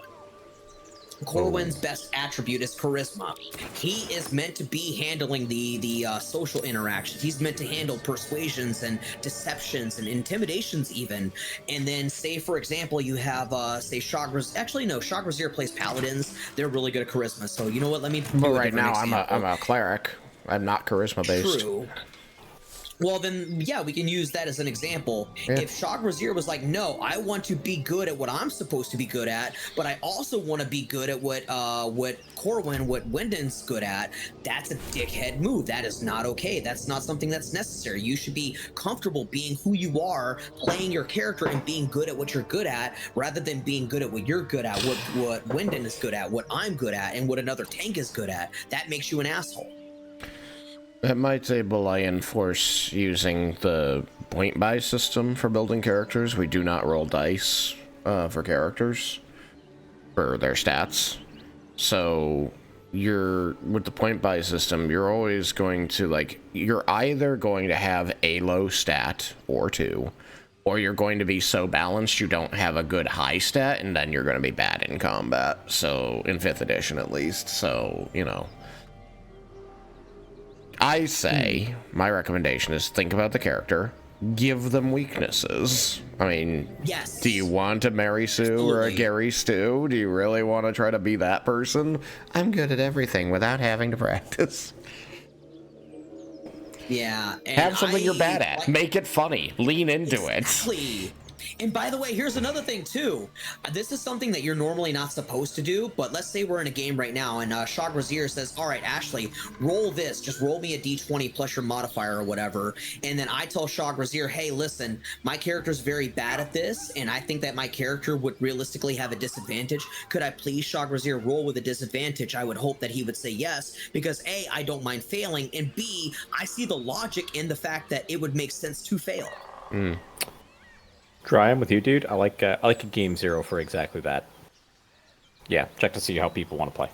Corwin's best attribute is charisma. He is meant to be handling the social interactions. He's meant to handle persuasions and deceptions and intimidations even. And then say, for example, you have say Shagraz. Actually, no, Shagrazir plays paladins. They're really good at charisma. So you know what? Let me. But right now, I'm a cleric. I'm not charisma based. True. Well, then, yeah, we can use that as an example. Yeah. If Shagrazir was like, no, I want to be good at what I'm supposed to be good at, but I also want to be good at what Corwin, what Wyndon's good at, that's a dickhead move. That is not okay. That's not something that's necessary. You should be comfortable being who you are, playing your character, and being good at what you're good at, rather than being good at what you're good at, what Wyndon is good at, what I'm good at, and what another tank is good at. That makes you an asshole. At my table, I enforce using the point buy system for building characters. We do not roll dice for characters, for their stats. So with the point buy system, you're always going to, you're either going to have a low stat or 2, or you're going to be so balanced you don't have a good high stat, and then you're going to be bad in combat. So, in 5th edition at least. So, I say, my recommendation is think about the character, give them weaknesses. I mean, yes. Do you want a Mary Sue or a Gary Stu? Do you really want to try to be that person? I'm good at everything without having to practice. Yeah. Have something you're bad at. Make it funny. Lean into it. And by the way, here's another thing too. This is something that you're normally not supposed to do, but let's say we're in a game right now and Shagrazir says, all right, Ashley, roll this. Just roll me a d20 plus your modifier or whatever. And then I tell Shagrazir, hey, listen, my character's very bad at this, and I think that my character would realistically have a disadvantage. Could I please, Shagrazir, roll with a disadvantage? I would hope that he would say yes, because A, I don't mind failing, and B, I see the logic in the fact that it would make sense to fail. Dry, I'm with you, dude. I like a game 0 for exactly that. Yeah, check to see how people want to play.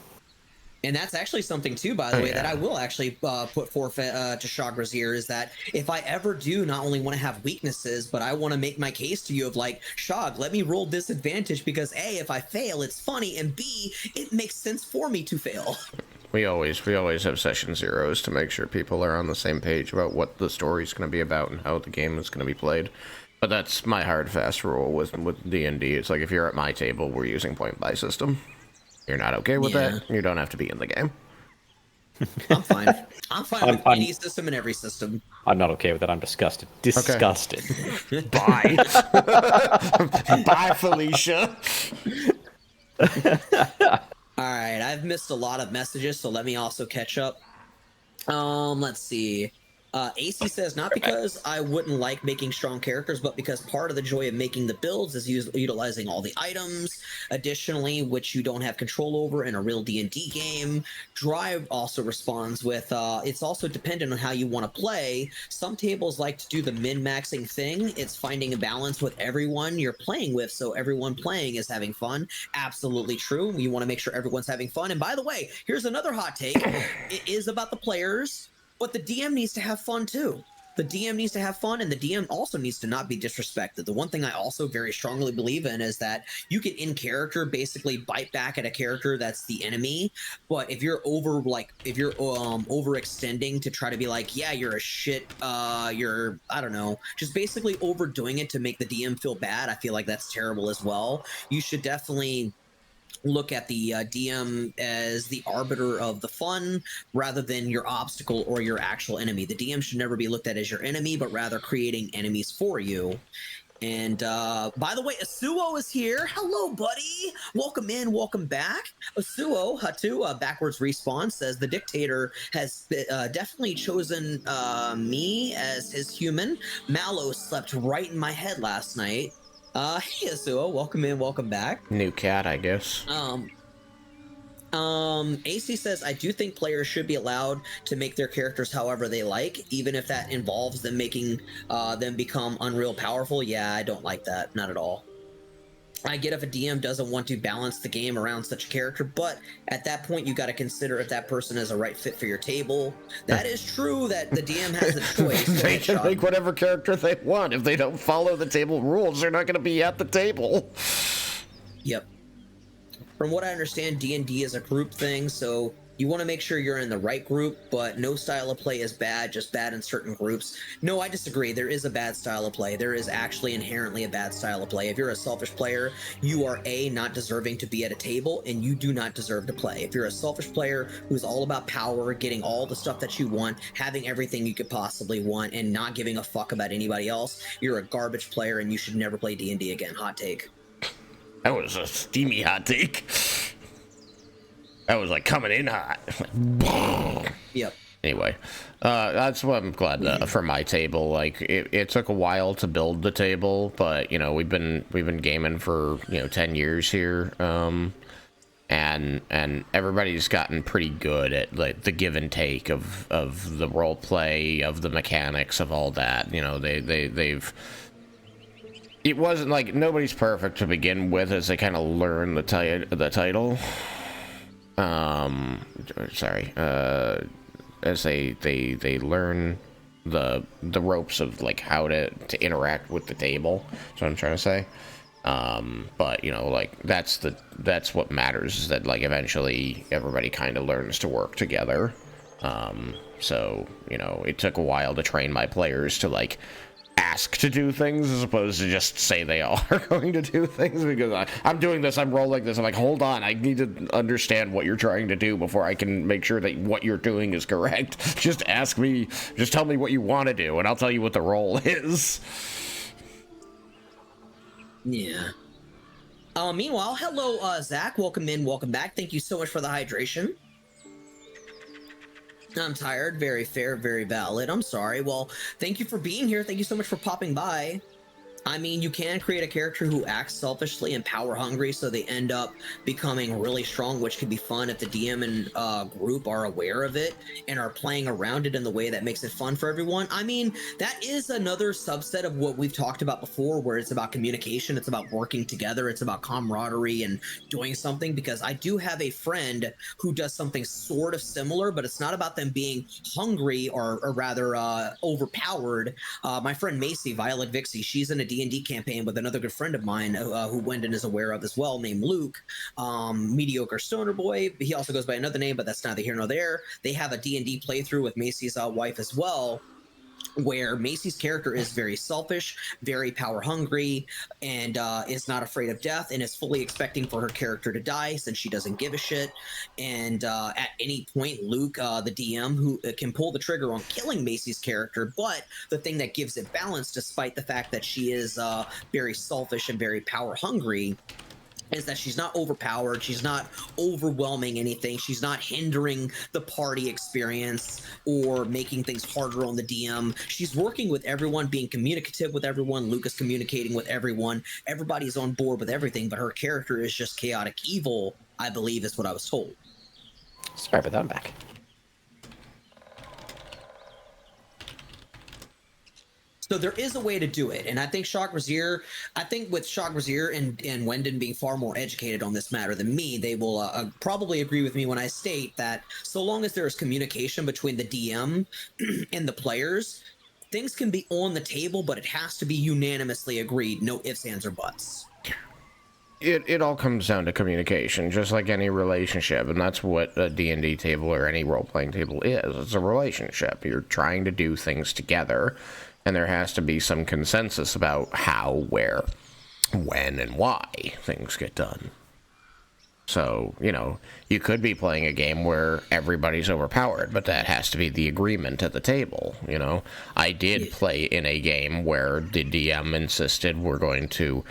And that's actually something too, by the way, that I will actually put forth to Shah Grazier, is that if I ever do not only want to have weaknesses, but I want to make my case to you of like, Shah, let me roll disadvantage because A, if I fail, it's funny, and B, it makes sense for me to fail. We always have session zeros to make sure people are on the same page about what the story's going to be about and how the game is going to be played. But that's my hard fast rule with D&D. It's like if you're at my table, we're using point buy system. You're not okay with that, you don't have to be in the game. I'm fine. I'm fine with any system and every system. I'm not okay with that. I'm disgusted. Disgusted. Okay. Bye. Bye, Felicia. Alright, I've missed a lot of messages, so let me also catch up. Let's see. AC says, not because I wouldn't like making strong characters, but because part of the joy of making the builds is utilizing all the items, additionally, which you don't have control over in a real D&D game. Drive also responds with, it's also dependent on how you want to play. Some tables like to do the min-maxing thing. It's finding a balance with everyone you're playing with, so everyone playing is having fun. Absolutely true. You want to make sure everyone's having fun. And by the way, here's another hot take. It is about the players, but the DM needs to have fun too. The DM needs to have fun, and the DM also needs to not be disrespected. The one thing I also very strongly believe in is that you can, in character, basically bite back at a character that's the enemy. But if you're overextending to try to be like, yeah, you're a shit, you're, I don't know, just basically overdoing it to make the DM feel bad, I feel like that's terrible as well. You should definitely look at the DM as the arbiter of the fun rather than your obstacle or your actual enemy. The DM should never be looked at as your enemy, but rather creating enemies for you. And by the way, Asuo is here. Hello, buddy. Welcome in, welcome back. Asuo Hatu, backwards respawn, says the dictator has definitely chosen me as his human. Mallow slept right in my head last night. Hey Asuo, welcome in, welcome back. New cat, I guess. AC says, I do think players should be allowed to make their characters however they like, even if that involves them making them become unreal powerful. Yeah, I don't like that, not at all. I get if a DM doesn't want to balance the game around such a character, but at that point you got to consider if that person is a right fit for your table. That is true that the DM has the choice. They can make whatever character they want. If they don't follow the table rules, they're not going to be at the table. Yep. From what I understand, D&D is a group thing, so you want to make sure you're in the right group, but no style of play is bad, just bad in certain groups. No, I disagree. There is a bad style of play. There is actually inherently a bad style of play. If you're a selfish player, you are A, not deserving to be at a table, and you do not deserve to play. If you're a selfish player who's all about power, getting all the stuff that you want, having everything you could possibly want, and not giving a fuck about anybody else, you're a garbage player, and you should never play D&D again. Hot take. That was a steamy hot take. That was like coming in hot. Yep. Anyway, that's what I'm glad for my table. Like it took a while to build the table, but you know we've been gaming for 10 years here, and everybody's gotten pretty good at like the give and take of the role play, of the mechanics, of all that. You know they've. It wasn't like nobody's perfect to begin with as they kind of learn the title. As they learn the ropes of like how to interact with the table. That's what I'm trying to say. But like that's what matters, is that like eventually everybody kind of learns to work together. So it took a while to train my players to like ask to do things as opposed to just say they are going to do things, because I'm doing this, I'm rolling this, I'm like, hold on, I need to understand what you're trying to do before I can make sure that what you're doing is correct. Just ask me, just tell me what you want to do and I'll tell you what the role is. Yeah. Meanwhile, hello, Zach, welcome in, welcome back. Thank you so much for the hydration. I'm tired. Very fair, very valid. I'm sorry. Well, thank you for being here. Thank you so much for popping by. I mean, you can create a character who acts selfishly and power hungry, so they end up becoming really strong, which can be fun if the DM and group are aware of it and are playing around it in the way that makes it fun for everyone. I mean, that is another subset of what we've talked about before, where it's about communication, it's about working together, it's about camaraderie and doing something, because I do have a friend who does something sort of similar, but it's not about them being hungry or rather overpowered. My friend Macy, Violet Vixie, she's in a D&D campaign with another good friend of mine who Wendon is aware of as well, named Luke, Mediocre Stoner Boy. He also goes by another name, but that's neither here nor there. They have a D&D playthrough with Macy's wife as well, where Macy's character is very selfish, very power hungry, and is not afraid of death, and is fully expecting for her character to die since she doesn't give a shit. And at any point, Luke, the DM, who can pull the trigger on killing Macy's character, but the thing that gives it balance, despite the fact that she is very selfish and very power hungry, is that she's not overpowered, she's not overwhelming anything, she's not hindering the party experience or making things harder on the DM. She's working with everyone, being communicative with everyone. Luke is communicating with everyone. Everybody's on board with everything, but her character is just chaotic evil, I believe is what I was told. Sorry about that, I'm back. So there is a way to do it, and I think with Shock Brazier and Wendon being far more educated on this matter than me, they will probably agree with me when I state that so long as there is communication between the DM and the players, things can be on the table, but it has to be unanimously agreed, no ifs, ands, or buts. It all comes down to communication, just like any relationship, and that's what a D&D table or any role-playing table is. It's a relationship. You're trying to do things together, and there has to be some consensus about how, where, when, and why things get done. So, you know, you could be playing a game where everybody's overpowered, but that has to be the agreement at the table, you know? I did play in a game where the DM insisted we're going to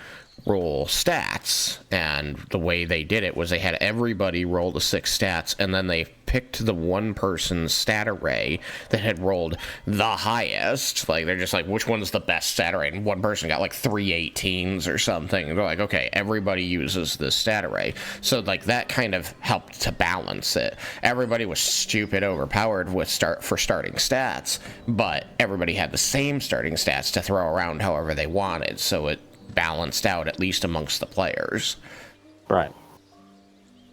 roll stats, and the way they did it was they had everybody roll the 6 stats, and then they picked the one person's stat array that had rolled the highest. Like, they're just like, which one's the best stat array? And one person got like 3 18s or something, and they're like, okay, everybody uses this stat array. So like that kind of helped to balance it. Everybody was stupid overpowered with starting stats, but everybody had the same starting stats to throw around however they wanted, so it balanced out, at least amongst the players. Right.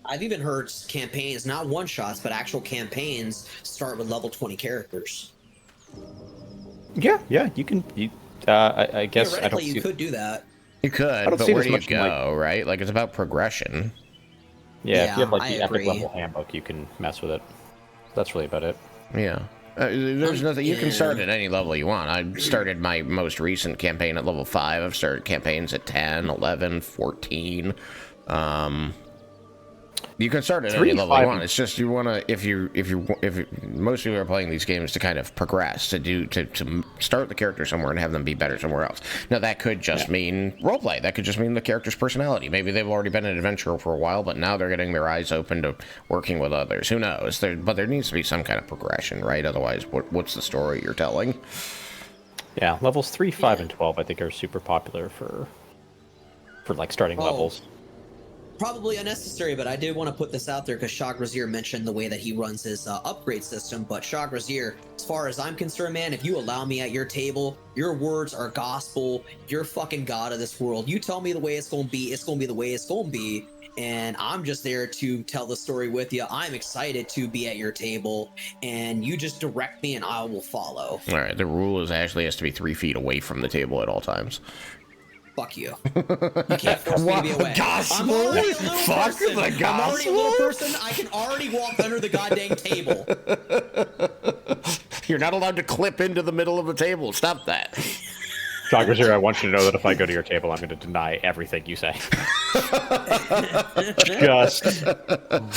I've even heard campaigns, not one-shots, but actual campaigns start with level 20 characters. Yeah, you can. I guess I don't see... you could do that. You could, but where do you go, right? Like, it's about progression. Yeah, if you have like the epic level handbook, you can mess with it. That's really about it. Yeah. There's nothing. You can start at any level you want. I started my most recent campaign at level 5. I've started campaigns at 10, 11, 14. You can start at any level you want. It's just you want to, if most people are playing these games to kind of progress, to start the character somewhere and have them be better somewhere else. Now that could just mean roleplay. That could just mean the character's personality. Maybe they've already been an adventurer for a while, but now they're getting their eyes open to working with others. Who knows? But there needs to be some kind of progression, right? Otherwise, what's the story you're telling? Yeah, levels 3, 5, and 12 I think are super popular for like starting levels. Probably unnecessary, but I did want to put this out there because Shock Brazier mentioned the way that he runs his upgrade system. But Shock Brazier, as far as I'm concerned, man, if you allow me at your table, your words are gospel. You're fucking God of this world. You tell me the way it's going to be the way it's going to be. And I'm just there to tell the story with you. I'm excited to be at your table, and you just direct me and I will follow. All right, the rule is Ashley has to be 3 feet away from the table at all times. Fuck you. You can't force me to be away. Gospel? I'm already a little Fuck person. the gospel? I'm already a little person. I can already walk under the goddamn table. You're not allowed to clip into the middle of the table. Stop that. Shock Brazier, I want you to know that if I go to your table, I'm going to deny everything you say. Just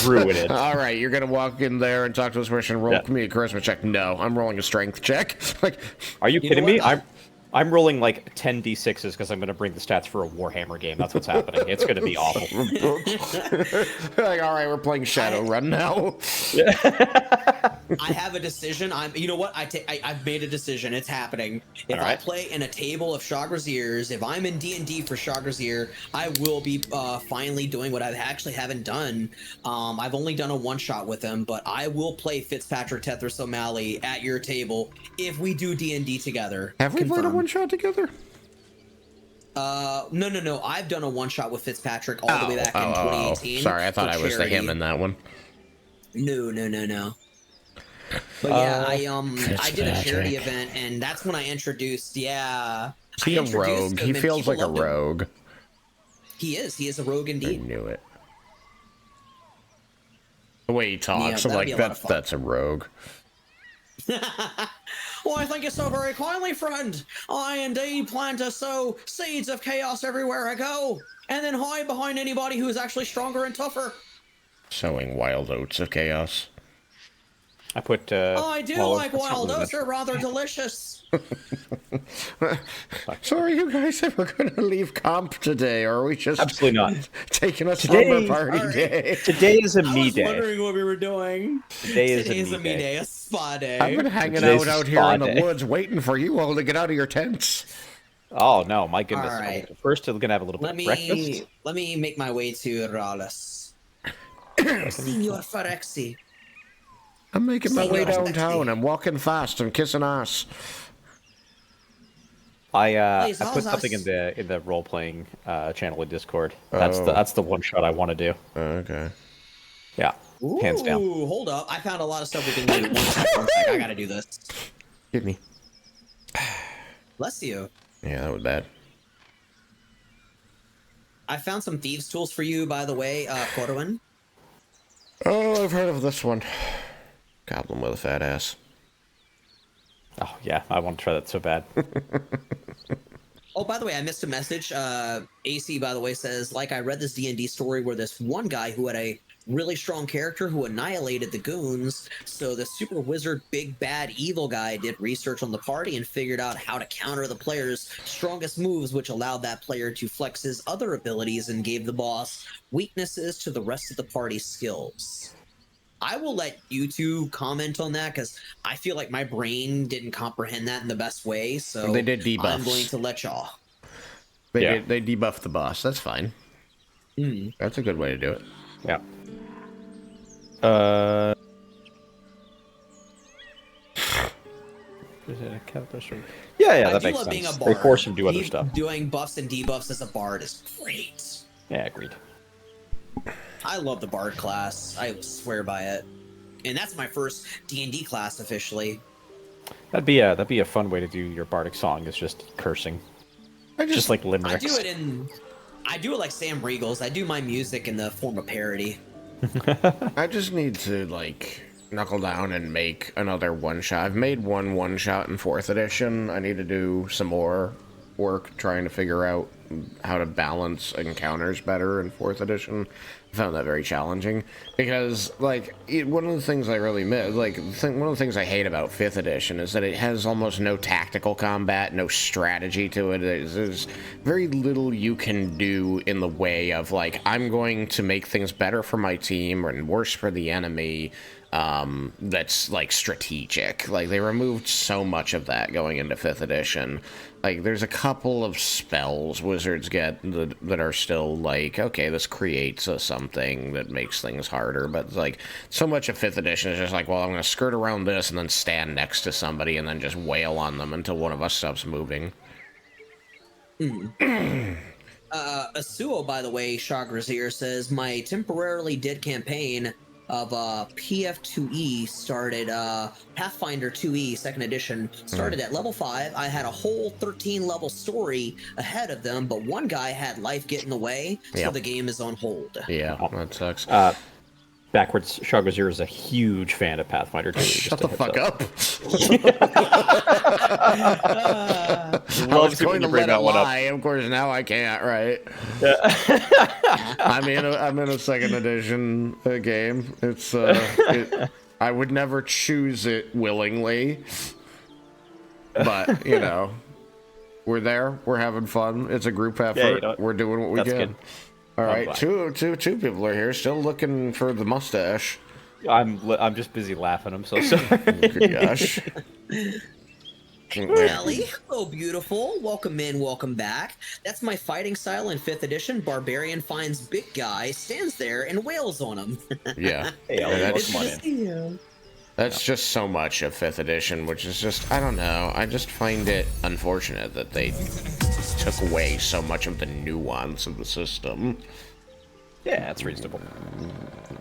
ruin it. All right, you're going to walk in there and talk to this person and roll me a charisma check. No, I'm rolling a strength check. Like, are you kidding me? I'm rolling like 10 d6s because I'm going to bring the stats for a Warhammer game. That's what's happening. It's going to be awful. Like, all right, we're playing Shadowrun now. I have a decision. You know what? I've made a decision. It's happening. If I play in a table of Chagraziers, if I'm in D&D for Chagrazier, I will be finally doing what I actually haven't done. I've only done a one-shot with him, but I will play Fitzpatrick Tethys O'Malley at your table if we do D&D together. Have we played a one-shot together? No. I've done a one-shot with Fitzpatrick all the way back in 2018. Sorry, I thought I was the him in that one. No. But yeah, I did a charity event, and that's when I introduced. Yeah, is he a rogue? He feels like a rogue. He is. He is a rogue indeed. I knew it. The way he talks, I'm like, that's a rogue. Well, I thank you so very kindly, friend. I indeed plan to sow seeds of chaos everywhere I go, and then hide behind anybody who's actually stronger and tougher. Sowing wild oats of chaos. I put. I do like wild oats. They're rather delicious. So are you guys ever going to leave comp today, or are we just absolutely not taking a slumber party day? Today is a me day. I was wondering what we were doing. Today is a me day, a spa day. I've been hanging out here in the woods, waiting for you all to get out of your tents. Oh no, my goodness! All right. First, we're gonna have a little bit of breakfast. Let me make my way to Rallis. Signor Farexi. I'm making my way downtown. I'm walking fast. I'm kissing ass. I put something in the role playing channel in Discord. That's the one shot I want to do. Okay. Yeah. Ooh, hands down. Hold up! I found a lot of stuff we can do. One sec. I gotta do this. Hit me. Bless you. Yeah, that was bad. I found some thieves' tools for you, by the way, Corwin. Oh, I've heard of this one. Goblin with a fat ass. Oh, yeah, I want to try that so bad. Oh, by the way, I missed a message. AC, by the way, says, like, I read this D&D story where this one guy who had a really strong character who annihilated the goons. So the super wizard, big bad evil guy did research on the party and figured out how to counter the player's strongest moves, which allowed that player to flex his other abilities and gave the boss weaknesses to the rest of the party's skills. I will let you two comment on that because I feel like my brain didn't comprehend that in the best way. So they did debuffs. I'm going to let y'all. They debuffed the boss. That's fine. That's a good way to do it. Yeah. Yeah, that makes sense. They force him to do other stuff. Doing buffs and debuffs as a bard is great. Yeah, agreed. I love the bard class. I swear by it, and that's my first D&D class officially. That'd be a fun way to do your bardic song. Is just cursing. Just like limericks. I do it like Sam Riegels. I do my music in the form of parody. I just need to like knuckle down and make another one shot. I've made one shot in 4th edition. I need to do some more work trying to figure out how to balance encounters better in 4th edition. I found that very challenging because, like, one of the things I really miss, one of the things I hate about 5th edition is that it has almost no tactical combat, no strategy to it. There's very little you can do in the way of, like, I'm going to make things better for my team and worse for the enemy. That's like strategic. Like they removed so much of that going into 5th edition. Like there's a couple of spells wizards get that are still like, okay, this creates something that makes things harder, but like so much of 5th edition is just like, well, I'm going to skirt around this and then stand next to somebody and then just wail on them until one of us stops moving. Asuo, by the way, Chagrazier says, my temporarily dead campaign of PF2E started, Pathfinder 2E 2nd edition started at level 5. I had a whole 13 level story ahead of them, but one guy had life get in the way, so the game is on hold. Yeah, that sucks. Backwards, Chagrazier is a huge fan of Pathfinder 2. Shut the fuck up. I was going to let it lie. Of course, now I can't, right? I'm in a 2nd edition game. It's I would never choose it willingly, but you know, we're there. We're having fun. It's a group effort. We're doing what we can. Good. All right, two people are here, still looking for the mustache. I'm just busy laughing. I'm so sorry. Good gosh. Ellie, hello, beautiful. Welcome in, welcome back. That's my fighting style in 5th edition. Barbarian finds big guy, stands there, and wails on him. Yeah. Hey, Ellie, that's, welcome on in. that's just so much of 5th edition, which is just, I don't know. I just find it unfortunate that they took away so much of the nuance of the system. Yeah, that's reasonable.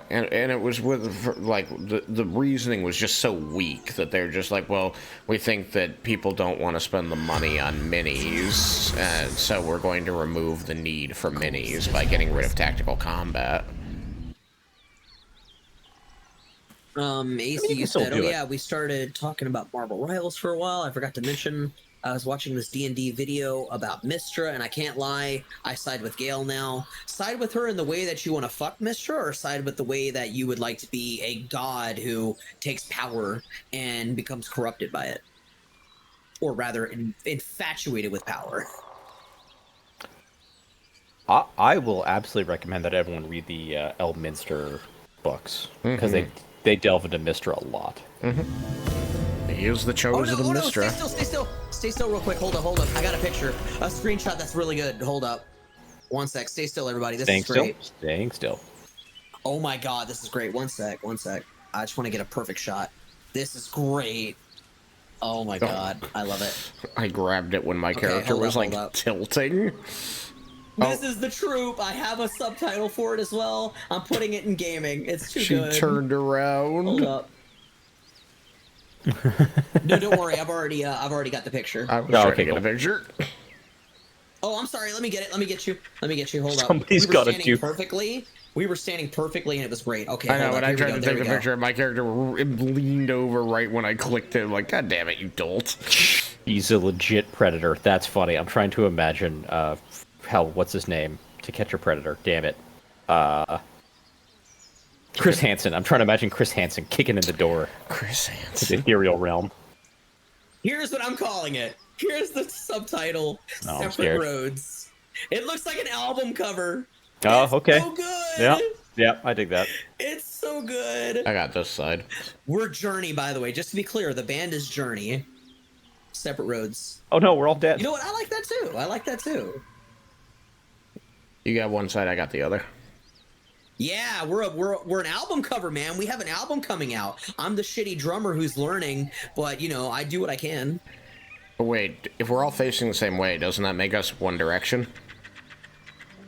And it was with, like, the reasoning was just so weak that they're just like, well, we think that people don't want to spend the money on minis, and so we're going to remove the need for minis by getting rid of tactical combat. AC, you said, oh yeah, we started talking about Marble Rivals for a while. I forgot to mention, I was watching this D&D video about Mystra, and I can't lie, I side with Gale now. Side with her in the way that you want to fuck Mystra, or side with the way that you would like to be a god who takes power and becomes corrupted by it? Or rather, infatuated with power. I will absolutely recommend that everyone read the Elminster books, because they delve into Mystra a lot. He is the chosen of Mystra. Stay still real quick. Hold up. I got a picture. A screenshot that's really good. Hold up. One sec. Stay still, everybody. This is great. Staying still. Oh my god, this is great. One sec. I just want to get a perfect shot. This is great. Oh my god. I love it. I grabbed it when my character was like tilting. This is the troop. I have a subtitle for it as well. I'm putting it in gaming. It's too good. She turned around. Hold up. No, don't worry. I've already got the picture. I was trying to get a picture. Oh, I'm sorry. Let me get it. Let me get you. Hold up. Somebody's got to do perfectly. We were standing perfectly, and it was great. Okay. I know. When I tried to take the picture, my character leaned over right when I clicked it. I'm like, God damn it, you dolt! He's a legit predator. That's funny. I'm trying to imagine. Hell, what's his name? To Catch a Predator. Damn it. Chris Hansen. I'm trying to imagine Chris Hansen kicking in the door. Chris To Hansen. the ethereal realm. Here's what I'm calling it. Here's the subtitle. Separate Roads. It looks like an album cover. Oh, it's okay. so good. Yeah, I dig that. It's so good. I got this side. We're Journey, by the way. Just to be clear, the band is Journey. Separate Roads. Oh no, we're all dead. You know what? I like that too. You got one side, I got the other. Yeah, we're an album cover, man. We have an album coming out. I'm the shitty drummer who's learning, but you know, I do what I can. But wait, if we're all facing the same way, doesn't that make us One Direction?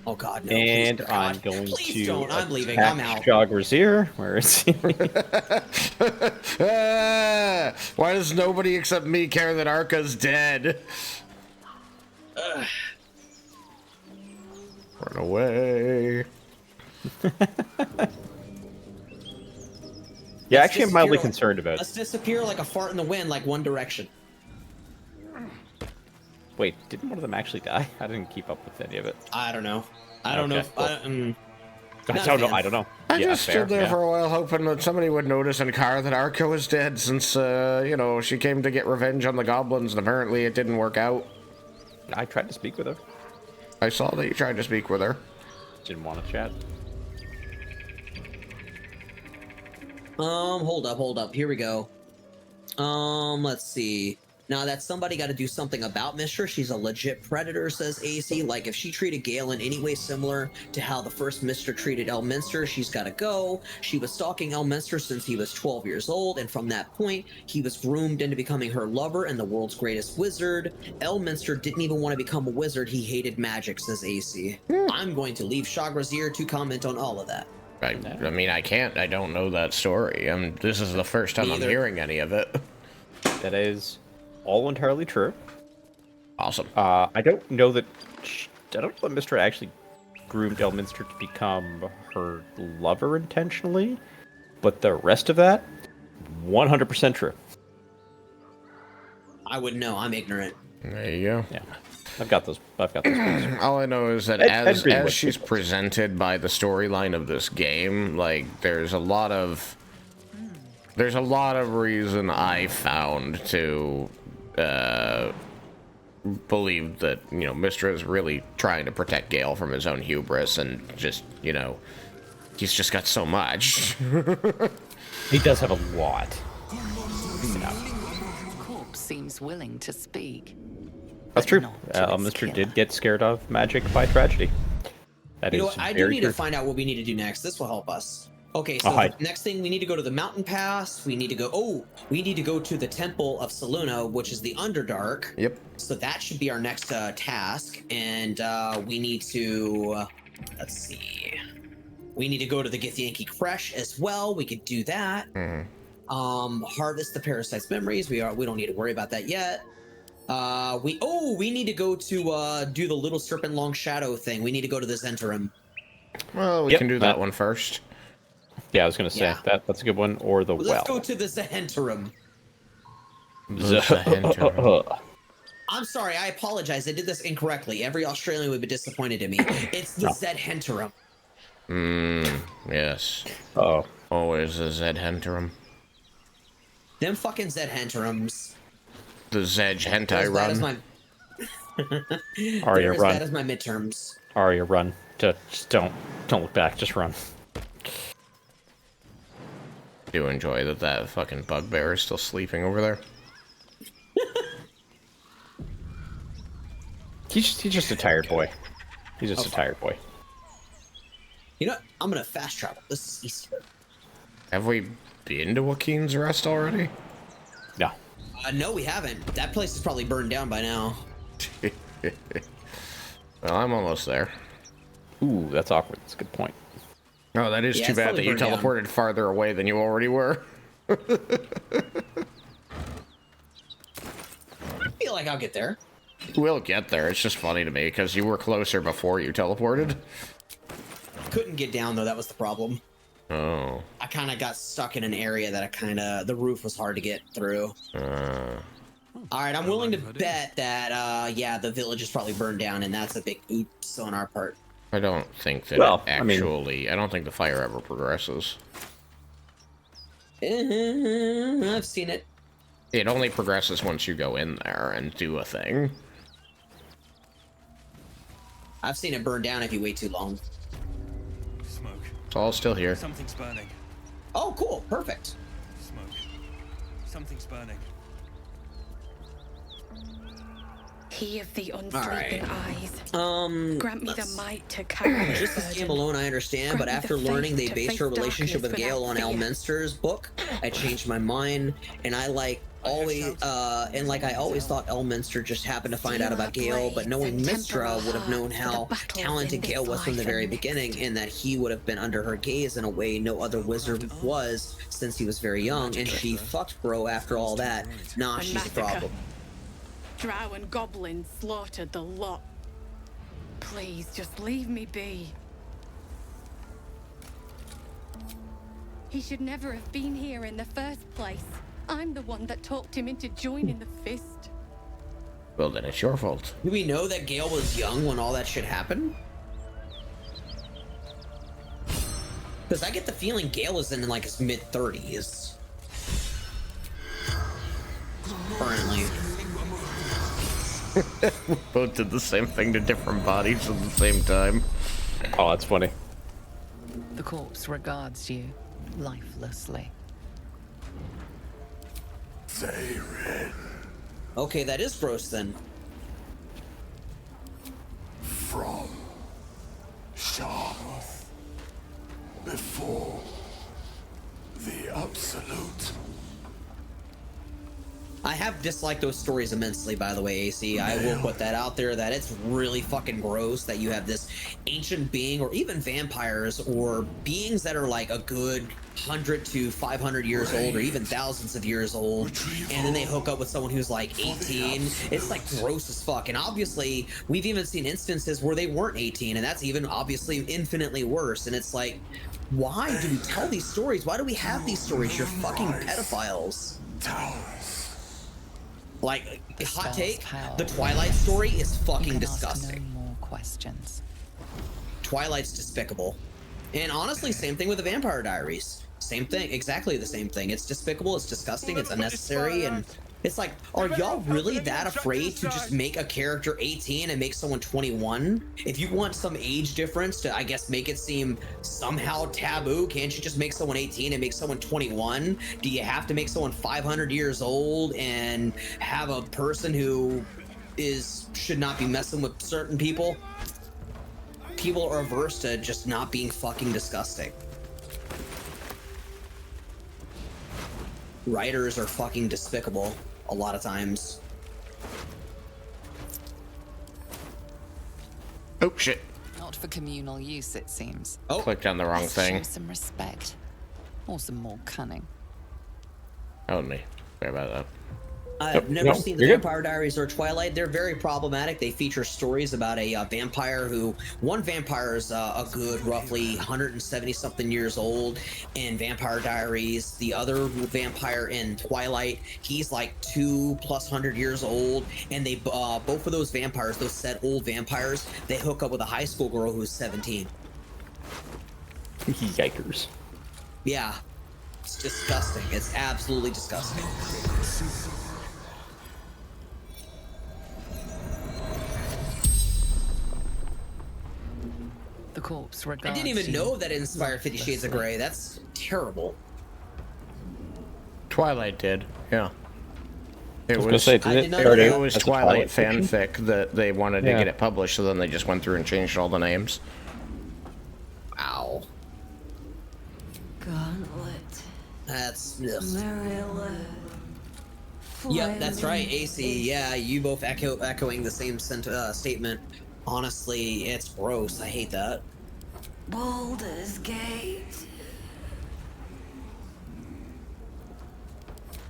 Oh god, no. And please, I'm God. going Please to don't. I'm leaving. I'm out. Shog Brazier. Where is he? Why does nobody except me care that Arca's dead? Run away. Yeah, actually, I'm mildly concerned about it. Let's disappear like a fart in the wind, like One Direction. Wait, didn't one of them actually die? I didn't keep up with any of it. I don't know. I don't know. I don't know. I just stood there for a while hoping that somebody would notice in car that Arca was dead since, you know, she came to get revenge on the goblins and apparently it didn't work out. I tried to speak with her. I saw that you tried to speak with her. Didn't want to chat. Hold up. Here we go. Let's see. Now that somebody got to do something about Mystra. She's a legit predator, says AC. Like, if she treated Gale in any way similar to how the first Mystra treated Elminster, she's got to go. She was stalking Elminster since he was 12 years old, and from that point, he was groomed into becoming her lover and the world's greatest wizard. Elminster didn't even want to become a wizard. He hated magic, says AC. I'm going to leave Shog Brazier to comment on all of that. I mean, I can't. I don't know that story. This is the first time I'm hearing any of it. That is all entirely true. Awesome. I don't know that Mystra actually groomed Elminster to become her lover intentionally, but the rest of that, 100% true. I wouldn't know. I'm ignorant. There you go. Yeah, I've got those. All I know is that as she's presented by the storyline of this game, like there's a lot of reason I found to believe that, you know, Mystra is really trying to protect Gale from his own hubris and just, you know, he's just got so much. He does have a lot. Corpse seems willing to speak. That's true. Mr. did get scared of magic by tragedy. That You know is what? I do very need true. to find out what we need to do next. This will help us. Okay, so the next thing, we need to go to the mountain pass. We need to go. Oh, we need to go to the temple of Saluna, which is the Underdark. Yep. So that should be our next task, and we need to. Let's see. We need to go to the Githyanki Creche as well. We could do that. Harvest the parasite's memories. We don't need to worry about that yet. We need to go to do the little serpent long shadow thing. We need to go to the Zentarum. Well, we can do that one first. Yeah, I was gonna say that's a good one. Or the Let's go to the Zentarum. Zentarum. I'm sorry, I apologize. I did this incorrectly. Every Australian would be disappointed in me. It's the Zentarum. Yes. Oh. Always a Zentarum. Them fucking Zhentarums. The Zedge hentai run. Arya, run. That is my midterms. Arya, run. Just don't look back. Just run. Do enjoy that fucking bugbear is still sleeping over there. He's just a tired boy. He's just a tired boy. You know what? I'm gonna fast travel. This is easier. Have we been to Joaquin's Rest already? No. No, we haven't. That place is probably burned down by now. Well, I'm almost there. Ooh, that's awkward. That's a good point. Oh, that is too bad that you teleported farther away than you already were. I feel like I'll get there. We'll get there. It's just funny to me because you were closer before you teleported. Couldn't get down though. That was the problem. Oh. I kind of got stuck in an area that the roof was hard to get through. All right, I'm willing to bet that, the village is probably burned down, and that's a big oops on our part. I don't think that I don't think the fire ever progresses. I've seen it. It only progresses once you go in there and do a thing. I've seen it burn down if you wait too long. Smoke. It's all still here. Something's burning. Oh, cool. Perfect. Smoke. Something's burning. He of the unsleeping eyes. Grant me the might to carry just this game alone, I understand, but after learning they based her relationship with Gale on Elminster's book, I changed my mind, and I always thought Elminster just happened to find out about Gale, but knowing Mistra would have known how talented Gale was from the very beginning, and that he would have been under her gaze in a way no other wizard was since he was very young, and she fucked bro after all that. Nah, she's a problem. Drow and goblins slaughtered the lot. Please, just leave me be. He should never have been here in the first place. I'm the one that talked him into joining the Fist. Well, then it's your fault. Do we know that Gale was young when all that shit happened? Because I get the feeling Gale is in like his mid-30s. Currently. Both did the same thing to different bodies at the same time. Oh, that's funny. The corpse regards you lifelessly. Okay, that is gross then. From Sharth before the Absolute. I have disliked those stories immensely, by the way, AC. I will put that out there, that it's really fucking gross that you have this ancient being, or even vampires, or beings that are like a good 100 to 500 years old, or even thousands of years old, and then they hook up with someone who's like 18. It's like gross as fuck. And obviously, we've even seen instances where they weren't 18, and that's even obviously infinitely worse. And it's like, why do we tell these stories? Why do we have these stories? You're fucking pedophiles. Like, hot take, the Twilight story is fucking disgusting. No more questions. Twilight's despicable. And honestly, same thing with the Vampire Diaries. Same thing, exactly the same thing. It's despicable, it's disgusting, it's unnecessary, and It's like, are y'all really that afraid to just make a character 18 and make someone 21? If you want some age difference to, I guess, make it seem somehow taboo, can't you just make someone 18 and make someone 21? Do you have to make someone 500 years old and have a person who should not be messing with certain people? People are averse to just not being fucking disgusting. Writers are fucking despicable a lot of times. Oh shit. Not for communal use, it seems. Oh, clicked on the wrong Let's thing. show some respect. Or some more cunning. Oh, me. Sorry about that. I've never seen the Vampire Diaries or Twilight. They're very problematic. They feature stories about a vampire who, one vampire is a good roughly 170-something years old in Vampire Diaries. The other vampire in Twilight, he's like 200+ years old. And they both of those vampires, those said old vampires, they hook up with a high school girl who's 17. Yikers. Yeah. It's disgusting. It's absolutely disgusting. The corpse I didn't even know that it inspired 50 Shades of Grey. That's terrible. Twilight did, yeah. It was was, gonna say, it was Twilight fanfic that they wanted to get it published, so then they just went through and changed all the names. Wow. Gauntlet. That's... Yep, that's right, AC. Yeah, you both echoing the same statement. Honestly, it's gross. I hate that. Baldur's Gate.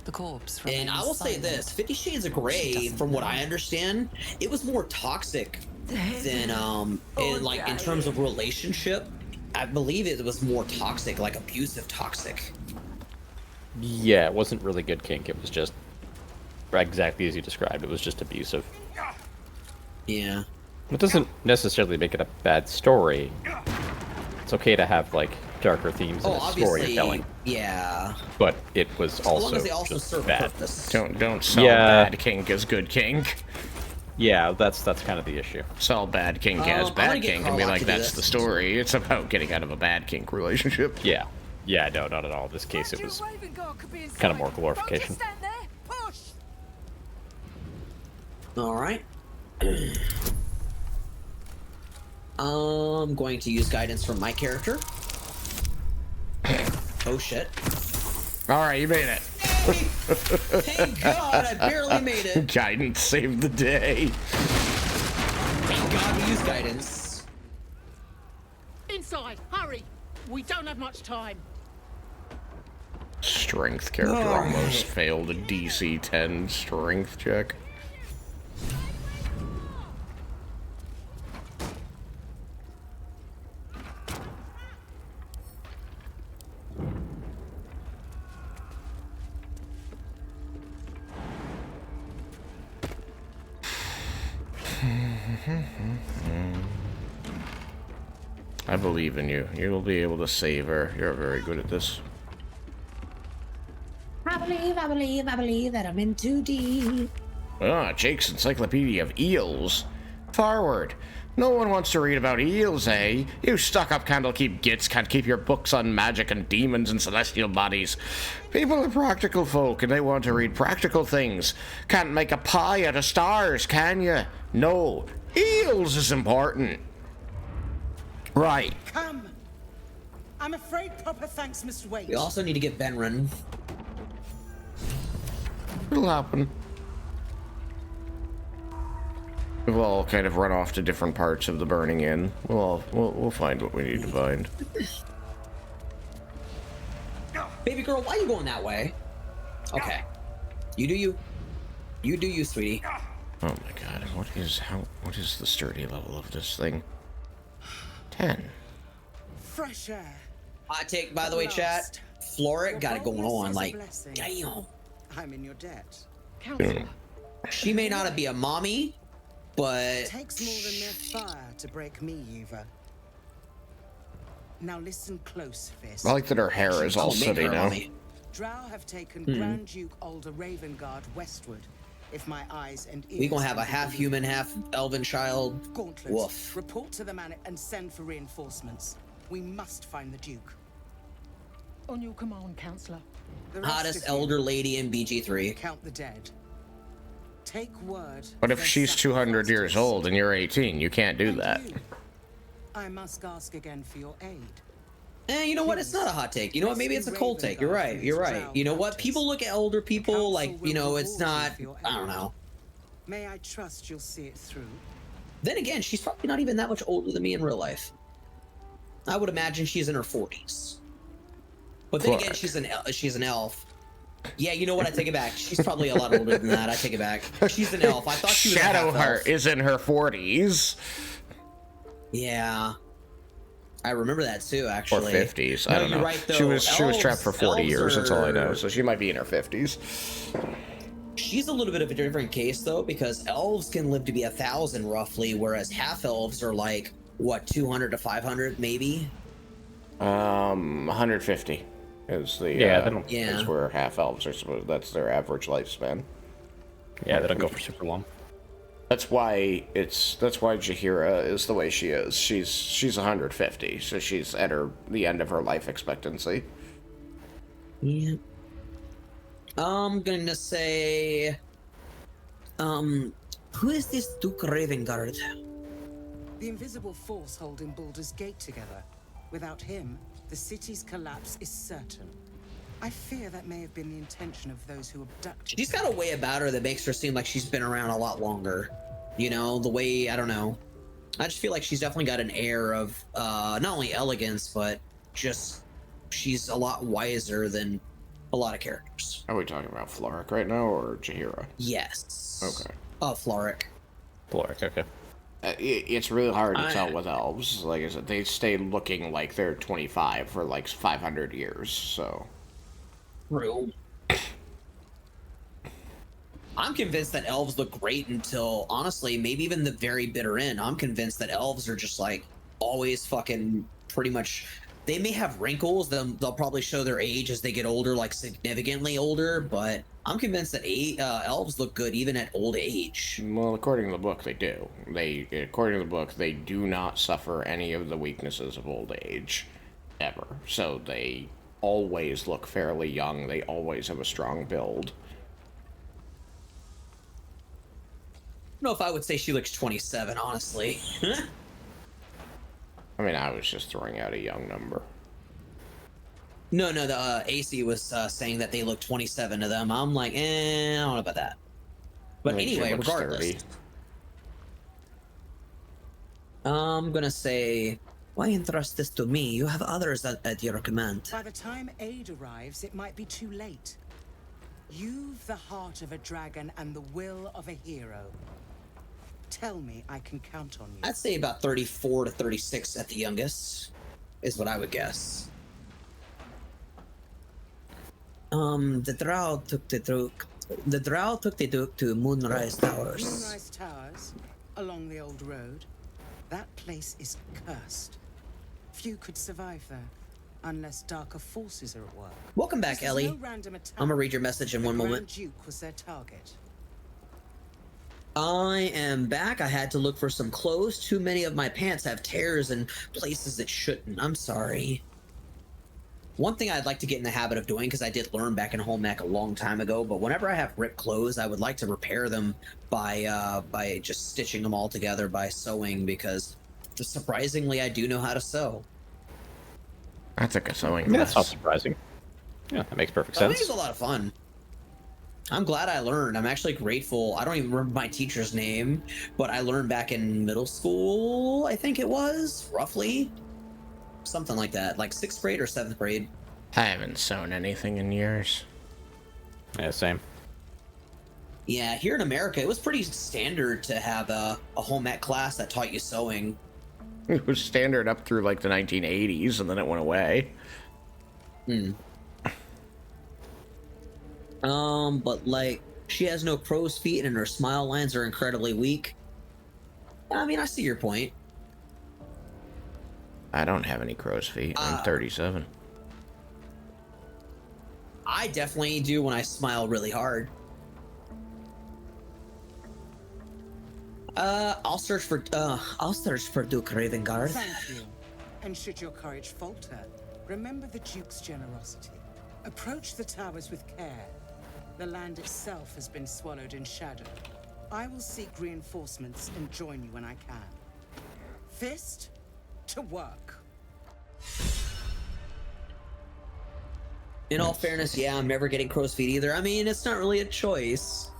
The corpse. And I will say this: 50 Shades of Grey, from what I understand, it was more toxic than in terms of relationship. I believe it was more toxic, like abusive toxic. Yeah, it wasn't really good kink. It was just exactly as you described. It was just abusive. Yeah. It doesn't necessarily make it a bad story. It's okay to have like darker themes in a storytelling. Yeah. But it was also, as long as they also just serve bad. a purpose. Don't sell bad kink as good kink. Yeah, that's kind of the issue. Sell bad kink as bad kink and be like, that's the story. It's about getting out of a bad kink relationship. Yeah. Yeah, no, not at all. In this case, it was kind of more glorification. All right. I'm going to use guidance from my character. Oh shit. Alright, you made it. Thank God, I barely made it. Guidance saved the day. Thank God we used guidance. Inside, hurry. We don't have much time. Strength character almost failed a DC 10 strength check. I believe in you. You will be able to save her. You're very good at this. I believe that I'm in too deep. Ah, Jake's Encyclopedia of Eels. Forward. No one wants to read about eels, eh? You stuck-up candlekeep gits can't keep your books on magic and demons and celestial bodies. People are practical folk, and they want to read practical things. Can't make a pie out of stars, can you? No. Eels is important. Right. Come. I'm afraid proper thanks must wait. We also need to get Benren. It'll happen. We've all kind of run off to different parts of the Burning Inn. We'll find what we need to find. Baby girl, why are you going that way? Okay. You do you. You do you, sweetie. Oh my god, what is the sturdy level of this thing? 10. Fresh air. Hot take, by the way, chat. Floric got it going on, like, damn. I'm in your debt. She may not be a mommy, but It takes more than mere fire to break me, Yuva. Now listen close, Fist. I like that her hair is all sooty now. Drow have taken Grand Duke Alder Ravengard westward. If my eyes and ears... We gonna have a half human, half elven child. Gauntlet, Woof. report to the man and send for reinforcements. We must find the Duke. On your command, Counselor. Hottest elder lady in BG3. Count the dead. Take word. But if she's 200 years old and you're 18, you can't do that. I must ask again for your aid. You know what? It's not a hot take. You know what? Maybe it's a cold take. You're right. You're right. You know what? People look at older people like, you know, it's not, I don't know. May I trust you'll see it through? Then again, she's probably not even that much older than me in real life. I would imagine she's in her 40s. But then again, she's an elf. Yeah, you know what? I take it back. She's probably a lot older than that. I take it back. She's an elf. I thought she was a half elf. Shadowheart is in her 40s. Yeah. I remember that too, actually. Or 50s. I don't know. Right, she was trapped for 40 years. That's all I know. So she might be in her 50s. She's a little bit of a different case though, because elves can live to be 1,000 roughly, whereas half elves are like what, 200 to 500 maybe. 150 is the is where half elves are supposed. That's their average lifespan. Yeah, they don't go for super long. That's why Jaheira is the way she is. She's 150, so she's at the end of her life expectancy. Yeah. I'm gonna say, who is this Duke Ravengard? The invisible force holding Baldur's Gate together. Without him, the city's collapse is certain. I fear that may have been the intention of those who abducted her. She's got a way about her that makes her seem like she's been around a lot longer. You know, the way, I don't know. I just feel like she's definitely got an air of not only elegance, but just she's a lot wiser than a lot of characters. Are we talking about Floric right now or Jaheira? Yes. Okay. Oh, Floric. Floric, okay. It's really hard to tell with elves. Like I said, they stay looking like they're 25 for like 500 years, so. True. I'm convinced that elves look great until, honestly, maybe even the very bitter end. I'm convinced that elves are just like always fucking pretty much. They may have wrinkles. They'll probably show their age as they get older, like significantly older. But I'm convinced that elves look good even at old age. Well, according to the book, they do. According to the book, they do not suffer any of the weaknesses of old age, ever. So they always look fairly young. They always have a strong build. I don't know if I would say she looks 27, honestly. I mean, I was just throwing out a young number. No, the AC was saying that they look 27 to them. I'm like, I don't know about that. But anyway, regardless. 30. I'm gonna say, why entrust this to me? You have others at your command. By the time aid arrives, it might be too late. You've the heart of a dragon and the will of a hero. Tell me I can count on you. I'd say about 34 to 36 at the youngest, is what I would guess. The Drow took the Duke to Moonrise Towers. Moonrise Towers, along the old road. That place is cursed. Few could survive there, unless darker forces are at work. Welcome back, Ellie. I'm gonna read your message in one moment. The Grand Duke was their target. I am back. I had to look for some clothes. Too many of my pants have tears in places that shouldn't. I'm sorry. One thing I'd like to get in the habit of doing, because I did learn back in home ec a long time ago, but whenever I have ripped clothes, I would like to repair them by just stitching them all together by sewing, because surprisingly I do know how to sew. I took a sewing class. That's not surprising. Yeah, that makes perfect sense. I think it's a lot of fun. I'm glad I learned. I'm actually grateful. I don't even remember my teacher's name, but I learned back in middle school, I think it was, roughly. Something like that, like 6th grade or 7th grade. I haven't sewn anything in years. Yeah, same. Yeah, here in America, it was pretty standard to have a home ec class that taught you sewing. It was standard up through like the 1980s, and then it went away. But like, she has no crow's feet and her smile lines are incredibly weak. I mean, I see your point. I don't have any crow's feet. I'm 37. I definitely do when I smile really hard. I'll search for Duke Ravengard. Thank you. And should your courage falter, remember the Duke's generosity. Approach the towers with care. The land itself has been swallowed in shadow. I will seek reinforcements and join you when I can. Fist to work. In all fairness, yeah, I'm never getting crow's feet either. I mean, it's not really a choice.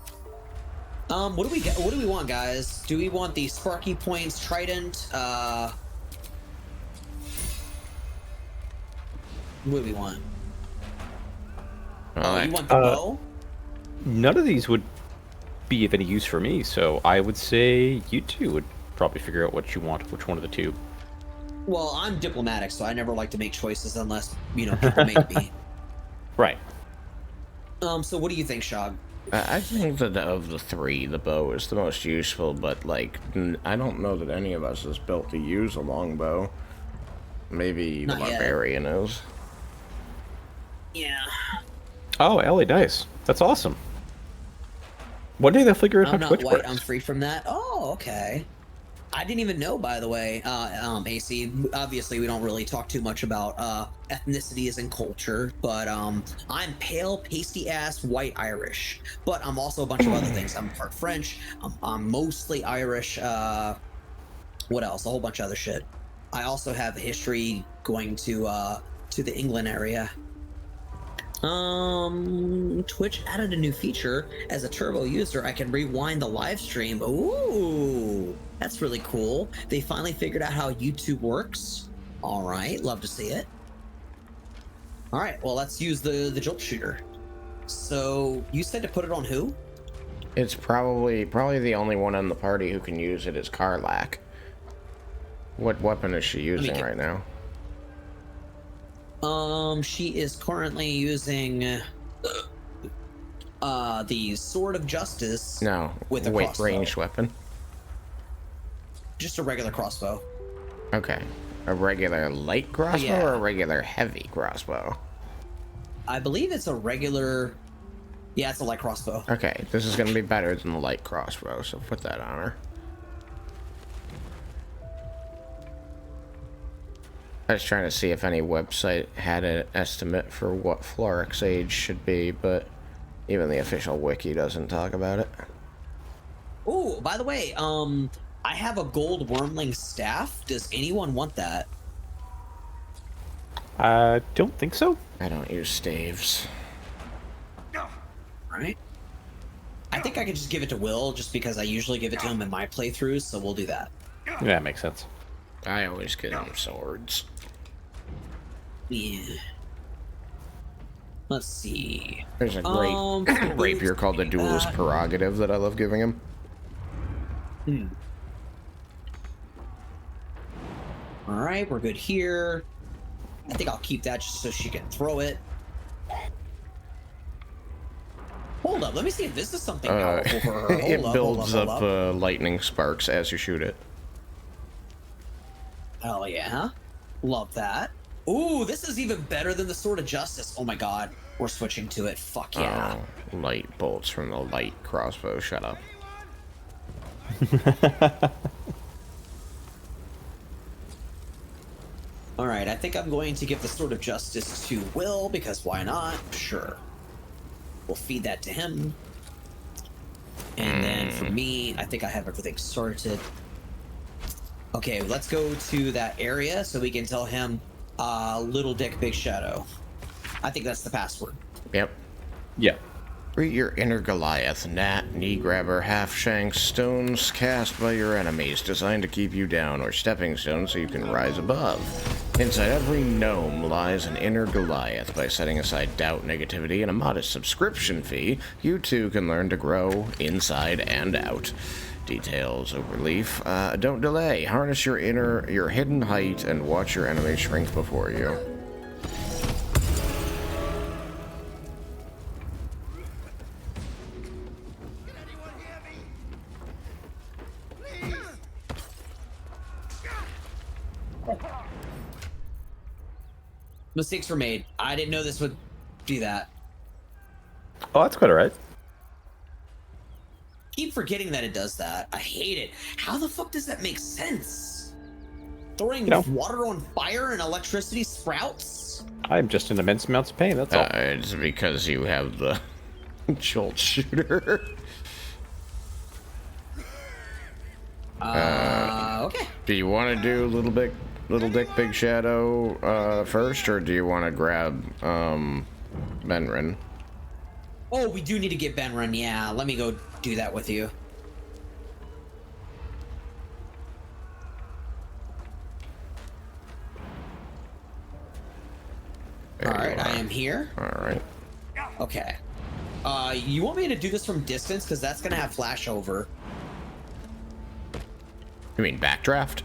What do we get? What do we want, guys? Do we want the Sparky Points Trident? What do we want? Oh, you want the bow? None of these would be of any use for me, so I would say you two would probably figure out what you want, which one of the two. Well, I'm diplomatic, so I never like to make choices unless, you know, people make me. Right. So what do you think, Shog? I think that of the three, the bow is the most useful, but, like, I don't know that any of us is built to use a longbow. Maybe the barbarian is. Yeah. Oh, Ellie, nice. That's awesome. One day they'll figure out how I'm not Twitch white, works. I'm free from that. Oh, okay. I didn't even know, by the way, AC. Obviously, we don't really talk too much about ethnicities and culture, but I'm pale, pasty-ass, white Irish. But I'm also a bunch of other things. I'm part French. I'm mostly Irish. What else? A whole bunch of other shit. I also have a history going to the England area. Twitch added a new feature. As a Turbo user, I can rewind the live stream. Ooh, that's really cool. They finally figured out how YouTube works. All right, love to see it. All right, well, let's use the jolt shooter. So you said to put it on who? It's probably the only one in the party who can use it is Karlak. What weapon is she using right now? She is currently using the Sword of Justice. No, with a crossbow. Ranged weapon. Just a regular crossbow. Okay, a regular light crossbow or a regular heavy crossbow? I believe it's a regular. Yeah, it's a light crossbow. Okay, this is gonna be better than the light crossbow, so put that on her. I was trying to see if any website had an estimate for what Floric's age should be, but even the official wiki doesn't talk about it. Oh, by the way, I have a gold wormling staff. Does anyone want that? I don't think so. I don't use staves. Right. I think I could just give it to Will, just because I usually give it to him in my playthroughs, so we'll do that. Yeah, that makes sense. I always get him swords. Yeah. Let's see. There's a great rapier called the Duelist Prerogative that I love giving him. Alright, we're good here. I think I'll keep that just so she can throw it. Hold up, let me see if this is something powerful for her. It builds up lightning sparks as you shoot it. Hell yeah. Love that. Ooh, this is even better than the Sword of Justice. Oh my god. We're switching to it. Fuck yeah. Oh, light bolts from the light crossbow. Shut up. Alright, I think I'm going to give the Sword of Justice to Will, because why not? Sure. We'll feed that to him. And then for me, I think I have everything sorted. Okay, let's go to that area so we can tell him Little Dick Big Shadow. I think that's the password. Yep. Yeah. Greet your inner Goliath, Gnat, Knee Grabber, Half Shank, stones cast by your enemies designed to keep you down, or stepping stones so you can rise above. Inside every gnome lies an inner Goliath. By setting aside doubt, negativity, and a modest subscription fee, you too can learn to grow inside and out. Details over relief. Don't delay. Harness your hidden height and watch your enemy shrink before you. Mistakes were made. I didn't know this would do that. Oh, that's quite alright. Keep forgetting that it does that. I hate it. How the fuck does that make sense? Throwing water on fire and electricity sprouts? I'm just in immense amounts of pain, that's all. It's because you have the jolt shooter. Okay. Do you want to do Little Dick, Big Shadow first, or do you want to grab Benrin? Oh, we do need to get Benrin. Yeah, let me go do that with you. All right, I am here. All right. Okay. You want me to do this from distance? Because that's going to have flashover. You mean backdraft?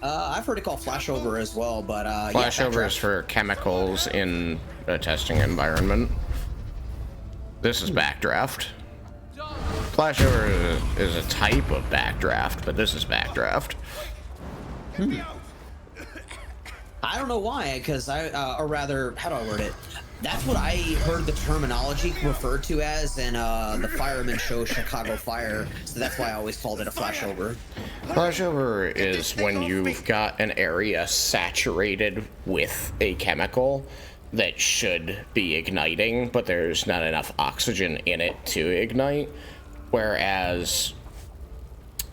I've heard it called flashover as well, but flashover is for chemicals in a testing environment. This is backdraft. Flashover is a type of backdraft, but this is backdraft. I don't know why, because or rather, how do I word it? That's what I heard the terminology referred to as in the fireman show Chicago Fire, so that's why I always called it a flashover. Flashover is when you've got an area saturated with a chemical that should be igniting, but there's not enough oxygen in it to ignite, whereas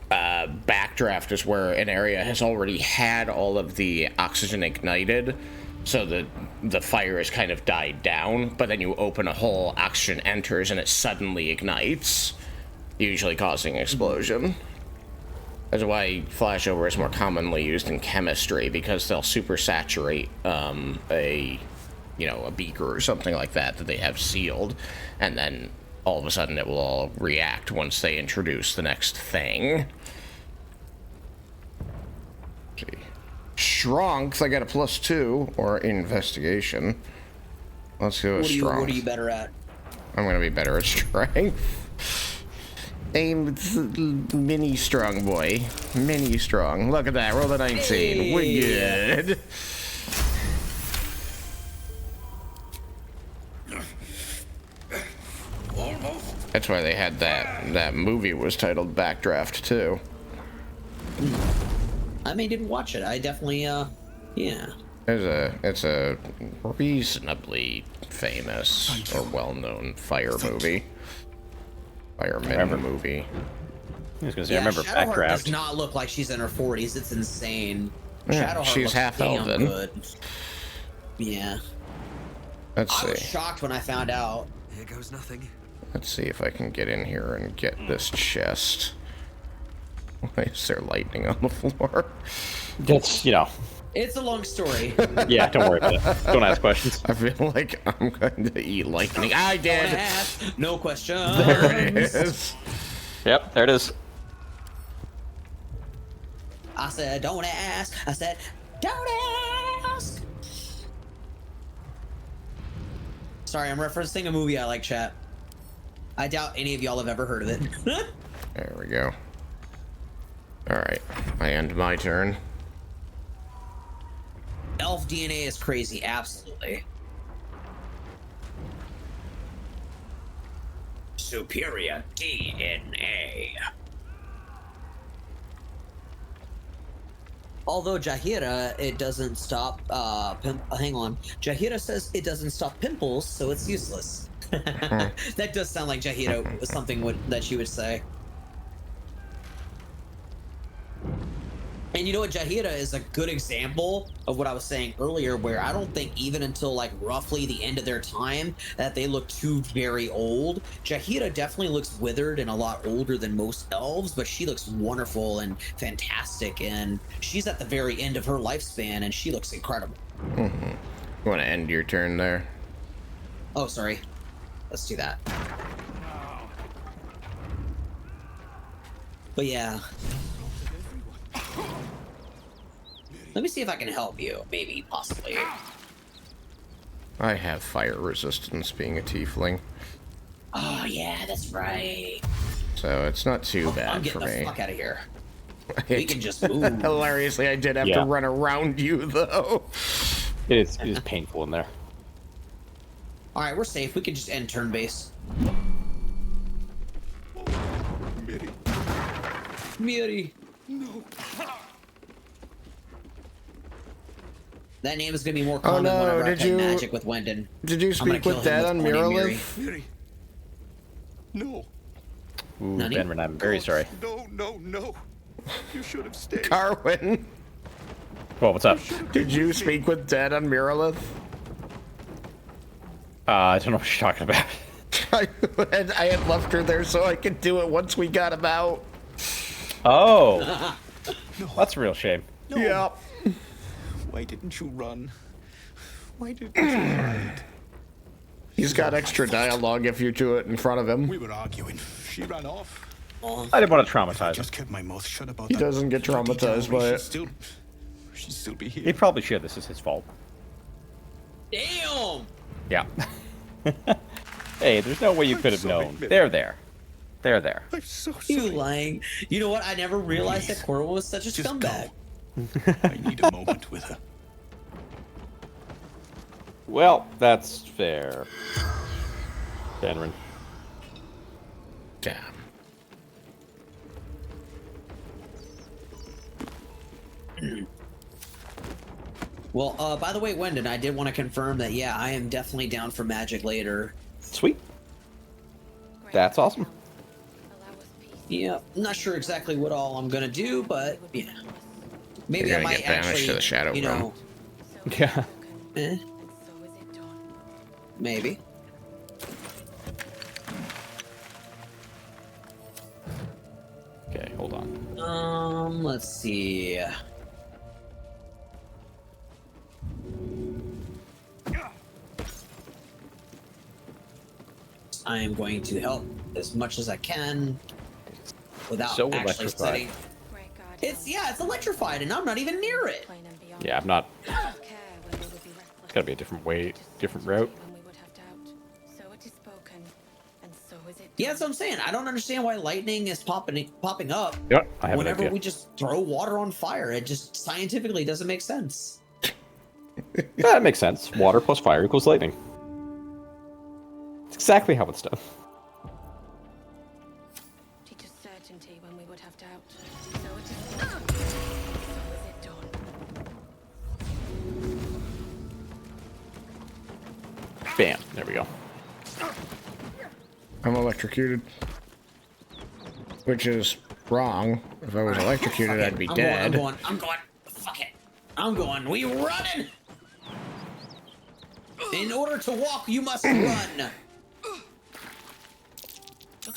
backdraft is where an area has already had all of the oxygen ignited, so the fire has kind of died down, but then you open a hole, oxygen enters, and it suddenly ignites, usually causing explosion. That's why flashover is more commonly used in chemistry, because they'll supersaturate a beaker or something like that they have sealed, and then all of a sudden it will all react once they introduce the next thing. Let's see. Strength, I got a +2, or investigation. Let's go with strength. What are you better at? I'm gonna be better at strength. I'm mini strong boy. Mini strong. Look at that, roll a 19. Hey. We're good. That's why they had that movie was titled Backdraft too. I didn't watch it. I definitely yeah. It's a reasonably famous or well-known fire movie. Fireman movie. I was gonna say, I remember Shadowheart Backdraft. does not look like she's in her 40s. It's insane. Yeah, Shadowheart she's looks half damn elven. good. Yeah. Let's see. I was shocked when I found out. Here goes nothing. Let's see if I can get in here and get this chest. Why is there lightning on the floor? That's, It's a long story. Yeah, don't worry about it. Don't ask questions. I feel like I'm going to eat lightning. I did! No question. There it is. Yep, there it is. I said, don't ask. I said, don't ask. Sorry, I'm referencing a movie I like, chat. I doubt any of y'all have ever heard of it. There we go. Alright, I end my turn. Elf DNA is crazy, absolutely. Superior DNA. Although Jaheira, it doesn't stop, hang on. Jaheira says it doesn't stop pimples, so it's useless. That does sound like Jaheira, something that she would say. And you know what, Jaheira is a good example of what I was saying earlier, where I don't think even until like roughly the end of their time that they look too very old. Jaheira definitely looks withered and a lot older than most elves, but she looks wonderful and fantastic, and she's at the very end of her lifespan and she looks incredible. Mm-hmm. You want to end your turn there? Oh, sorry. Let's do that. But yeah. Let me see if I can help you, maybe, possibly. I have fire resistance being a tiefling. Oh yeah, that's right. So it's not too bad I'm getting for the me. fuck out of here. We can just move. Hilariously, I did have to run around you, though. It is painful in there. All right, we're safe. We can just end turn base. Miri. No. That name is gonna be more common whenever I play Magic with Wendon. Did you speak with Dad on Mirrorlith? Miri. No. Ooh, Benren, I'm very sorry. No. You should have stayed. Carwin. Well, what's up? Did you speak with Dad on Mirrorlith? I don't know what you're talking about. I had left her there so I could do it once we got him out. Oh. That's a real shame. No. Yeah. Why didn't you run? Why didn't you hide? He's got extra dialogue if you do it in front of him. We were arguing. She ran off. I didn't want to traumatize him. Just kept my mouth shut about He that. doesn't get traumatized by it. She'd still be here. He probably should. This is his fault. Damn. Yeah. Hey, there's no way you could have known. They're there. They're there. I'm so sorry. You lying. You know what? I never realized that Corwin was such a scumbag. I need a moment with her. Well, that's fair. Benren. Damn. Well, by the way, Wendon, I did want to confirm that, yeah, I am definitely down for Magic later. Sweet. That's awesome. Yeah, I'm not sure exactly what all I'm gonna do, but yeah, maybe I might get banished actually, to the Shadow you know, Yeah. Maybe. Okay, hold on. Let's see. I am going to help as much as I can without So actually electrified. setting. It's electrified, and I'm not even near it. Yeah, I'm not. It's gotta be a different way, different route. Yeah, that's what I'm saying. I don't understand why lightning is popping up Yep, I have an whenever idea. we just throw water on fire. It just scientifically doesn't make sense. Yeah, that makes sense. Water plus fire equals lightning. It's exactly how it's done. Teaches certainty when we would have doubt. So it is done. Bam. There we go. I'm electrocuted. Which is wrong. If I was electrocuted, I'd be dead. I'm going. Fuck it. I'm going. We running. In order to walk, you must run.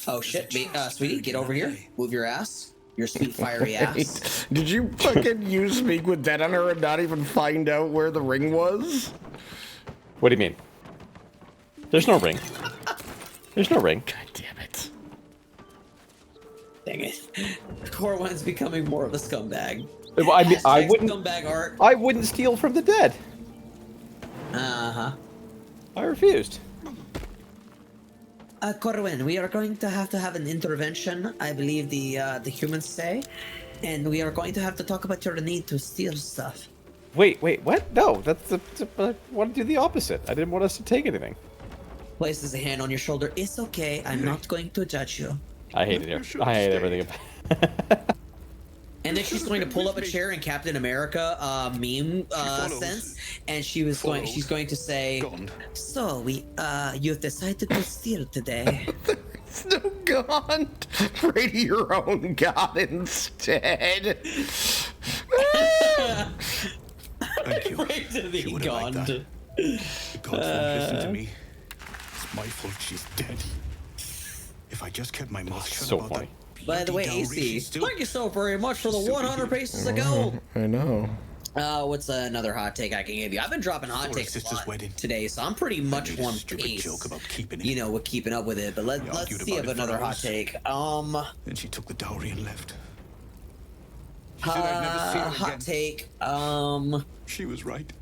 Oh shit, sweetie, get over here. Move your ass. Your sweet fiery ass. Did you fucking use Speak with Dead on her and not even find out where the ring was? What do you mean? There's no ring. There's no ring. God damn it. Dang it. Corwin's becoming more of a scumbag. Well, I mean, I wouldn't. Scumbag art. I wouldn't steal from the dead. Uh-huh. I refused. Corwin, we are going to have an intervention, I believe the humans say, and we are going to have to talk about your need to steal stuff. Wait, what? No, I want to do the opposite. I didn't want us to take anything. Places a hand on your shoulder. It's okay. I'm not going to judge you. I hate it here. I hate everything about And then she's going to pull up a chair in Captain America meme sense, and she's going to say, "So you've decided to steal today." There's no god. Pray to your own god instead. Thank you. Pray to the She would have liked god. that. The gods won't listen to me. It's my fault she's dead. If I just kept my mouth shut So about funny. that. By the way, AC, thank you so very much for the 100 pieces of gold. I know. What's another hot take I can give you? I've been dropping hot takes a lot today, so I'm pretty much on pace. You know, with keeping up with it. But let's see if another hot take. Then she took the dowry and left. She said I'd never see her hot again. take. She was right.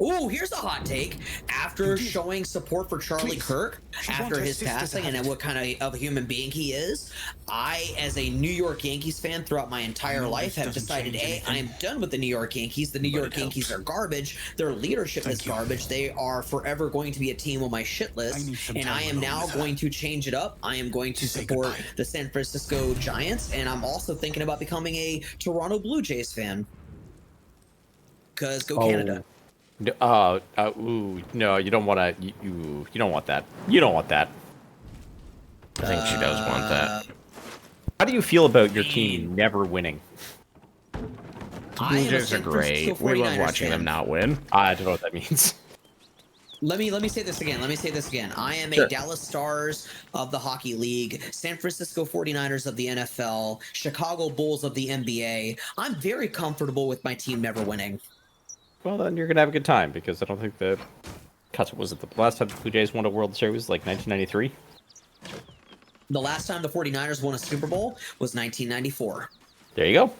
Oh, here's a hot take. After showing support for Charlie Kirk, after his passing and what kind of a human being he is, I, as a New York Yankees fan throughout my entire life, have decided, I am done with the New York Yankees. The New York Yankees are garbage. Their leadership is garbage. They are forever going to be a team on my shit list. And I am now going to change it up. I am going to support the San Francisco Giants. And I'm also thinking about becoming a Toronto Blue Jays fan. Because go Canada. Ooh, no, you don't want to. You don't want that. You don't want that. I think she does want that. How do you feel about your team never winning? Blue Jays are great. We love watching them not win. I don't know what that means. Let me say this again. I am a Dallas Stars of the Hockey League, San Francisco 49ers of the NFL, Chicago Bulls of the NBA. I'm very comfortable with my team never winning. Well, then you're gonna have a good time because I don't think the was it the last time the Blue Jays won a World Series like 1993? The last time the 49ers won a Super Bowl was 1994. There you go.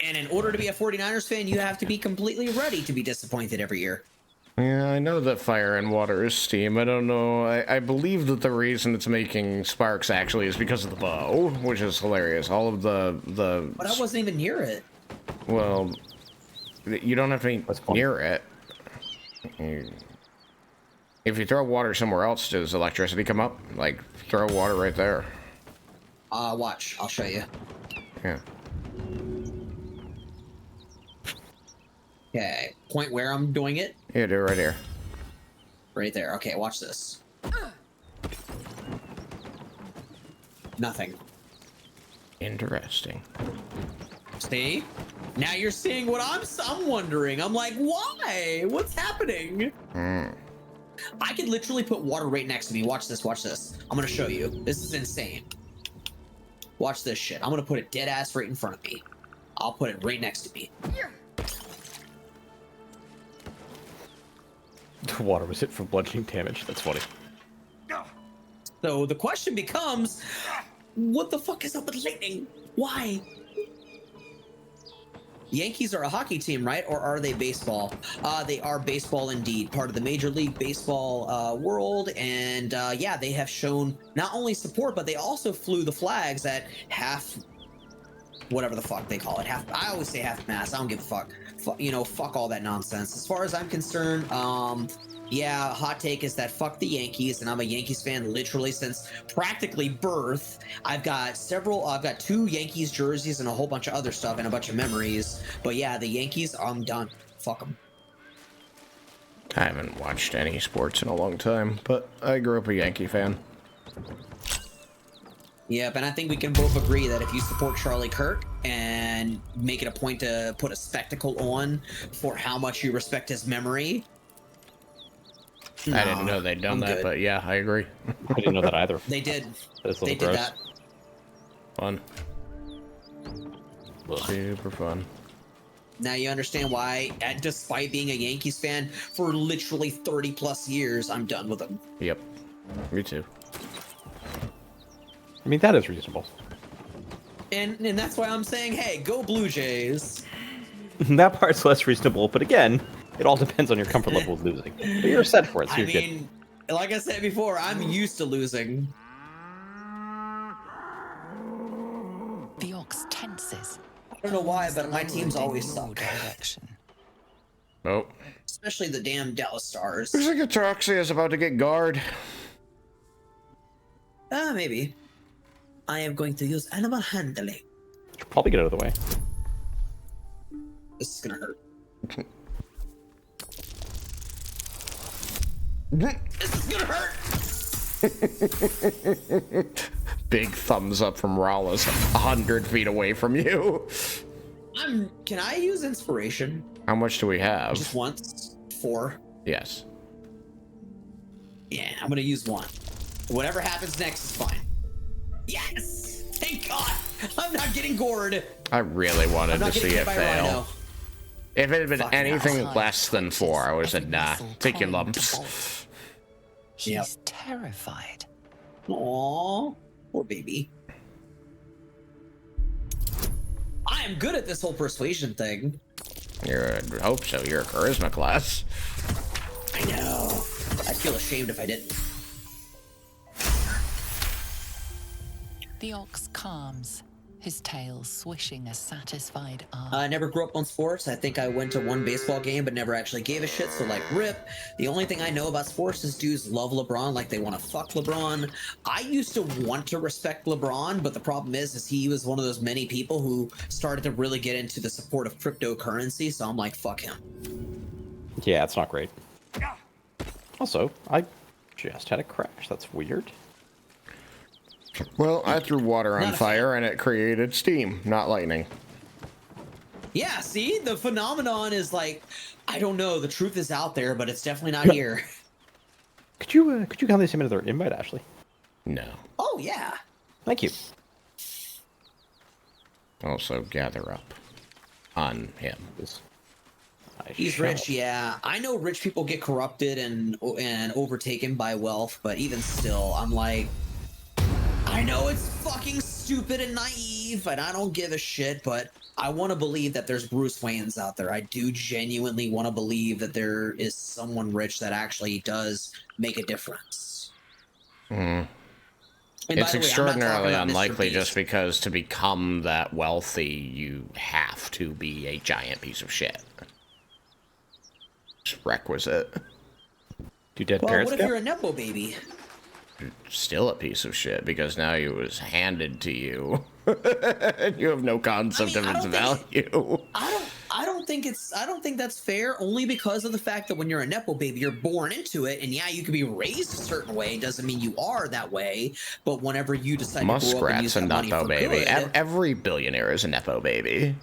And in order to be a 49ers fan, you have to be completely ready to be disappointed every year. Yeah, I know that fire and water is steam. I don't know. I believe that the reason it's making sparks actually is because of the bow, which is hilarious. All of the But I wasn't even near it. Well, you don't have to be near it. If you throw water somewhere else, does electricity come up? Like, throw water right there. Watch. I'll show you. Yeah. Okay, point where I'm doing it. Yeah, do it right here. Right there. Okay, watch this. Nothing. Interesting. See? Now you're seeing what I'm wondering. I'm like, why? What's happening? I could literally put water right next to me. Watch this. I'm gonna show you. This is insane. Watch this shit. I'm gonna put it dead ass right in front of me. I'll put it right next to me. The water was hit from bludgeoning damage. That's funny. So the question becomes, what the fuck is up with lightning? Why? Yankees are a hockey team, right? Or are they baseball? They are baseball indeed, part of the Major League Baseball world. And yeah, they have shown not only support, but they also flew the flags at half, whatever the fuck they call it. I always say half mast. I don't give a fuck. Fuck all that nonsense. As far as I'm concerned, yeah, hot take is that fuck the Yankees, and I'm a Yankees fan literally since practically birth. I've got 2 Yankees jerseys and a whole bunch of other stuff and a bunch of memories. But yeah, the Yankees, I'm done. Fuck them. I haven't watched any sports in a long time, but I grew up a Yankee fan. Yep, and I think we can both agree that if you support Charlie Kirk and make it a point to put a spectacle on for how much you respect his memory. I didn't know they'd done that, but yeah, I agree. I didn't know that either. They did. They did that. Fun. Super fun. Now you understand why, despite being a Yankees fan for literally 30 plus years, I'm done with them. Yep. Me too. I mean, that is reasonable. And that's why I'm saying, hey, go Blue Jays. That part's less reasonable, but again, it all depends on your comfort level with losing. But you're set for it, so you're good. Like I said before, I'm used to losing. The ox tenses. I don't know why, but my teams always suck. Oh. Especially the damn Dallas Stars. Looks like Atraxia is about to get guard. Maybe. I am going to use animal handling. Should probably get out of the way. This is gonna hurt. This is gonna hurt! Big thumbs up from Ralas 100 feet away from you. Can I use inspiration? How much do we have? Just once. 4. Yes. Yeah, I'm gonna use 1. Whatever happens next is fine. Yes! Thank God! I'm not getting gored! I really wanted to see it fail. If it had been anything less than 4, I would have said, nah, take your lumps. He's terrified. Aww. Poor baby. I am good at this whole persuasion thing. I hope so. You're a charisma class. I know. I'd feel ashamed if I didn't. The ox calms, his tail swishing a satisfied arm. I never grew up on sports. I think I went to one baseball game, but never actually gave a shit. So, like, rip. The only thing I know about sports is dudes love LeBron, like they want to fuck LeBron. I used to want to respect LeBron, but the problem is he was one of those many people who started to really get into the support of cryptocurrency. So I'm like, fuck him. Yeah, it's not great. Also, I just had a crash. That's weird. Well, I threw water on fire and it created steam, not lightning. Yeah, see? The phenomenon is like, I don't know. The truth is out there, but it's definitely not here. Could you count this into their invite, Ashley? No. Oh, yeah. Thank you. Also, gather up on him. He's rich, yeah. I know rich people get corrupted and overtaken by wealth, but even still, I'm like, I know it's fucking stupid and naive, and I don't give a shit, but I want to believe that there's Bruce Waynes out there. I do genuinely want to believe that there is someone rich that actually does make a difference. It's extraordinarily unlikely just because to become that wealthy, you have to be a giant piece of shit. It's requisite. Do dead Well, parents what if you're a Nepo baby? You're still a piece of shit because now it was handed to you. You have no concept of its value. I don't think that's fair, only because of the fact that when you're a Nepo baby, you're born into it, and yeah, you can be raised a certain way, doesn't mean you are that way, but whenever you decide to grow up and use Muskrat's a that money Nepo for baby. good, Every billionaire is a Nepo baby.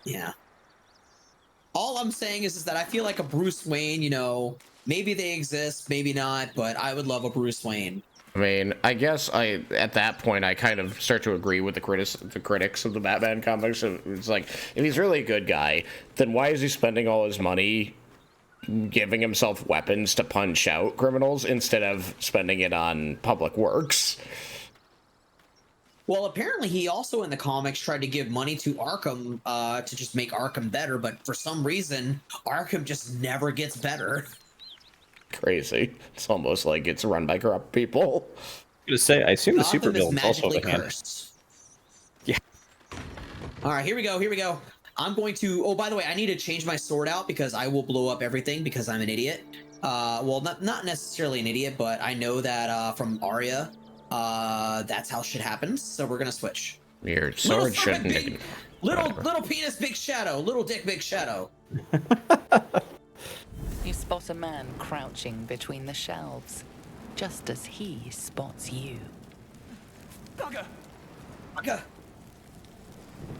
yeah. All I'm saying is that I feel like a Bruce Wayne, you know, maybe they exist, maybe not, but I would love a Bruce Wayne. I mean, I guess at that point I kind of start to agree with the critics of the Batman comics. It's like, if he's really a good guy, then why is he spending all his money giving himself weapons to punch out criminals instead of spending it on public works? Well, apparently he also in the comics tried to give money to Arkham to just make Arkham better, but for some reason, Arkham just never gets better. Crazy. It's almost like it's run by corrupt people. I was gonna say, I assume the Gotham super is villains also magically have a hand. cursed. Yeah. All right, here we go. I'm going to. Oh, by the way, I need to change my sword out because I will blow up everything because I'm an idiot. Well, not necessarily an idiot, but I know that from Arya, that's how shit happens. So we're gonna switch. Your sword shouldn't. Little penis, big shadow. Little dick, big shadow. You spot a man crouching between the shelves, just as he spots you. Bugger.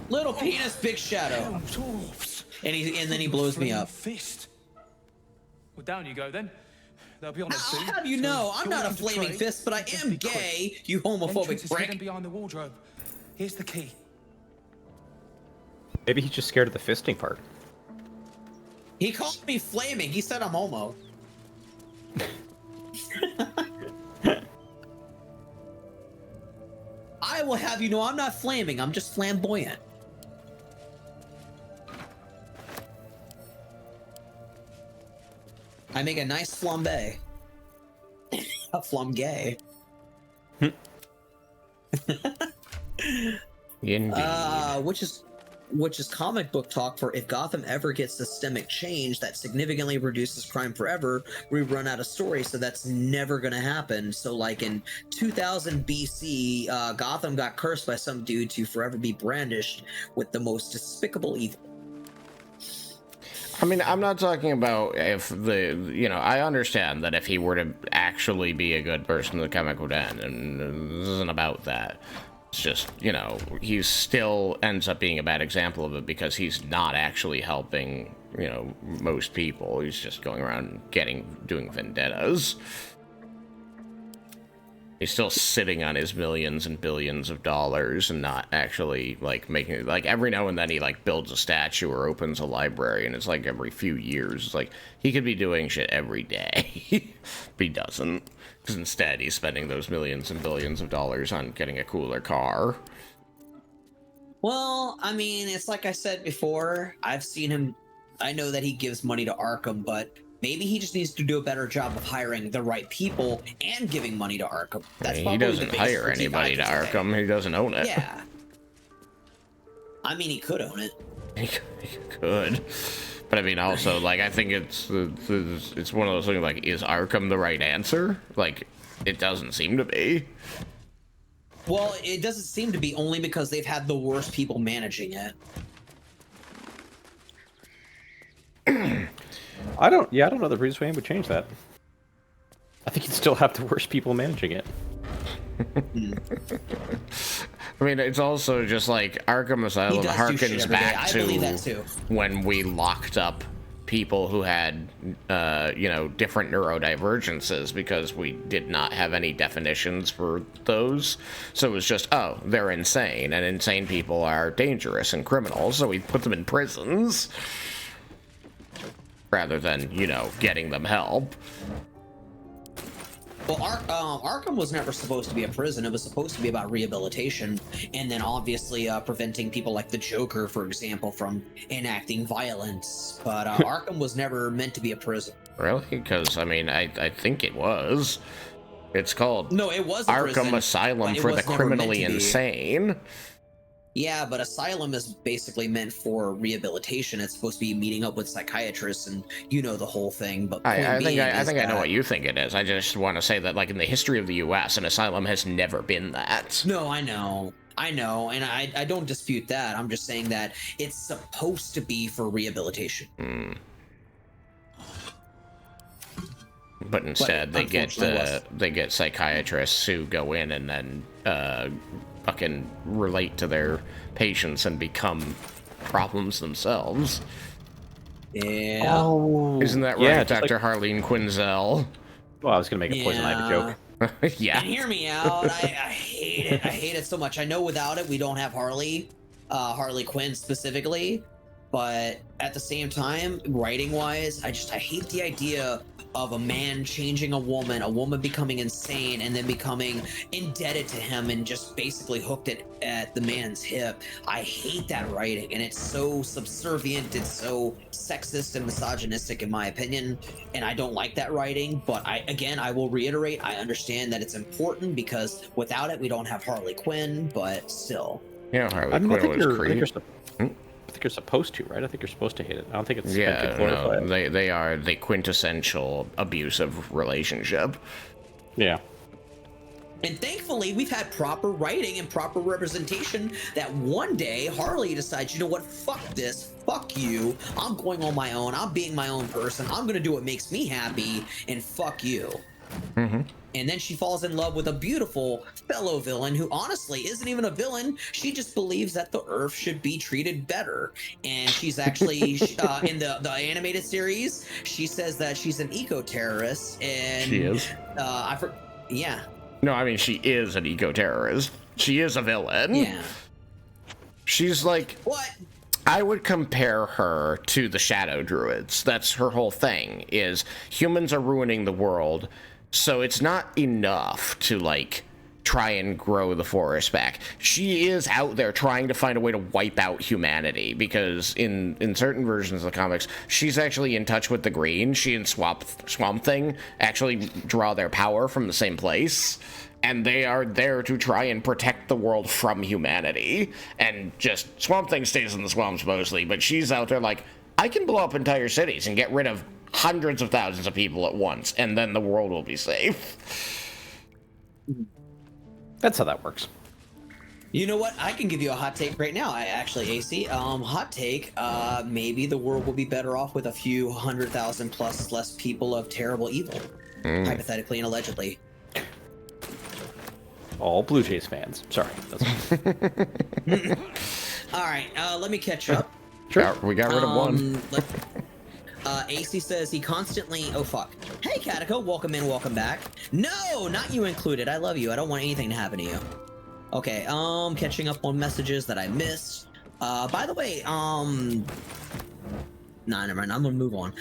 Little penis, big shadow. And then he blows me up. Fist. Well, down you go then. They'll be on us soon. How do you know? I'm not a flaming fist, but I am gay, you homophobic prick. Behind the wardrobe. Here's the key. Maybe he's just scared of the fisting part. He called me flaming. He said I'm homo. I will have you know I'm not flaming. I'm just flamboyant. I make a nice flambe. A flamgay. Indeed. Which is comic book talk for if Gotham ever gets systemic change that significantly reduces crime forever, we run out of stories, so that's never gonna happen. So like in 2000 BC, Gotham got cursed by some dude to forever be brandished with the most despicable evil. I mean, I'm not talking about if I understand that if he were to actually be a good person, the comic would end, and this isn't about that. It's just, he still ends up being a bad example of it because he's not actually helping, most people. He's just going around doing vendettas. He's still sitting on his millions and billions of dollars and not actually, making, every now and then he, builds a statue or opens a library, and it's, every few years. It's like, he could be doing shit every day, but he doesn't. Because instead, he's spending those millions and billions of dollars on getting a cooler car. Well, I mean, it's like I said before. I've seen him. I know that he gives money to Arkham, but maybe he just needs to do a better job of hiring the right people and giving money to Arkham. That's He doesn't hire anybody to Arkham. He doesn't own it. Yeah. I mean, he could own it. He could. But I mean, also, like, I think it's one of those things, like, is Arkham the right answer? Like, it doesn't seem to be. Well, it doesn't seem to be, only because they've had the worst people managing it. I don't know the Bruce Wayne would change that. I think you'd still have the worst people managing it. I mean, it's also just like Arkham Asylum harkens back to when we locked up people who had, different neurodivergences because we did not have any definitions for those. So it was just, oh, they're insane, and insane people are dangerous and criminals, so we put them in prisons rather than, getting them help. Well, Arkham was never supposed to be a prison. It was supposed to be about rehabilitation, and then obviously preventing people like the Joker, for example, from enacting violence. But Arkham was never meant to be a prison. Really? Because, I mean, I think it was. It's called it was a Arkham prison, Asylum for the criminally insane. Yeah, but asylum is basically meant for rehabilitation. It's supposed to be meeting up with psychiatrists and the whole thing. But I think I know what you think it is. I just want to say that, like, in the history of the U.S., an asylum has never been that. No, I know, and I don't dispute that. I'm just saying that it's supposed to be for rehabilitation. But instead, they get psychiatrists who go in and then fucking relate to their patients and become problems themselves. Yeah. Oh, isn't that right, Dr. Harleen Quinzel? Well, I was gonna make a poison ivy joke. Yeah. And hear me out. I hate it. I hate it so much. I know without it, we don't have Harley Quinn specifically, but at the same time, writing-wise, I hate the idea of a man changing a woman becoming insane, and then becoming indebted to him and just basically hooked at the man's hip. I hate that writing, and it's so subservient, it's so sexist and misogynistic in my opinion, and I don't like that writing. But I will reiterate, I understand that it's important because without it, we don't have Harley Quinn, but still. Yeah, Harley Quinn was created. I think you're supposed to, right? I think you're supposed to hate it. I don't think it's they are the quintessential abusive relationship. Yeah. And thankfully, we've had proper writing and proper representation that one day Harley decides, you know what, fuck this, fuck you, I'm going on my own, I'm being my own person, I'm gonna do what makes me happy, and fuck you. Mm-hmm. And then she falls in love with a beautiful fellow villain who honestly isn't even a villain. She just believes that the Earth should be treated better. And she's actually, in the animated series, she says that she's an eco-terrorist. And she is? Yeah. No, I mean, she is an eco-terrorist. She is a villain. Yeah. She's like... What? I would compare her to the Shadow Druids. That's her whole thing, is humans are ruining the world, so it's not enough to, like, try and grow the forest back. She is out there trying to find a way to wipe out humanity, because in certain versions of the comics, she's actually in touch with the Green. She and Swamp Thing actually draw their power from the same place, and they are there to try and protect the world from humanity. And just Swamp Thing stays in the swamps mostly, but she's out there like, I can blow up entire cities and get rid of hundreds of thousands of people at once, and then the world will be safe. That's how that works. You know what? I can give you a hot take right now. AC, hot take. Maybe the world will be better off with a few 100,000 plus less people of terrible evil, hypothetically and allegedly. All Blue Jays fans. Sorry. All right, let me catch up. Sure. We got rid of one. AC says he constantly... Oh, fuck. Hey, Katako, welcome in, welcome back. No, not you included. I love you. I don't want anything to happen to you. Okay, catching up on messages that I missed. By the way, nah, never mind. I'm gonna move on.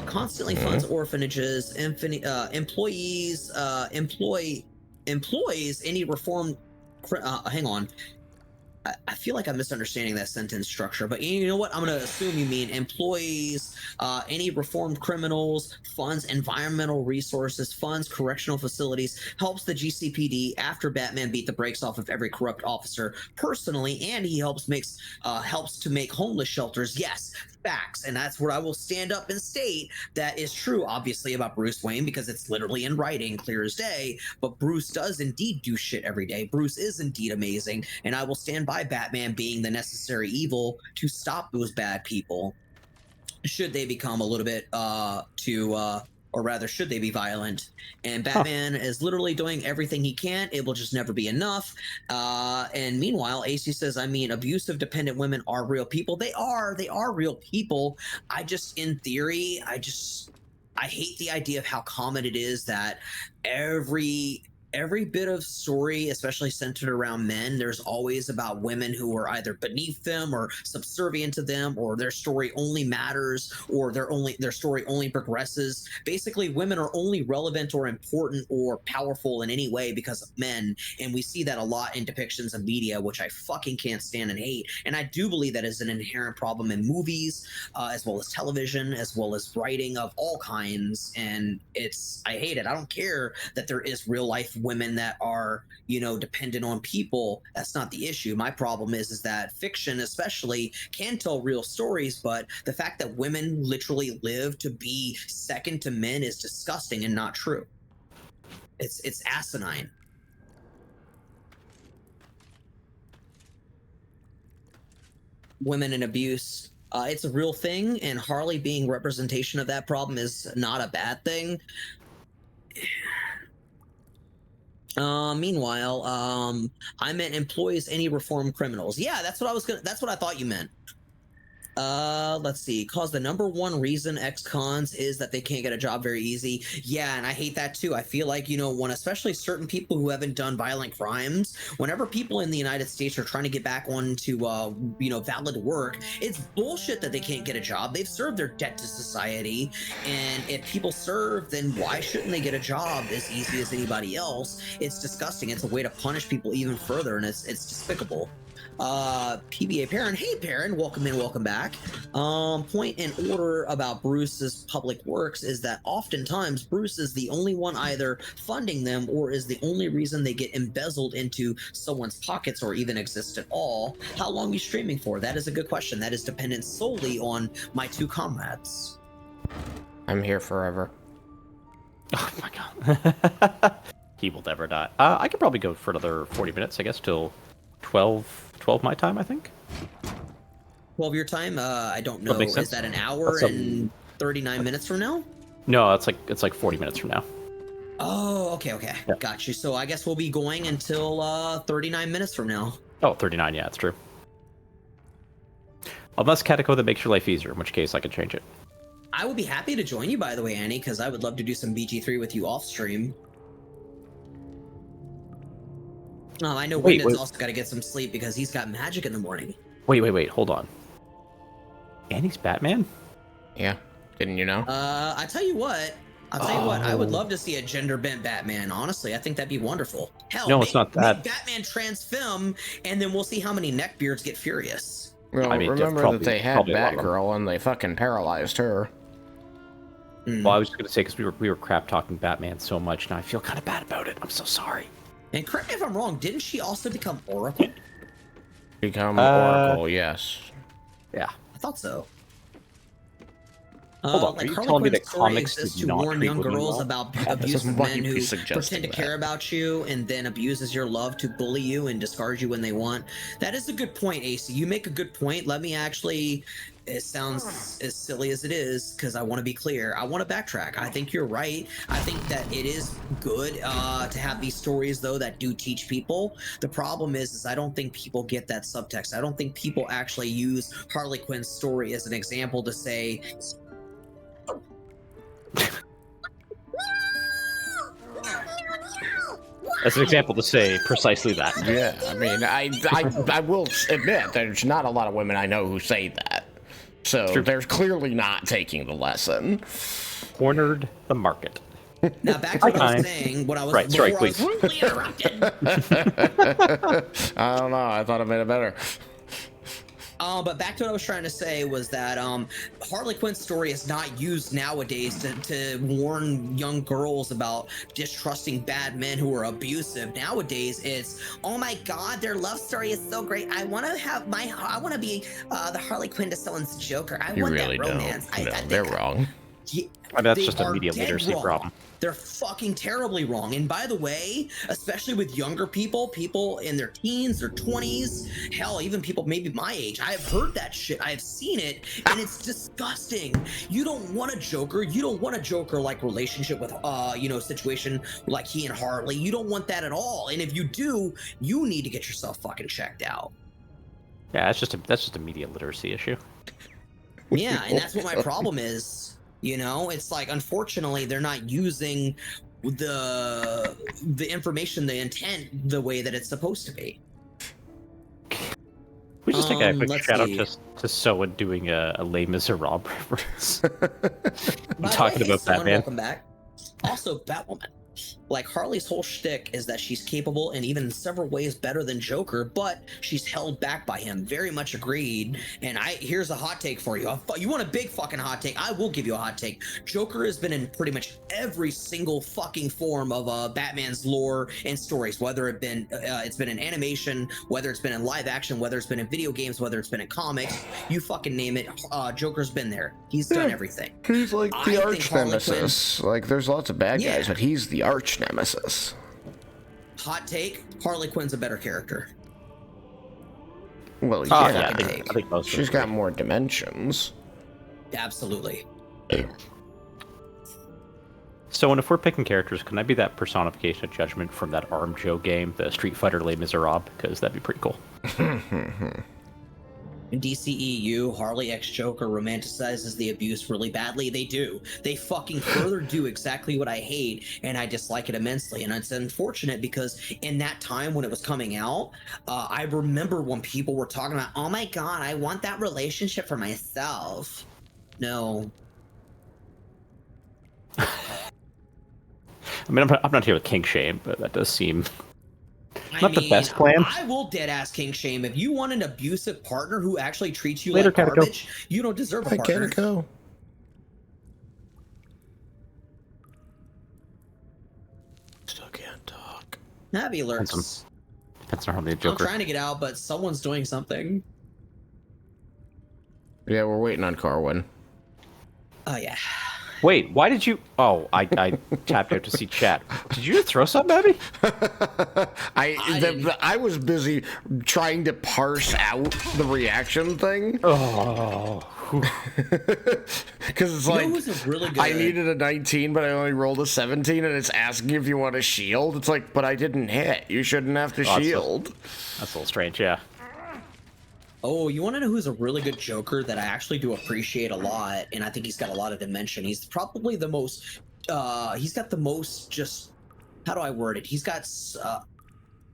Constantly funds orphanages, employs any reform... hang on. I feel like I'm misunderstanding that sentence structure, but you know what? I'm going to assume you mean employees, any reformed criminals, funds environmental resources, funds correctional facilities, helps the GCPD after Batman beat the brakes off of every corrupt officer personally, and he helps to make homeless shelters. Yes, facts, and that's where I will stand up and state that is true, obviously, about Bruce Wayne, because it's literally in writing, clear as day. But Bruce does indeed do shit every day. Bruce is indeed amazing, and I will stand by Batman being the necessary evil to stop those bad people, should they become a little bit or rather, should they be violent. And Batman is literally doing everything he can. It will just never be enough. And meanwhile, AC says, I mean, abusive dependent women are real people. They are real people. In theory, I hate the idea of how common it is that every bit of story, especially centered around men, there's always about women who are either beneath them or subservient to them, or their story only matters, or their story only progresses. Basically, women are only relevant or important or powerful in any way because of men, and we see that a lot in depictions of media, which I fucking can't stand and hate. And I do believe that is an inherent problem in movies, as well as television, as well as writing of all kinds. And I hate it. I don't care that there is real life women that are, dependent on people. That's not the issue. My problem is that fiction especially can tell real stories, but the fact that women literally live to be second to men is disgusting and not true. It's asinine. Women in abuse, it's a real thing, and Harley being representation of that problem is not a bad thing. Meanwhile, I meant employees, any reformed criminals. Yeah, that's what I thought you meant. Let's see. Cause the number one reason ex-cons is that they can't get a job very easy. Yeah, and I hate that too. I feel like, when especially certain people who haven't done violent crimes, whenever people in the United States are trying to get back onto, valid work, it's bullshit that they can't get a job. They've served their debt to society, and if people serve, then why shouldn't they get a job as easy as anybody else? It's disgusting. It's a way to punish people even further, and it's despicable. PBA Perrin, hey Perrin, welcome in, welcome back. Point in order about Bruce's public works is that oftentimes Bruce is the only one either funding them or is the only reason they get embezzled into someone's pockets or even exist at all. How long are you streaming for? That is a good question. That is dependent solely on my two comrades. I'm here forever. Oh my god. He will never die. I could probably go for another 40 minutes, I guess, till 12 my time, I think. 12 your time? I don't know. Is that an hour and 39 minutes from now? No, it's like 40 minutes from now. Oh, okay. Yeah. Got you. So I guess we'll be going until 39 minutes from now. Oh, 39, yeah, that's true. Unless Catacomb that makes your life easier, in which case I could change it. I would be happy to join you, by the way, Annie, because I would love to do some BG3 with you off stream. I know Wyndon's also got to get some sleep because he's got magic in the morning. Wait, hold on. Annie's Batman? Yeah, didn't you know? I'll tell you what, I would love to see a gender-bent Batman, honestly. I think that'd be wonderful. Hell, no, it's not that. Make Batman transfem, and then we'll see how many neckbeards get furious. Well, remember that they had Batgirl and they fucking paralyzed her. Well, I was just going to say, because we were crap-talking Batman so much, and I feel kind of bad about it. I'm so sorry. And correct me if I'm wrong, didn't she also become Oracle? Oracle, yes. Yeah. I thought so. Hold on, are you telling me that comics did not warn young girls about abusive men who pretend to care about you and then abuses your love to bully you and discard you when they want? That is a good point, AC. You make a good point. Let me actually... It sounds as silly as it is, because I want to be clear. I want to backtrack. I think you're right. I think that it is good to have these stories, though, that do teach people. The problem is I don't think people get that subtext. I don't think people actually use Harley Quinn's story as an example to say... As an example to say precisely that. Yeah, I mean, I will admit there's not a lot of women I know who say that. So they're clearly not taking the lesson. Cornered the market. Now back to what I was saying. What I was right. Sorry, before I was please. rudely interrupted. I don't know. I thought I made it better. But back to what I was trying to say was that Harley Quinn's story is not used nowadays to warn young girls about distrusting bad men who are abusive. Nowadays, it's, oh my God, their love story is so great. I want to be the Harley Quinn to someone's Joker. I You want really that romance. don't. No, they're wrong. That's just a media literacy wrong. problem. They're fucking terribly wrong. And by the way, especially with younger people in their teens, their 20s, hell, even people maybe my age, I have heard that shit. I have seen it, and it's disgusting. You don't want a Joker. You don't want a Joker-like relationship with, situation like he and Harley. You don't want that at all. And if you do, you need to get yourself fucking checked out. Yeah, that's just a media literacy issue. Yeah, and that's what my problem is. You know, it's like, unfortunately, they're not using the information, the intent, the way that it's supposed to be. We just take a quick shout out to Soa doing a Les Miserables reference. Talking about Batman. Welcome back. Also, Batwoman. Like, Harley's whole shtick is that she's capable and even in several ways better than Joker, but she's held back by him. Very much agreed. And here's a hot take for you. You want a big fucking hot take? I will give you a hot take. Joker has been in pretty much every single fucking form of Batman's lore and stories, whether it's been in animation, whether it's been in live action, whether it's been in video games, whether it's been in comics. You fucking name it. Joker's been there. He's done everything. He's like the arch nemesis. Like, there's lots of bad guys, but he's the arch nemesis. Hot take: Harley Quinn's a better character. Well, yeah, I think most she's got more dimensions. Absolutely. So, if we're picking characters, can I be that personification of Judgment from that Arm Joe game, the Street Fighter Les Miserables? Because that'd be pretty cool. In DCEU, Harley x Joker romanticizes the abuse really badly. They do. They fucking further do exactly what I hate, and I dislike it immensely. And it's unfortunate because in that time when it was coming out, I remember when people were talking about, oh my God, I want that relationship for myself. No. I mean, I'm not here with kink shame, but that does seem not the best plan. I will dead ass king shame. If you want an abusive partner who actually treats you Later, like garbage, you don't deserve a partner. I can't go. Still can't talk. Navi alerts. Depends on how the I'm Joker. trying to get out, but someone's doing something. Yeah, we're waiting on Carwin. Oh yeah. Wait, why did you? Oh, I tapped out to see chat. Did you throw something at me? I was busy trying to parse out the reaction thing. Oh. Because it's like, really good? I needed a 19, but I only rolled a 17, and it's asking if you want a shield. It's like, but I didn't hit. You shouldn't have to shield. That's a little strange, yeah. Oh, you want to know who's a really good Joker that I actually do appreciate a lot, and I think he's got a lot of dimension. He's probably the most, he's got the most just, how do I word it? He's got,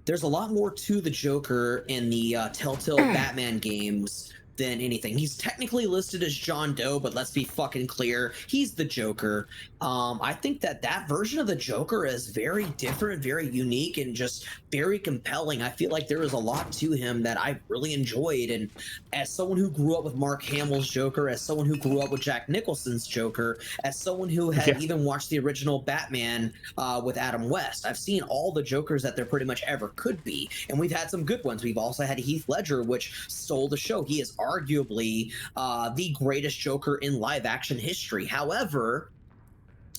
there's a lot more to the Joker in the Telltale Batman games than anything. He's technically listed as John Doe, but let's be fucking clear, he's the Joker. I think that version of the Joker is very different, very unique, and just very compelling. I feel like there is a lot to him that I really enjoyed, and as someone who grew up with Mark Hamill's Joker, as someone who grew up with Jack Nicholson's Joker, as someone who had even watched the original Batman with Adam West, I've seen all the Jokers that there pretty much ever could be, and we've had some good ones. We've also had Heath Ledger, which stole the show. He is arguably the greatest Joker in live action history. However,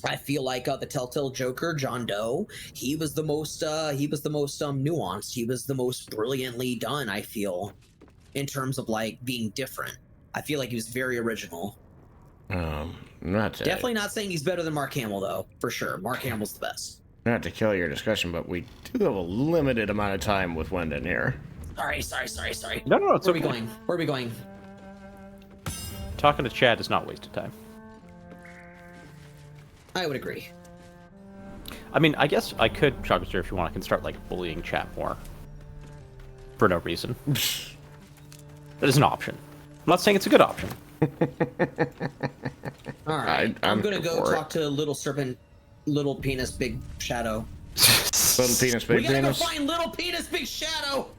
I feel like the Telltale Joker, John Doe, he was the most nuanced. He was the most brilliantly done, I feel, in terms of like being different. I feel like he was very original. Definitely not saying he's better than Mark Hamill, though, for sure. Mark Hamill's the best. Not to kill your discussion, but we do have a limited amount of time with Wendon here. Sorry. No, it's Where are we going? Where are we going? Talking to Chad is not wasted time. I would agree. I mean, I guess I could, Chogster, if you want, I can start, like, bullying chat more. For no reason. That is an option. I'm not saying it's a good option. Alright, I'm gonna go talk to Little Serpent Little Penis, Big Shadow. Little Penis, Big We gotta Penis. go find Little Penis, Big Shadow.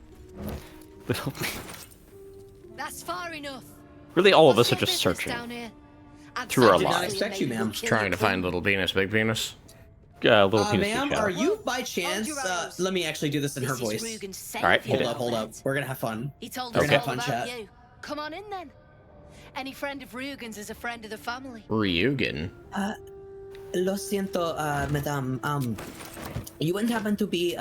That's far enough. Really, all of us are What's just your business searching down here? through our Did not lives. expect you, ma'am. Trying to find Little Penis, Big Penis. Little Penis, Big Ma'am, Shadow. are you by chance? Let me actually do this in her voice. All right, hit Hold it. up. We're gonna have fun. He told We're us gonna all have fun, about chat. you. Come on in then. Any friend of Rugen's is a friend of the family. Ryugen. Lo siento, madam. You wouldn't happen to be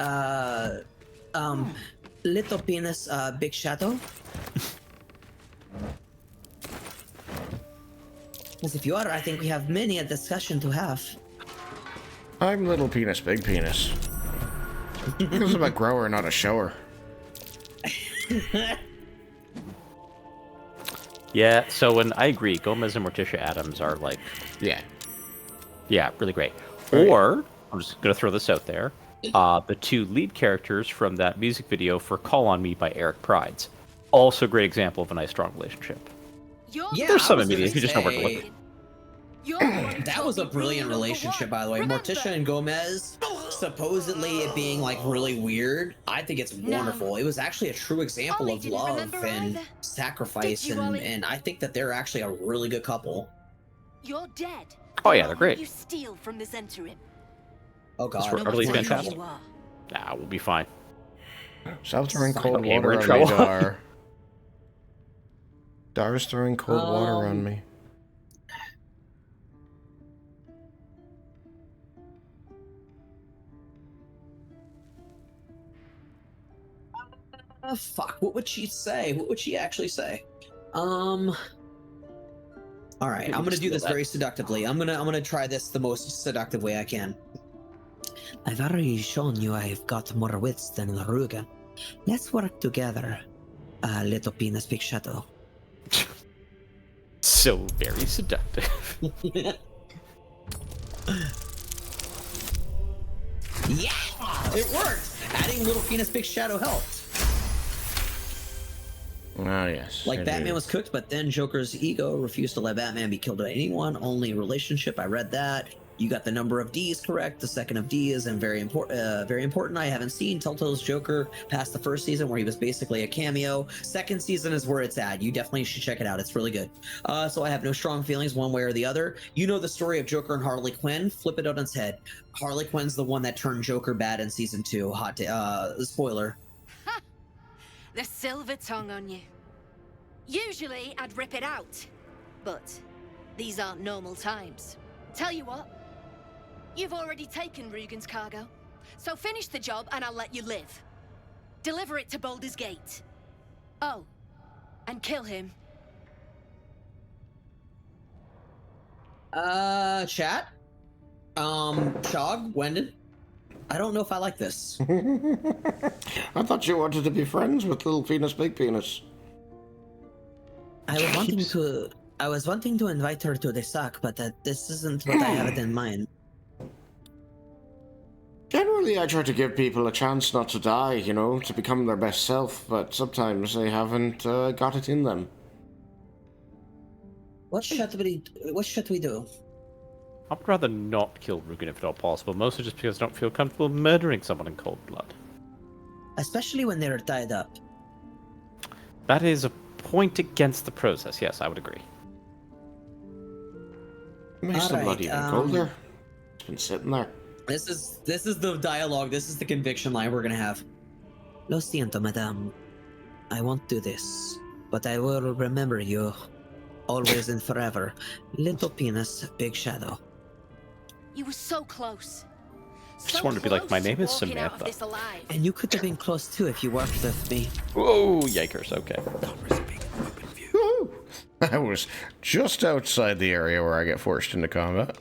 Little Penis, Big Shadow? Because if you are, I think we have many a discussion to have. I'm Little Penis, Big Penis. This is about grower, not a shower. Yeah, so when I agree, Gomez and Morticia Adams are like, yeah, really great. Or I'm just gonna throw this out there: the two lead characters from that music video for "Call on Me" by Eric Prides, also a great example of a nice, strong relationship. Yeah, There's some I was in media gonna if you just know where to say- look. That was a brilliant relationship, by the way. Morticia and Gomez, supposedly it being like really weird. I think it's wonderful. It was actually a true example of love and sacrifice, and I think that they're actually a really good couple. You're dead. Oh yeah, they're great. You steal from the Zentarim. Oh This god, is utterly No matter who fantastic. you are. Nah, we'll be fine. Sal's throwing cold Okay, we're water in on me, trouble. Dar. Dar's throwing cold water on me. Fuck, what would she say? What would she actually say? All right, I'm gonna do this very seductively. I'm gonna try this the most seductive way I can. I've already shown you I've got more wits than Rugen. Let's work together, Little Penis, Big Shadow. So very seductive. Yeah, it worked. Adding Little Penis, Big Shadow helped. Oh, yes. Like it Batman is. was cooked, but then Joker's ego refused to let Batman be killed by anyone. Only relationship. I read that. You got the number of D's correct. The second of D is very important. Very important. I haven't seen Telltale's Joker past the first season, where he was basically a cameo. Second season is where it's at. You definitely should check it out. It's really good. So I have no strong feelings one way or the other. You know the story of Joker and Harley Quinn. Flip it on its head. Harley Quinn's the one that turned Joker bad in season 2. Spoiler. The silver tongue on you. Usually I'd rip it out, but these aren't normal times. Tell you what, you've already taken Rugen's cargo, so finish the job and I'll let you live. Deliver it to Baldur's Gate. Oh, and kill him. Chat? Shog, Wendon? I don't know if I like this. I thought you wanted to be friends with Little Penis, Big Penis. I was wanting to invite her to the sock, but this isn't what I have it in mind. Generally, I try to give people a chance not to die, you know, to become their best self, but sometimes they haven't got it in them. What should we do? I would rather not kill Rugen if at all possible, mostly just because I don't feel comfortable murdering someone in cold blood. Especially when they're tied up. That is a point against the process, yes, I would agree. Makes the blood even colder. It's been sitting there. This is the dialogue. This is the conviction line we're gonna have. Lo siento, madame. I won't do this, but I will remember you, always and forever. Little Penis, Big Shadow. You were so close. I just wanted to be like, my name is Samantha. And you could have been close too if you worked with me. Whoa, yikers, okay. I was just outside the area where I get forced into combat.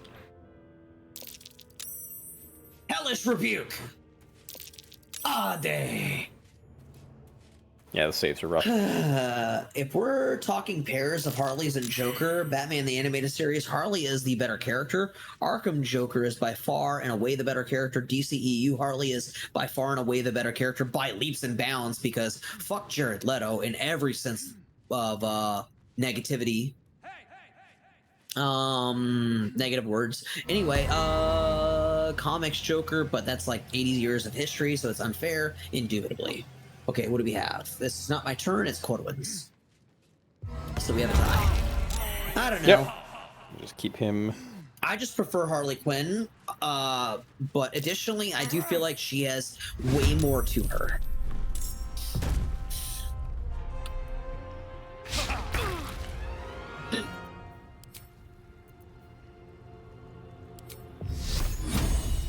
Hellish Rebuke! Ade! Yeah, the saves are rough. If we're talking pairs of Harleys and Joker, Batman the Animated Series, Harley is the better character. Arkham Joker is by far and away the better character. DCEU Harley is by far and away the better character by leaps and bounds, because fuck Jared Leto in every sense of negativity. Negative words. Anyway, comics Joker, but that's like 80 years of history, so it's unfair, indubitably. Okay, what do we have? This is not my turn, it's Corwin's. So we have a tie. I don't know. Yep. Just keep him. I just prefer Harley Quinn, but additionally, I do feel like she has way more to her.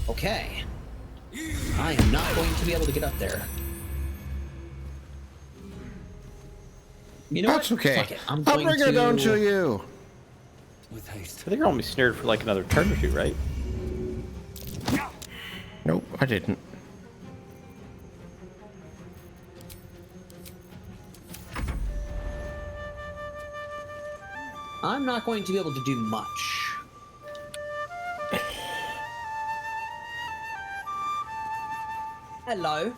Okay. I am not going to be able to get up there. You know That's what? okay. Fuck it. I'll bring her down to you. With haste. I think you're only snared for like another turn or two, right? Nope, I didn't. I'm not going to be able to do much. Hello.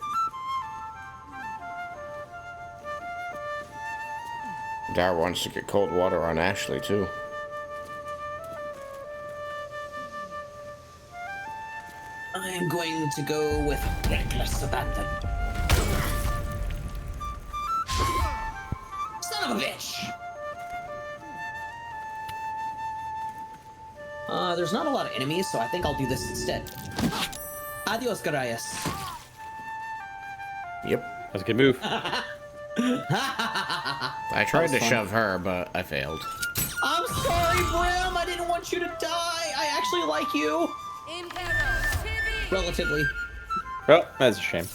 Dar wants to get cold water on Ashley, too. I am going to go with reckless abandon. Son of a bitch! There's not a lot of enemies, so I think I'll do this instead. Adios, Garayas. Yep. That's a good move. I tried to shove her, but I failed. I'm sorry, Brim. I didn't want you to die. I actually like you. Relatively. Oh, that's a shame.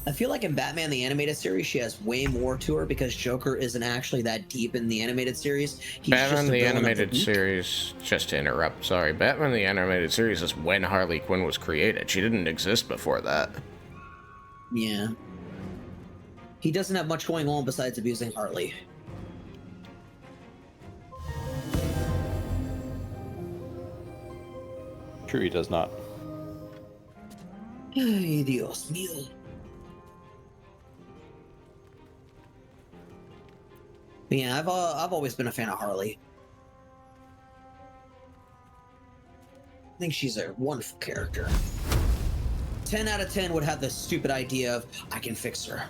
I feel like in Batman the Animated Series, she has way more to her because Joker isn't actually that deep in the animated series. He's Batman just the Animated Series, just to interrupt, sorry. Batman the Animated Series is when Harley Quinn was created. She didn't exist before that. Yeah. He doesn't have much going on besides abusing Harley. True, he does not. Ay, Dios mío. Yeah, I've always been a fan of Harley. I think she's a wonderful character. 10 out of 10 would have the stupid idea of, I can fix her.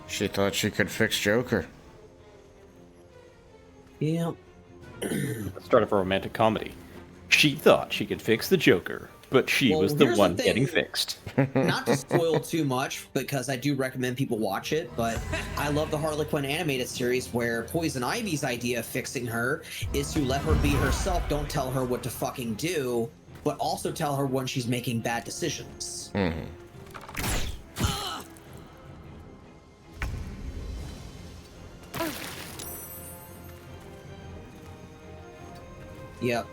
She thought she could fix Joker. Yeah. Start of a romantic comedy. She thought she could fix the Joker, but she was the one getting fixed. Not to spoil too much, because I do recommend people watch it, but I love the Harley Quinn animated series where Poison Ivy's idea of fixing her is to let her be herself, don't tell her what to fucking do, but also tell her when she's making bad decisions. Mm-hmm. Yep.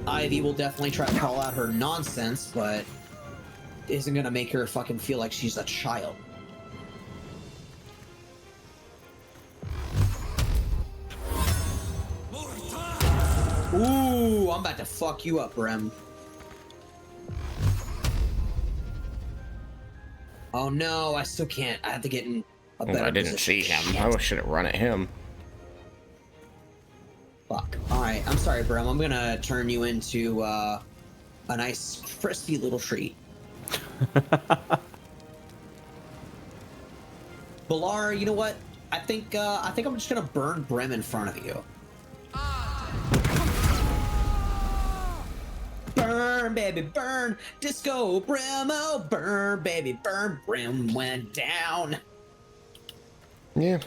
Ivy will definitely try to call out her nonsense, but isn't gonna make her fucking feel like she's a child. Ooh, I'm about to fuck you up, Rem. Oh no, I still can't. I have to get in a better I didn't position. see him. I should have run at him. Fuck. Alright, I'm sorry, Brim. I'm gonna turn you into a nice, crispy little treat. Balar, you know what? I think I'm just gonna burn Brim in front of you. Burn, baby, burn! Disco Brim, oh, burn, baby, burn! Brim went down. Yeah.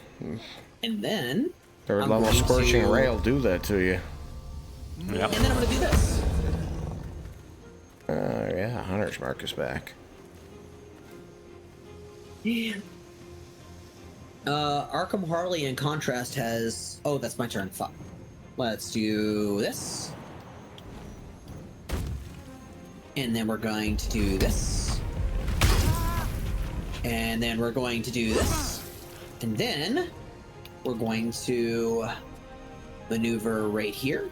And then... Third level Scorching Ray will do that to you. Yep. And then I'm gonna do this. Yeah, Hunter's Mark is back. Yeah. Arkham Harley, in contrast, has... Oh, that's my turn. Fuck. Let's do this. And then we're going to do this. And then we're going to do this. And then we're going to maneuver right here.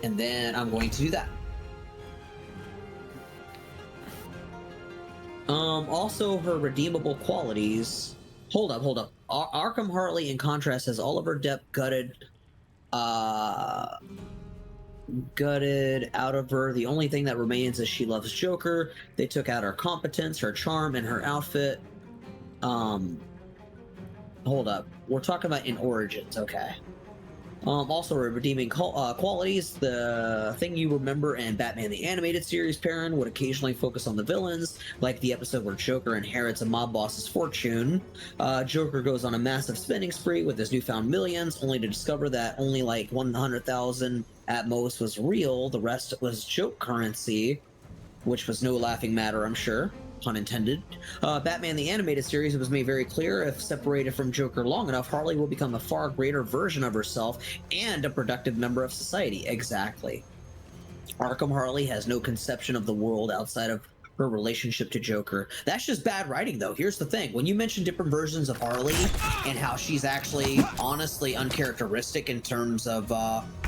And then I'm going to do that. Also, her redeemable qualities Hold up. Arkham Harley, in contrast, has all of her depth gutted out of her. The only thing that remains is she loves Joker. They took out her competence, her charm, and her outfit. Hold up. We're talking about in Origins, okay. Also redeeming qualities. The thing you remember in Batman the Animated Series, Perrin would occasionally focus on the villains, like the episode where Joker inherits a mob boss's fortune. Joker goes on a massive spending spree with his newfound millions, only to discover that only like 100,000 at most was real. The rest was joke currency, which was no laughing matter, I'm sure. Pun intended. Batman the Animated Series, it was made very clear, if separated from Joker long enough, Harley will become a far greater version of herself and a productive member of society. Exactly. Arkham Harley has no conception of the world outside of her relationship to Joker. That's just bad writing, though. Here's the thing. When you mention different versions of Harley and how she's actually honestly uncharacteristic in terms of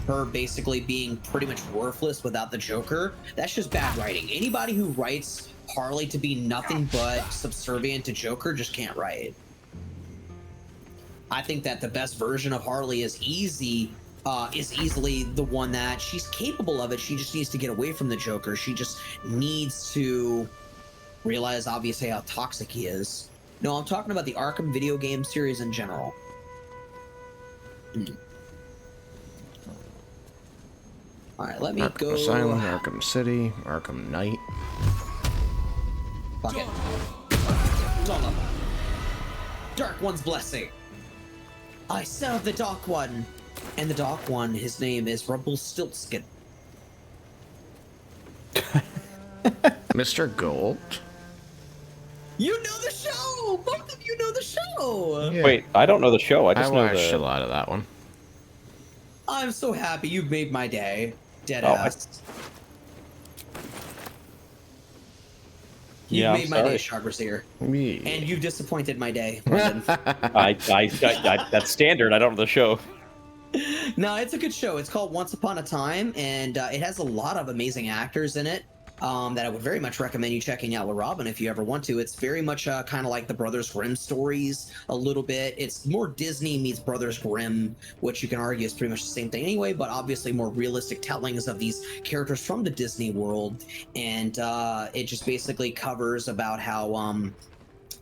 her basically being pretty much worthless without the Joker, that's just bad writing. Anybody who writes Harley to be nothing but subservient to Joker just can't write. I think that the best version of Harley is easily the one that she's capable of it. She just needs to get away from the Joker. She just needs to realize, obviously, how toxic he is. No, I'm talking about the Arkham video game series in general. Alright, let me Arkham go... Asylum, Arkham City, Arkham Knight. Fuck it. Zola. Dark One's blessing. I serve the Dark One. And the Dark One, his name is Rumpelstiltskin. Mr. Gold? You know the show! Both of you know the show! Yeah. Wait, I don't know the show. I just know watched a lot of that one. I'm so happy. You've made my day. Deadass. You've made my day, Shagrazier. And you disappointed my day, Brendan. That's standard. I don't know the show. No, it's a good show. It's called Once Upon a Time, and it has a lot of amazing actors in it that I would very much recommend you checking out with Robin if you ever want to. It's very much kind of like the Brothers Grimm stories a little bit. It's more Disney meets Brothers Grimm, which you can argue is pretty much the same thing anyway, but obviously more realistic tellings of these characters from the Disney world. And it just basically covers about how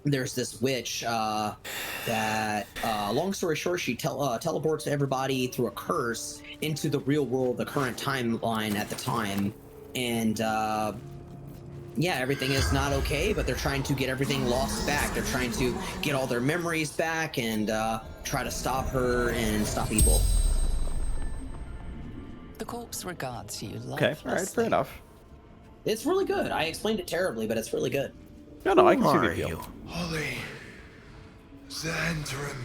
there's this witch that, long story short, she teleports everybody through a curse into the real world, the current timeline at the time. And yeah, everything is not okay, but they're trying to get everything lost back. They're trying to get all their memories back and try to stop her and stop evil. The corpse regards you. Okay, all right, fair enough. It's really good. I explained it terribly, but it's really good. No, I can see the appeal. Holly. Xantrum,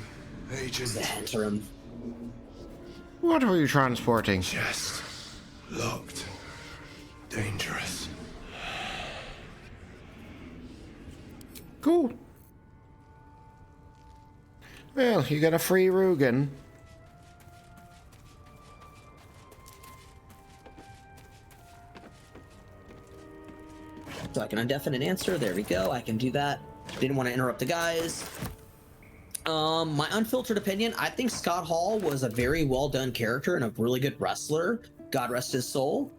agent. Xantrum. What are you transporting? Chest. Locked. Dangerous. Cool. Well, you got a free Rugen. So I can indefinite answer. There we go. I can do that. Didn't want to interrupt the guys. My unfiltered opinion, I think Scott Hall was a very well done character and a really good wrestler. God rest his soul.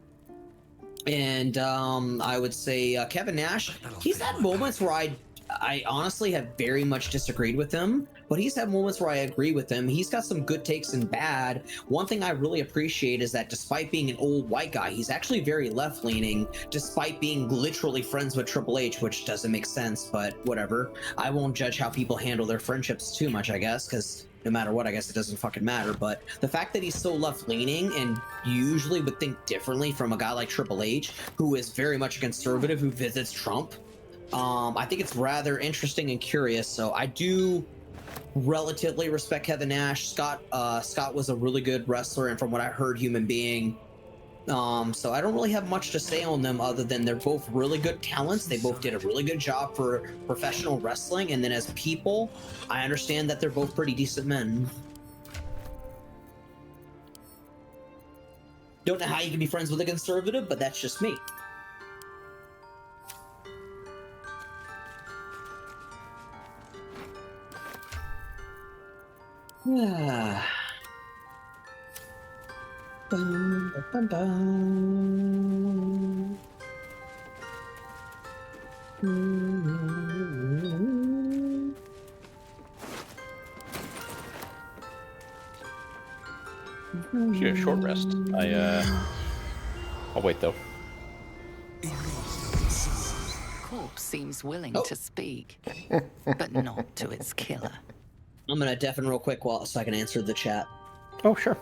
And I would say Kevin Nash, he's had moments where I honestly have very much disagreed with him, but he's had moments where I agree with him. He's got some good takes and bad. One thing I really appreciate is that despite being an old white guy, he's actually very left-leaning, despite being literally friends with Triple H, which doesn't make sense, but whatever. I won't judge how people handle their friendships too much, I guess, because no matter what, I guess it doesn't fucking matter. But the fact that he's so left-leaning and usually would think differently from a guy like Triple H, who is very much a conservative who visits Trump, I think it's rather interesting and curious. So I do relatively respect Kevin Nash. Scott was a really good wrestler, and from what I heard, human being. So I don't really have much to say on them other than they're both really good talents. They both did a really good job for professional wrestling, and then as people, I understand that they're both pretty decent men. Don't know how you can be friends with a conservative, but that's just me. Ah. Bum, bum, bum. Should do a short rest. I'll wait though. Corpse seems willing to speak, but not to its killer. I'm gonna deafen real quick so I can answer the chat. Oh, sure.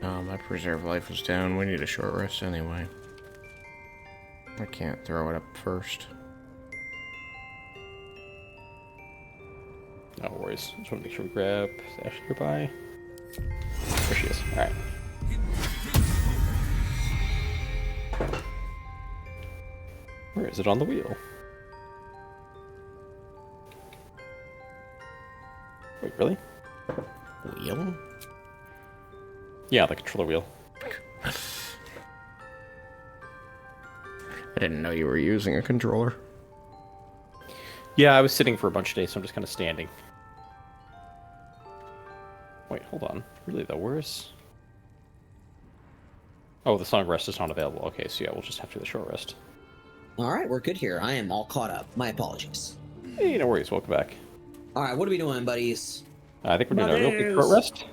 My preserve life is down. We need a short rest anyway. I can't throw it up first. No worries. Just want to make sure we grab Ashley nearby. There she is. Alright. Where is it on the wheel? Wait, really? Wheel? Yeah, the controller wheel. I didn't know you were using a controller. Yeah, I was sitting for a bunch of days, so I'm just kind of standing. Wait, hold on. Really, though, where's... Oh, the song rest is not available. Okay, so yeah, we'll just have to do the short rest. Alright, we're good here. I am all caught up. My apologies. Hey, no worries. Welcome back. Alright, what are we doing, buddies? I think we're doing a real quick short rest.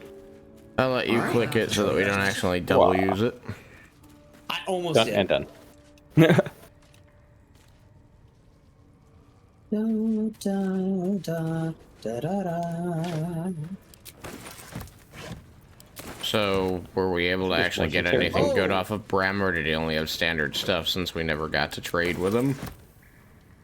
I'll let you click it so that we don't actually double use it. I almost done did. and done. So, were we able to actually get anything good off of Brem, or did he only have standard stuff since we never got to trade with him?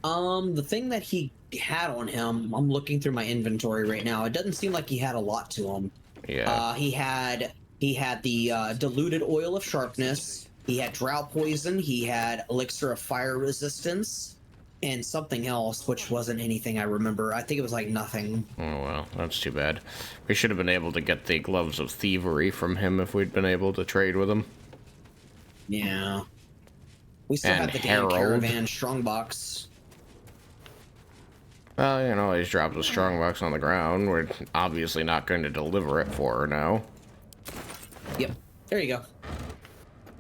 The thing that he had on him, I'm looking through my inventory right now. It doesn't seem like he had a lot to him. Yeah. He had the diluted oil of sharpness. He had drought poison. He had elixir of fire resistance, and something else, which wasn't anything I remember. I think it was like nothing. Oh well, that's too bad. We should have been able to get the gloves of thievery from him if we'd been able to trade with him. Yeah. We still And have the damn Harold. caravan strongbox. Well, you know, he's dropped a strongbox on the ground. We're obviously not going to deliver it for her now. Yep. There you go.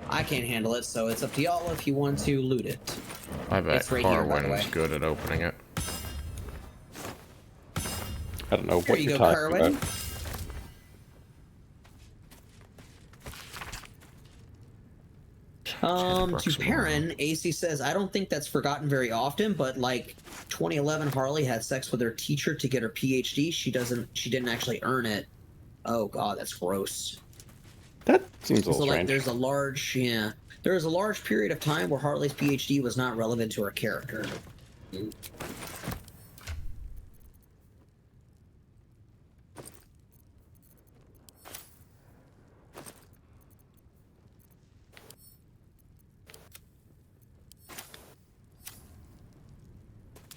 I can't handle it, so it's up to y'all if you want to loot it. I bet It's right here, by the way. Carwin's good at opening it. I don't know There what you you're go, talking Carwin. about. To Perrin, AC says, I don't think that's forgotten very often, but like 2011 Harley had sex with her teacher to get her PhD. She didn't actually earn it. Oh god, that's gross. That seems a So little like strange. there was a large period of time where Harley's PhD was not relevant to her character.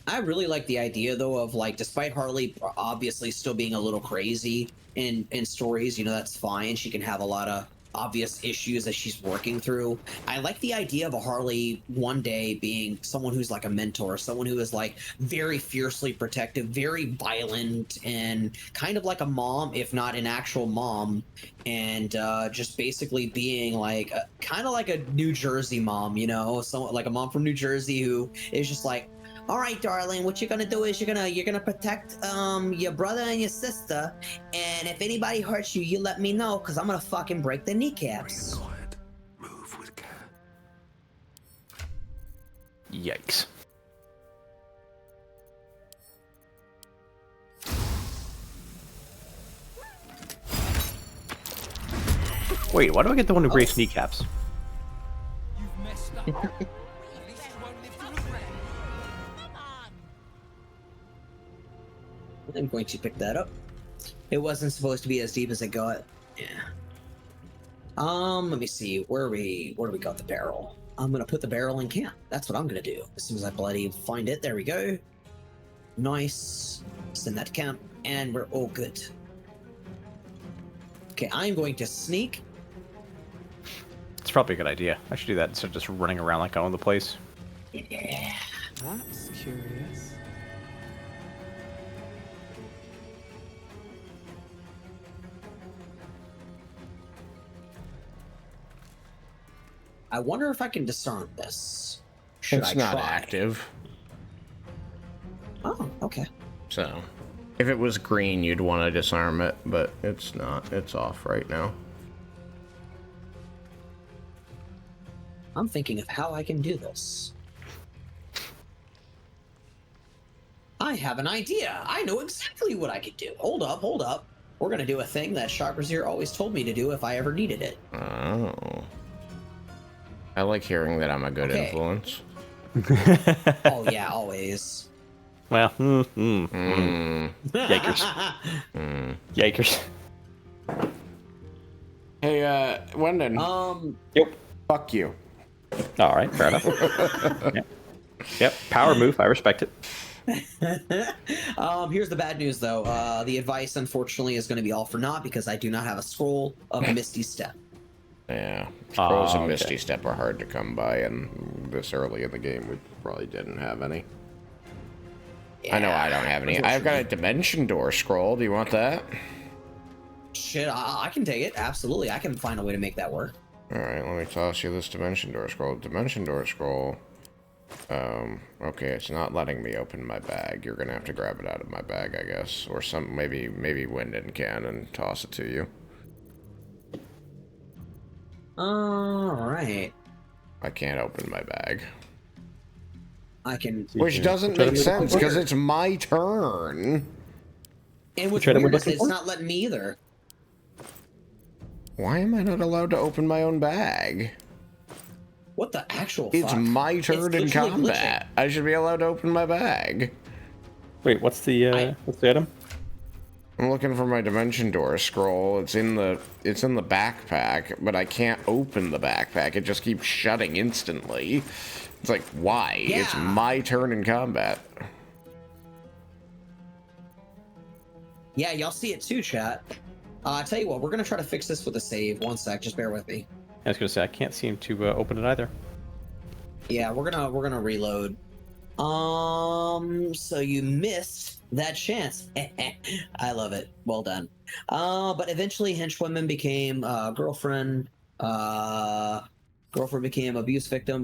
I really like the idea, though, of like, despite Harley obviously still being a little crazy in stories, you know, that's fine. She can have a lot of obvious issues that she's working through. I like the idea of a Harley one day being someone who's like a mentor, someone who is like very fiercely protective, very violent, and kind of like a mom, if not an actual mom, and just basically being like kind of like a New Jersey mom, you know, someone like a mom from New Jersey who is just like, all right, darling, what you're gonna do is you're gonna protect your brother and your sister, and if anybody hurts you, you let me know, because I'm gonna fucking break their kneecaps. Move with care. Yikes. Wait, why do I get the one who breaks kneecaps? You've messed up. At least you won't live to regret. I'm going to pick that up. It wasn't supposed to be as deep as it got. Yeah. Let me see. Where do we got the barrel? I'm gonna put the barrel in camp. That's what I'm gonna do. As soon as I bloody find it, there we go. Nice. Send that to camp, and we're all good. Okay, I'm going to sneak. It's probably a good idea. I should do that instead of just running around like I own the place. Yeah. That's curious. I wonder if I can disarm this. Should It's I not try? active. Oh, okay. So, if it was green, you'd want to disarm it, but it's not. It's off right now. I'm thinking of how I can do this. I have an idea. I know exactly what I could do. Hold up, hold up. We're gonna do a thing that Chakrazier always told me to do if I ever needed it. Oh. I like hearing that I'm a good influence. Oh yeah, always. Well, yikers. Yikers. Hey, Wendon. Yep. Fuck you. All right, fair enough. Yep, power move. I respect it. Here's the bad news, though. The advice, unfortunately, is going to be all for naught because I do not have a scroll of Misty Step. Yeah, scrolls of Misty Step are hard to come by, and this early in the game, we probably didn't have any. I know I don't have any. I've got a Dimension Door scroll. Do you want that? Shit, I can take it. Absolutely, I can find a way to make that work. All right, let me toss you this Dimension Door scroll. Dimension Door scroll. Okay, it's not letting me open my bag. You're gonna have to grab it out of my bag, I guess, or maybe Wyndon can and toss it to you. All right. I can't open my bag. I can. Which doesn't make sense because it's my turn. And what's weird is it's not letting me either. Why am I not allowed to open my own bag? What the actual fuck? It's my turn in combat. I should be allowed to open my bag. Wait, what's the item? I'm looking for my Dimension Door scroll. It's in the backpack, but I can't open the backpack. It just keeps shutting instantly. It's like, why? Yeah. It's my turn in combat. Yeah, y'all see it too, chat. I tell you what, we're gonna try to fix this with a save. One sec, just bear with me. I was gonna say I can't seem to open it either. Yeah, we're gonna reload. So you missed that chance. I love it. Well done. But eventually henchwoman became girlfriend. Girlfriend became abuse victim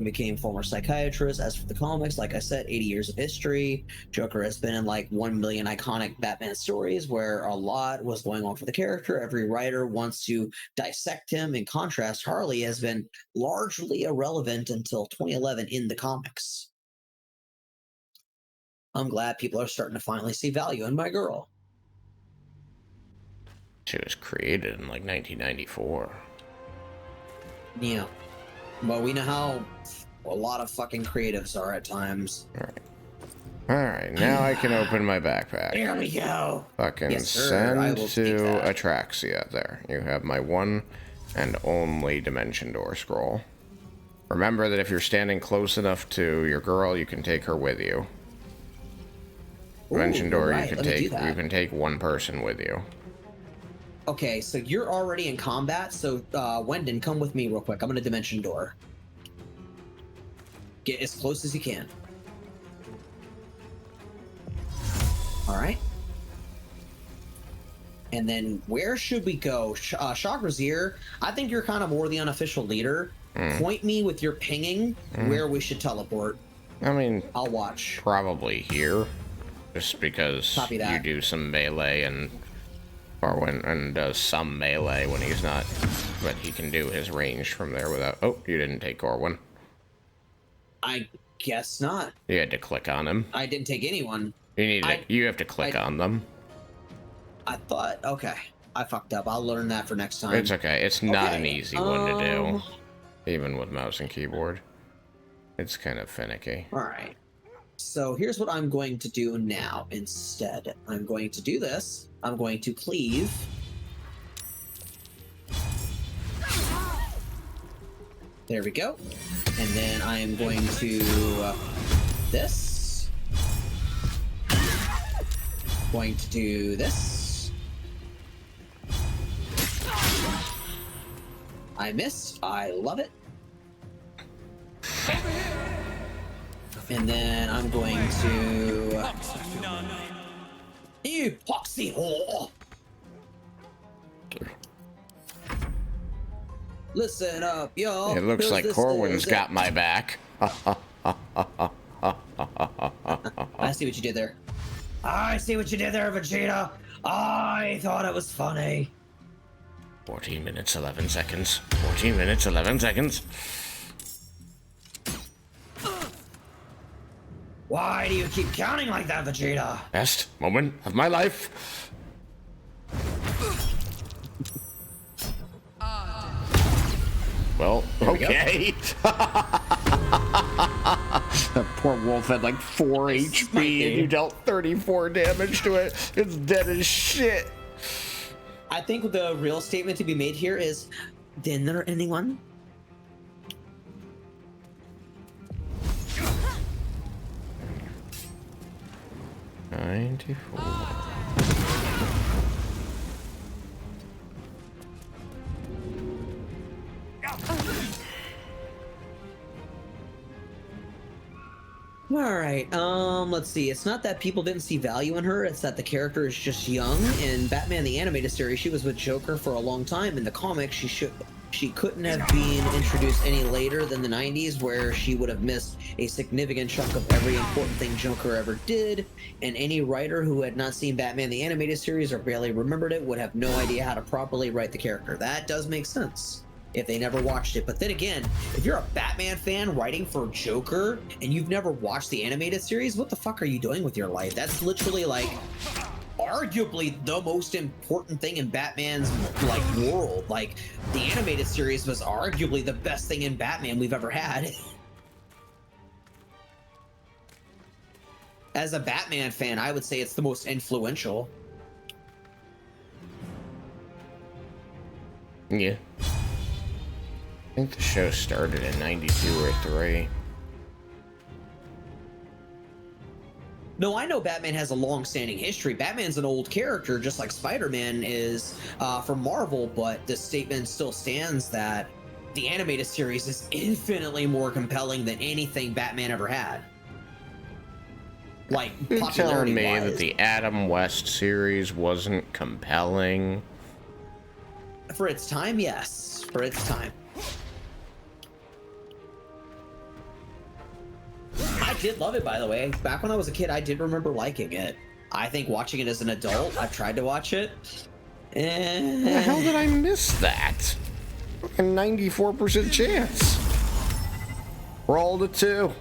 became former psychiatrist. As for the comics, like I said, 80 years of history. Joker has been in like 1 million iconic Batman stories where a lot was going on for the character. Every writer wants to dissect him. In contrast, Harley has been largely irrelevant until 2011 in the comics. I'm glad people are starting to finally see value in my girl. She was created in like 1994. Yeah. Well, we know how a lot of fucking creatives are at times. Alright, now I can open my backpack. Here we go. Fucking Yes, sir. I send will to take that. Atraxia. There. You have my one and only Dimension Door scroll. Remember that if you're standing close enough to your girl, you can take her with you. Dimension Door, right. you Let me do that. can take one person with you. Okay, so you're already in combat, so Wyndon, come with me real quick. I'm gonna Dimension Door. Get as close as you can. Alright. And then where should we go? Chakrazier, I think you're kind of more the unofficial leader. Point me with your pinging where we should teleport. I mean, I'll watch. Probably here. Just because Copy that. you do some melee and does some melee when he's not, but he can do his range from there without. Oh, you didn't take Corwin. I guess not. You had to click on him. I didn't take anyone. You have to click on them. I thought, okay, I fucked up. I'll learn that for next time. It's okay. It's not an easy one to do, even with mouse and keyboard. It's kind of finicky. All right. So here's what I'm going to do now instead. I'm going to do this. I'm going to cleave. There we go. And then I am going to this. Going to do this. I missed. I love it. And then I'm going to... Epoxy whore! Listen up, y'all. It looks like Corwin's got my back. I see what you did there. I see what you did there, Vegeta. I thought it was funny. 14 minutes, 11 seconds. 14 minutes, 11 seconds. Why do you keep counting like that, Vegeta? Best moment of my life. Well, okay. That poor wolf had like 4 HP and you dealt 34 damage to it. It's dead as shit. I think the real statement to be made here is, dinner anyone? All right, let's see. It's not that people didn't see value in her, it's that the character is just young. In Batman the Animated Series, she was with Joker for a long time. In the comics, she couldn't have been introduced any later than the 90s, where she would have missed a significant chunk of every important thing Joker ever did, and any writer who had not seen Batman the Animated Series or barely remembered it would have no idea how to properly write the character. That does make sense if they never watched it. But then again, if you're a Batman fan writing for Joker and you've never watched the animated series, what the fuck are you doing with your life? That's literally like arguably the most important thing in Batman's like world. Like, the animated series was arguably the best thing in Batman we've ever had. As a Batman fan, I would say it's the most influential. Yeah. I think the show started in 92 or 3. No, I know Batman has a long-standing history. Batman's an old character, just like Spider-Man is from Marvel, but the statement still stands that the animated series is infinitely more compelling than anything Batman ever had. Like, You're telling me popularity-wise. that the Adam West series wasn't compelling? For its time, yes. For its time. I did love it, by the way. Back when I was a kid, I did remember liking it. I think watching it as an adult, I've tried to watch it. How the hell did I miss that? A 94% chance. Roll to 2.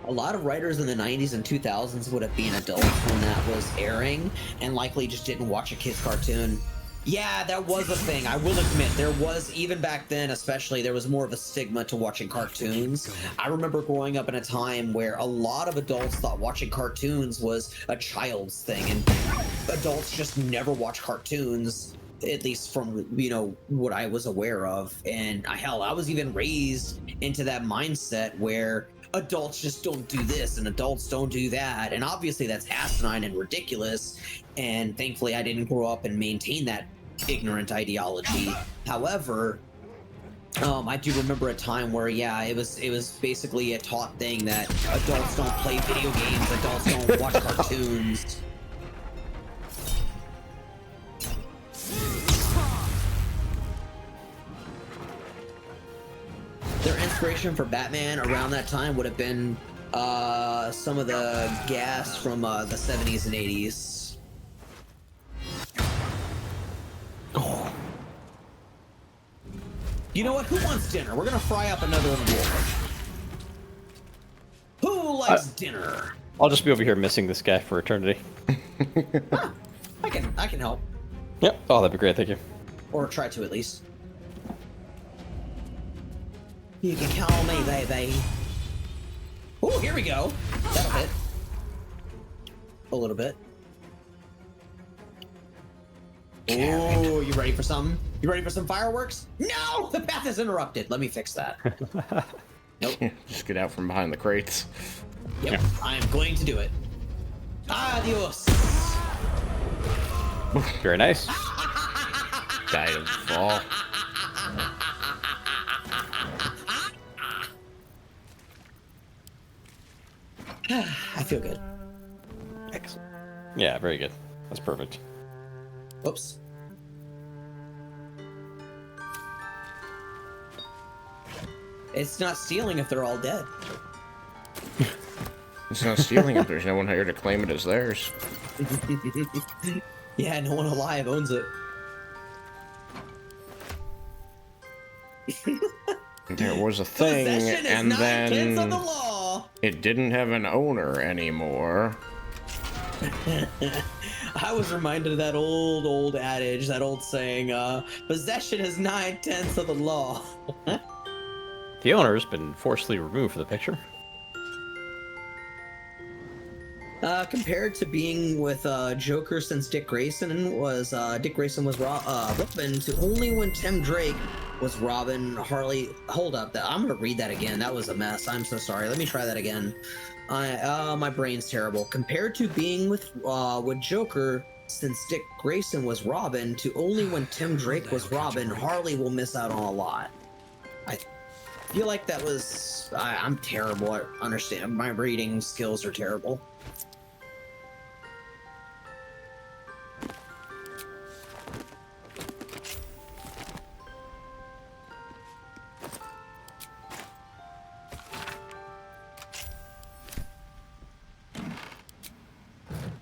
A lot of writers in the 90s and 2000s would have been adults when that was airing and likely just didn't watch a kid's cartoon. Yeah, that was a thing. I will admit, there was, even back then especially, there was more of a stigma to watching cartoons. I remember growing up in a time where a lot of adults thought watching cartoons was a child's thing, and adults just never watch cartoons, at least from, you know, what I was aware of. And hell, I was even raised into that mindset where adults just don't do this and adults don't do that, and obviously that's asinine and ridiculous, and thankfully I didn't grow up and maintain that ignorant ideology. However, I do remember a time where, yeah, it was basically a taught thing that adults don't play video games, adults don't watch cartoons. Their inspiration for Batman around that time would have been some of the gas from the 70s and 80s. Oh. You know what? Who wants dinner? We're gonna fry up another wolf. Who likes dinner? I'll just be over here missing this guy for eternity. I can help. Yep. Oh, that'd be great. Thank you. Or try to, at least. You can call me, baby. Oh, here we go. That'll hit. A little bit. Oh, you ready for something? You ready for some fireworks? No! The path is interrupted. Let me fix that. Nope. Just get out from behind the crates. Yep, I am going to do it. Adios. Very nice. Died of fall. I feel good. Excellent. Yeah, very good. That's perfect. Whoops. It's not stealing if they're all dead. It's not stealing if there's no one here to claim it as theirs. Yeah, no one alive owns it. There was a thing, and then of the law. It didn't have an owner anymore. I was reminded of that old adage, that old saying, possession is 9/10 of the law. The owner's been forcibly removed from the picture. Compared to being with Joker since Dick Grayson was Robin, to only when Tim Drake was Robin, Harley. Hold up, I'm gonna read that again. That was a mess. I'm so sorry. Let me try that again. My brain's terrible. Compared to being with Joker since Dick Grayson was Robin, to only when Tim Drake was Robin, Harley will miss out on a lot. I feel like that was. I'm terrible at understanding. My reading skills are terrible.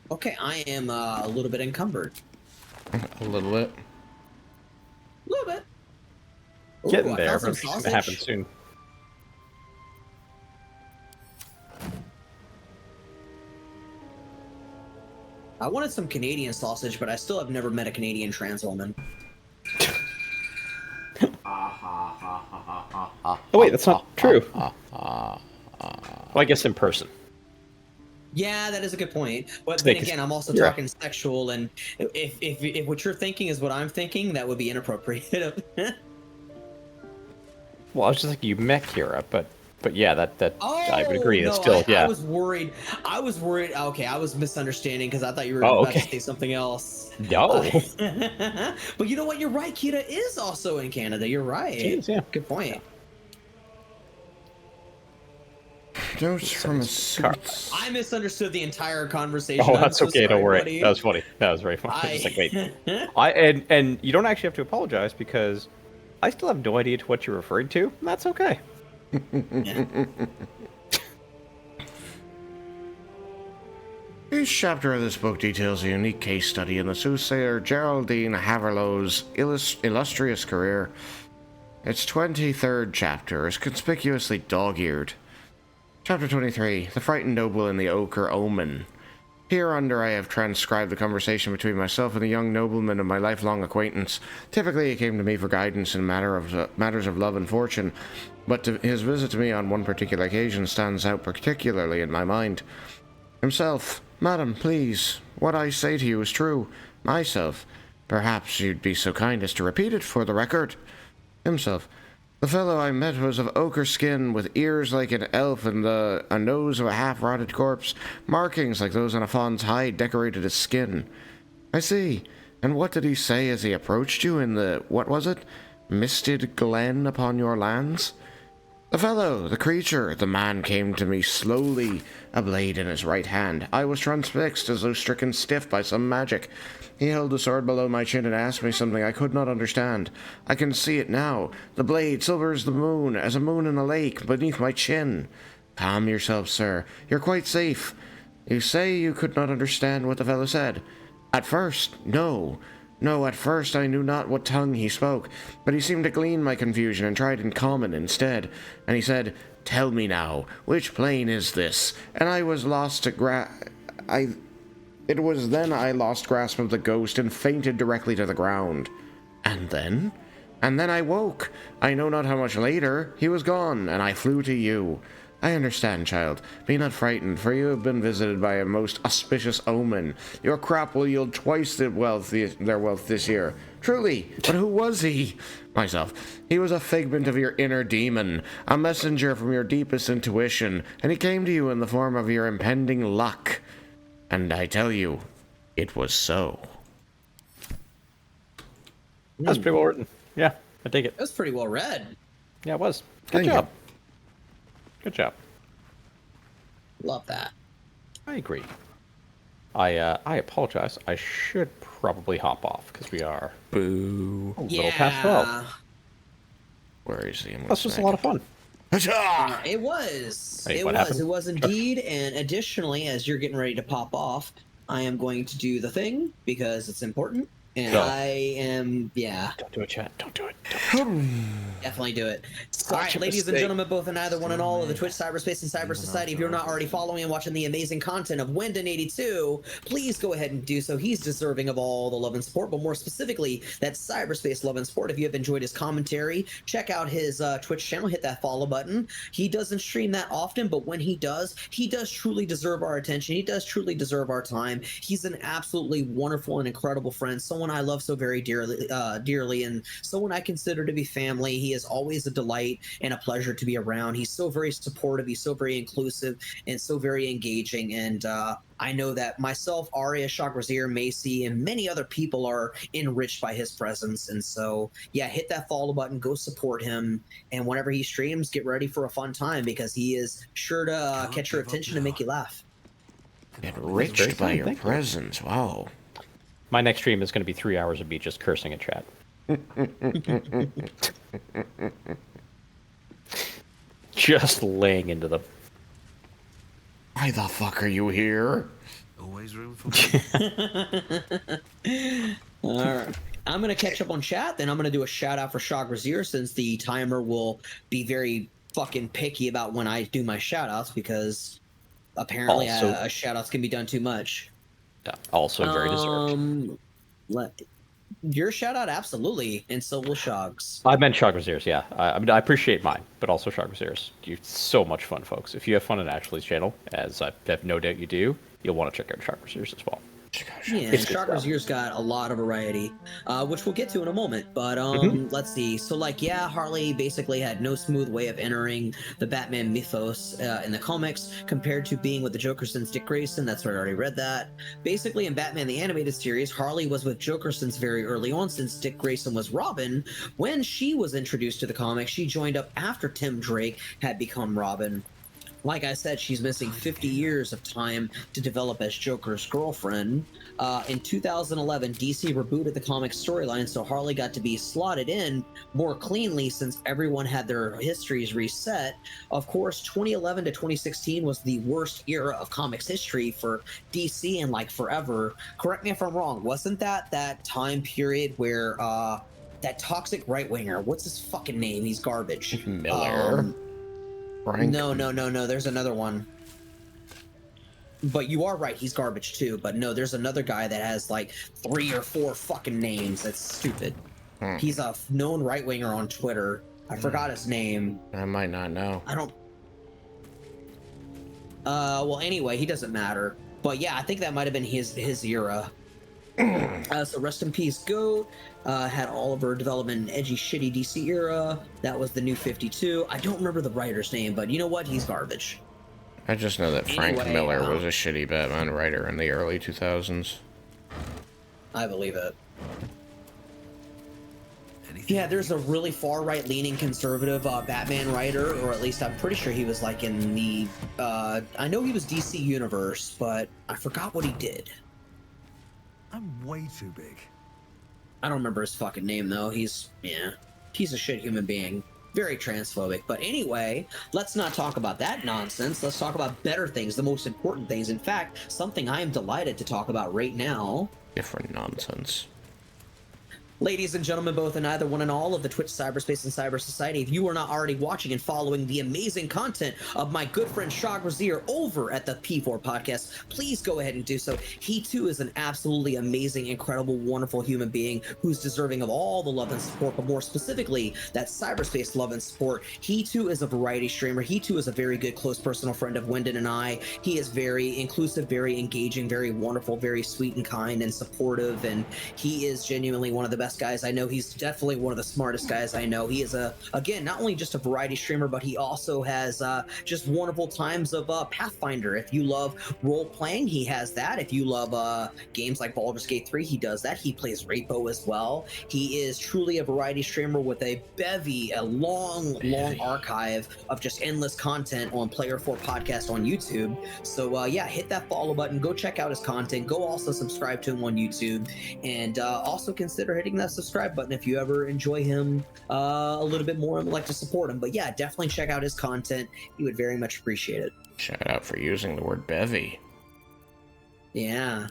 Okay, I am a little bit encumbered. A little bit. A little bit. Ooh, Getting there, I found but it's some gonna happen sausage. soon. I wanted some Canadian sausage, but I still have never met a Canadian trans woman. Oh wait, that's not true. Well, I guess in person. Yeah, that is a good point. But Snake then is- again, I'm also yeah. talking sexual, and if what you're thinking is what I'm thinking, that would be inappropriate. Well, I was just thinking you met Kira, but yeah, that I would agree. no, It's still I yeah. was worried. Okay, I was misunderstanding because I thought you were Oh, about okay. to say something else. No. But you know what? You're right. Kira is also in Canada. You're right. She is, yeah. Good point. Notes from a suit. I misunderstood the entire conversation. Oh, I'm that's so okay. sorry, Don't worry. buddy. That was funny. That was very funny. I was like, wait. And you don't actually have to apologize because I still have no idea to what you're referring to. And that's okay. Each chapter of this book details a unique case study in the soothsayer Geraldine Haverlow's illustrious career. Its 23rd chapter is conspicuously dog-eared. Chapter 23, The Frightened Noble and the Ochre Omen. Hereunder I have transcribed the conversation between myself and the young nobleman of my lifelong acquaintance. Typically he came to me for guidance in matters of love and fortune, but his visit to me on one particular occasion stands out particularly in my mind. Himself, Madam, please, what I say to you is true. Myself, perhaps you'd be so kind as to repeat it for the record. Himself, the fellow I met was of ochre skin, with ears like an elf and a nose of a half-rotted corpse. Markings like those on a fawn's hide decorated his skin. I see. And what did he say as he approached you in the, what was it, misted glen upon your lands? The fellow, the creature, the man came to me slowly, a blade in his right hand. I was transfixed as though stricken stiff by some magic. He held the sword below my chin and asked me something I could not understand. I can see it now. The blade, silver as the moon, as a moon in a lake, beneath my chin. Calm yourself, sir. You're quite safe. You say you could not understand what the fellow said. At first, no. No, at first I knew not what tongue he spoke, but he seemed to glean my confusion and tried in common instead. And he said, "Tell me now, which plane is this?" And I was lost to It was then I lost grasp of the ghost and fainted directly to the ground. And then? And then I woke. I know not how much later. He was gone, and I flew to you. I understand, child. Be not frightened, for you have been visited by a most auspicious omen. Your crop will yield twice their wealth this year. Truly, but who was he? Myself. He was a figment of your inner demon, a messenger from your deepest intuition, and he came to you in the form of your impending luck. And I tell you, it was so. That's pretty well written. Yeah, I take it. That was pretty well read. Yeah, it was. Thank Good you. job. Good job. Love that. I agree. I apologize. I should probably hop off because we are Boo. a little past 12. Where is he? That's just a lot of fun. It was. Wait, It what was. happened? It was indeed. And additionally, as you're getting ready to pop off, I am going to do the thing because it's important. And No. I am, yeah. Don't do it, chat. Don't do it. Definitely do it. All right, ladies and gentlemen, both and either one and all of the Twitch, cyberspace, and cyber society. If you're not already following and watching the amazing content of Wyndon82, please go ahead and do so. He's deserving of all the love and support, but more specifically, that cyberspace love and support. If you have enjoyed his commentary, check out his Twitch channel. Hit that follow button. He doesn't stream that often, but when he does truly deserve our attention. He does truly deserve our time. He's an absolutely wonderful and incredible friend, someone I love so very dearly, and someone I consider to be family. He is always a delight and a pleasure to be around. He's so very supportive. He's so very inclusive and so very engaging. And I know that myself, Arya, Shagrazier, Macy, and many other people are enriched by his presence. And so, yeah, hit that follow button, go support him. And whenever he streams, get ready for a fun time because he is sure to catch your attention and make you laugh. Enriched by your presence. Wow. My next stream is going to be 3 hours of me just cursing in chat. Just laying into them. Why the fuck are you here? Always room for All right. I'm going to catch up on chat, then I'm going to do a shout out for Shagrazier since the timer will be very fucking picky about when I do my shout outs because apparently shout outs can be done too much. Yeah, also very deserved. Your shout out, absolutely, and so will Shogs. I meant Shagrazier's, yeah. I mean, I appreciate mine, but also Shagrazier's. You're so much fun, folks. If you have fun on Ashley's channel, as I have no doubt you do, you'll want to check out Shagrazier's as well. Yeah, Shagrazier's got a lot of variety, which we'll get to in a moment. But let's see. So, like, yeah, Harley basically had no smooth way of entering the Batman mythos in the comics compared to being with the Joker since Dick Grayson. That's where I already read that. Basically, in Batman the Animated Series, Harley was with Joker since very early on, since Dick Grayson was Robin. When she was introduced to the comics, she joined up after Tim Drake had become Robin. Like I said, she's missing 50 years of time to develop as Joker's girlfriend. In 2011, DC rebooted the comic storyline, so Harley got to be slotted in more cleanly since everyone had their histories reset. Of course, 2011 to 2016 was the worst era of comics history for DC in like forever. Correct me if I'm wrong. Wasn't that time period where that toxic right-winger, what's his fucking name? He's garbage. Miller. No. There's another one. But you are right. He's garbage too. But no, there's another guy that has like 3 or 4 fucking names. That's stupid. He's a known right winger on Twitter. I forgot his name. I might not know. I don't. Well, anyway, he doesn't matter. But yeah, I think that might have been his era. So rest in peace, Goat. Had all of her development in edgy, shitty DC era. That was the New 52. I don't remember the writer's name, but you know what? He's garbage. I just know that Frank Miller was a shitty Batman writer in the early 2000s. I believe it. Yeah, there's a really far right-leaning conservative Batman writer, or at least I'm pretty sure he was like in the... I know he was DC Universe, but I forgot what he did. I'm way too big. I don't remember his fucking name, though. He's a shit human being. Very transphobic. But anyway, let's not talk about that nonsense. Let's talk about better things, the most important things. In fact, something I am delighted to talk about right now. Different nonsense. Ladies and gentlemen, both and either one and all of the Twitch, cyberspace, and cyber society, if you are not already watching and following the amazing content of my good friend Shagrazier over at the P4 podcast, please go ahead and do so. He too is an absolutely amazing, incredible, wonderful human being who's deserving of all the love and support, but more specifically, that cyberspace love and support. He too is a variety streamer. He too is a very good, close personal friend of Wyndon and I. He is very inclusive, very engaging, very wonderful, very sweet and kind and supportive, and he is genuinely one of the best guys I know. He's definitely one of the smartest guys I know. He is again, not only just a variety streamer, but he also has just wonderful times of Pathfinder. If you love role playing, he has that. If you love games like Baldur's Gate 3, he does that. He plays Rapo as well. He is truly a variety streamer with a long archive of just endless content on Player 4 podcast on YouTube. So yeah, hit that follow button, go check out his content, go also subscribe to him on YouTube, and also consider hitting clicking that subscribe button if you ever enjoy him a little bit more and would like to support him. But yeah, definitely check out his content. He would very much appreciate it. Shout out for using the word bevy. Yeah.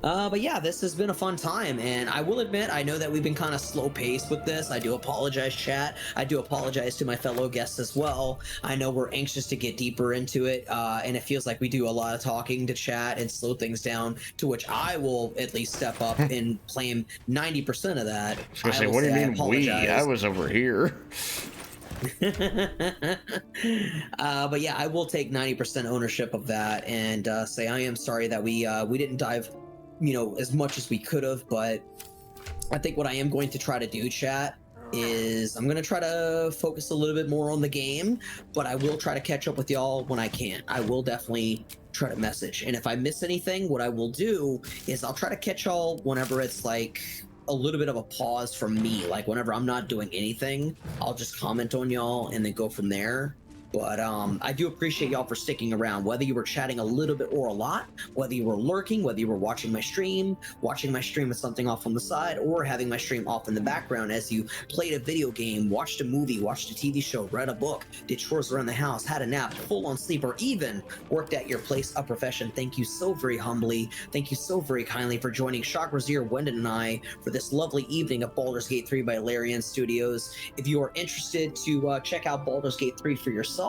But yeah, this has been a fun time, and I will admit, I know that we've been kind of slow-paced with this. I do apologize, chat. I do apologize to my fellow guests as well. I know we're anxious to get deeper into it, and it feels like we do a lot of talking to chat and slow things down, to which I will at least step up and claim 90% of that. I was gonna say, what do you mean we? I was over here. But yeah, I will take 90% ownership of that and say I am sorry that we didn't dive, as much as we could have. But I think what I am going to try to do, chat, is I'm going to try to focus a little bit more on the game, but I will try to catch up with y'all when I can. I will definitely try to message, and if I miss anything, what I will do is I'll try to catch y'all whenever it's like a little bit of a pause from me. Like whenever I'm not doing anything, I'll just comment on y'all and then go from there. But I do appreciate y'all for sticking around, whether you were chatting a little bit or a lot, whether you were lurking, whether you were watching my stream with something off on the side, or having my stream off in the background as you played a video game, watched a movie, watched a TV show, read a book, did chores around the house, had a nap, full on sleep, or even worked at your place of profession. Thank you so very humbly, thank you so very kindly for joining Shock Brazier, Wendon, and I for this lovely evening of Baldur's Gate 3 by Larian Studios. If you are interested to check out Baldur's Gate 3 for yourself,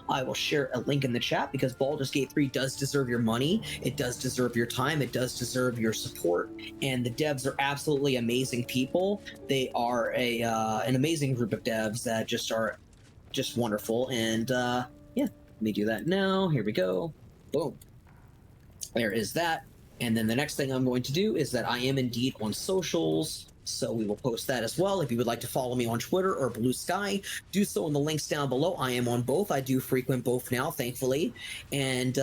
I will share a link in the chat, because Baldur's Gate 3 does deserve your money, it does deserve your time, it does deserve your support, and the devs are absolutely amazing people. They are an amazing group of devs that just are just wonderful. And yeah, let me do that now. Here we go. Boom. There is that. And then the next thing I'm going to do is that I am indeed on socials, so we will post that as well. If you would like to follow me on Twitter or Blue Sky, do so in the links down below. I am on both. I do frequent both now, thankfully. And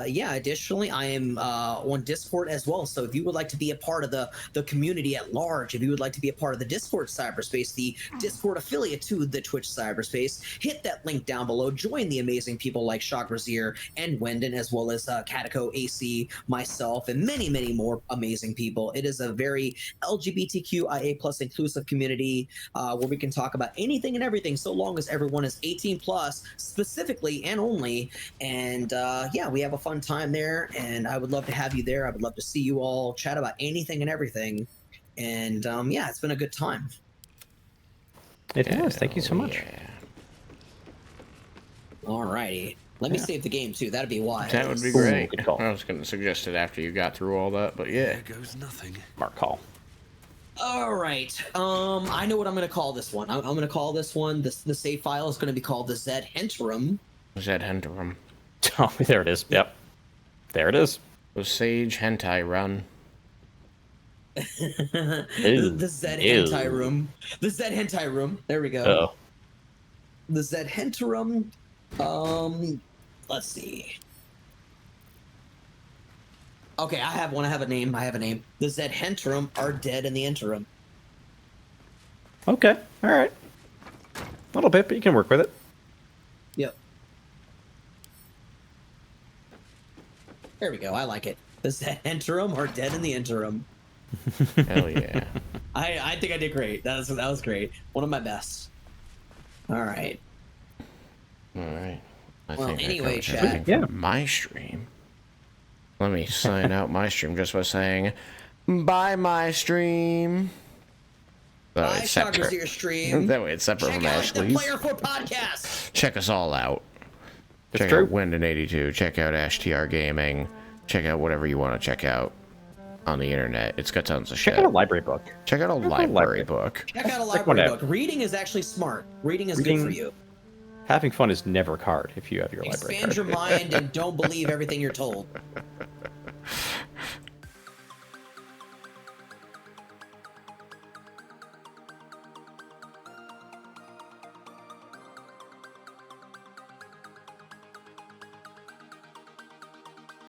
yeah, additionally, I am on Discord as well. So if you would like to be a part of the community at large, if you would like to be a part of the Discord cyberspace, the Discord affiliate to the Twitch cyberspace, hit that link down below. Join the amazing people like Shock Brazier and Wendon, as well as Katako, AC, myself, and many, many more amazing people. It is a very LGBTQIA+ inclusive community where we can talk about anything and everything, so long as everyone is 18+ specifically and only. And yeah, we have a fun time there, and I would love to have you there. I would love to see you all chat about anything and everything. And yeah, it's been a good time. It has. Thank you so much. Yeah. Alrighty. Let me save the game too. That'd be wise. That would be great. I was going to suggest it after you got through all that, but yeah. There goes nothing. Mark call. All right. I know what I'm going to call this one. I'm going to call this one. The save file is going to be called the Zed Henterum. Zed Henterum. Oh, there it is. Yep. There it is. The Sage Hentai Run. The Zed Hentai Room. The Zed Hentai Room. There we go. Uh-oh. The Zed Henterum. Let's see. Okay, I have one. I have a name. The Zed Henterum are dead in the interim. Okay. All right. A little bit, but you can work with it. Yep. There we go. I like it. The Zed Henterum are dead in the interim. Hell yeah. I think I did great. That was great. One of my best. All right. All right. Well, anyway, chat. Yeah. My stream. Let me sign out my stream just by saying, "Bye, my stream." Bye, it's separate. Your stream. That way, it's separate from Ashley's. Check out the Player 4 podcast. Check us all out. Check out Wendon82. Check out STR Gaming. Check out whatever you want to check out on the internet. It's got tons of shit. Check out a library book. Check out a library book. Check out a library book. Reading is actually smart. Reading is good for you. Having fun is never hard if you have your library card. Expand your mind and don't believe everything you're told.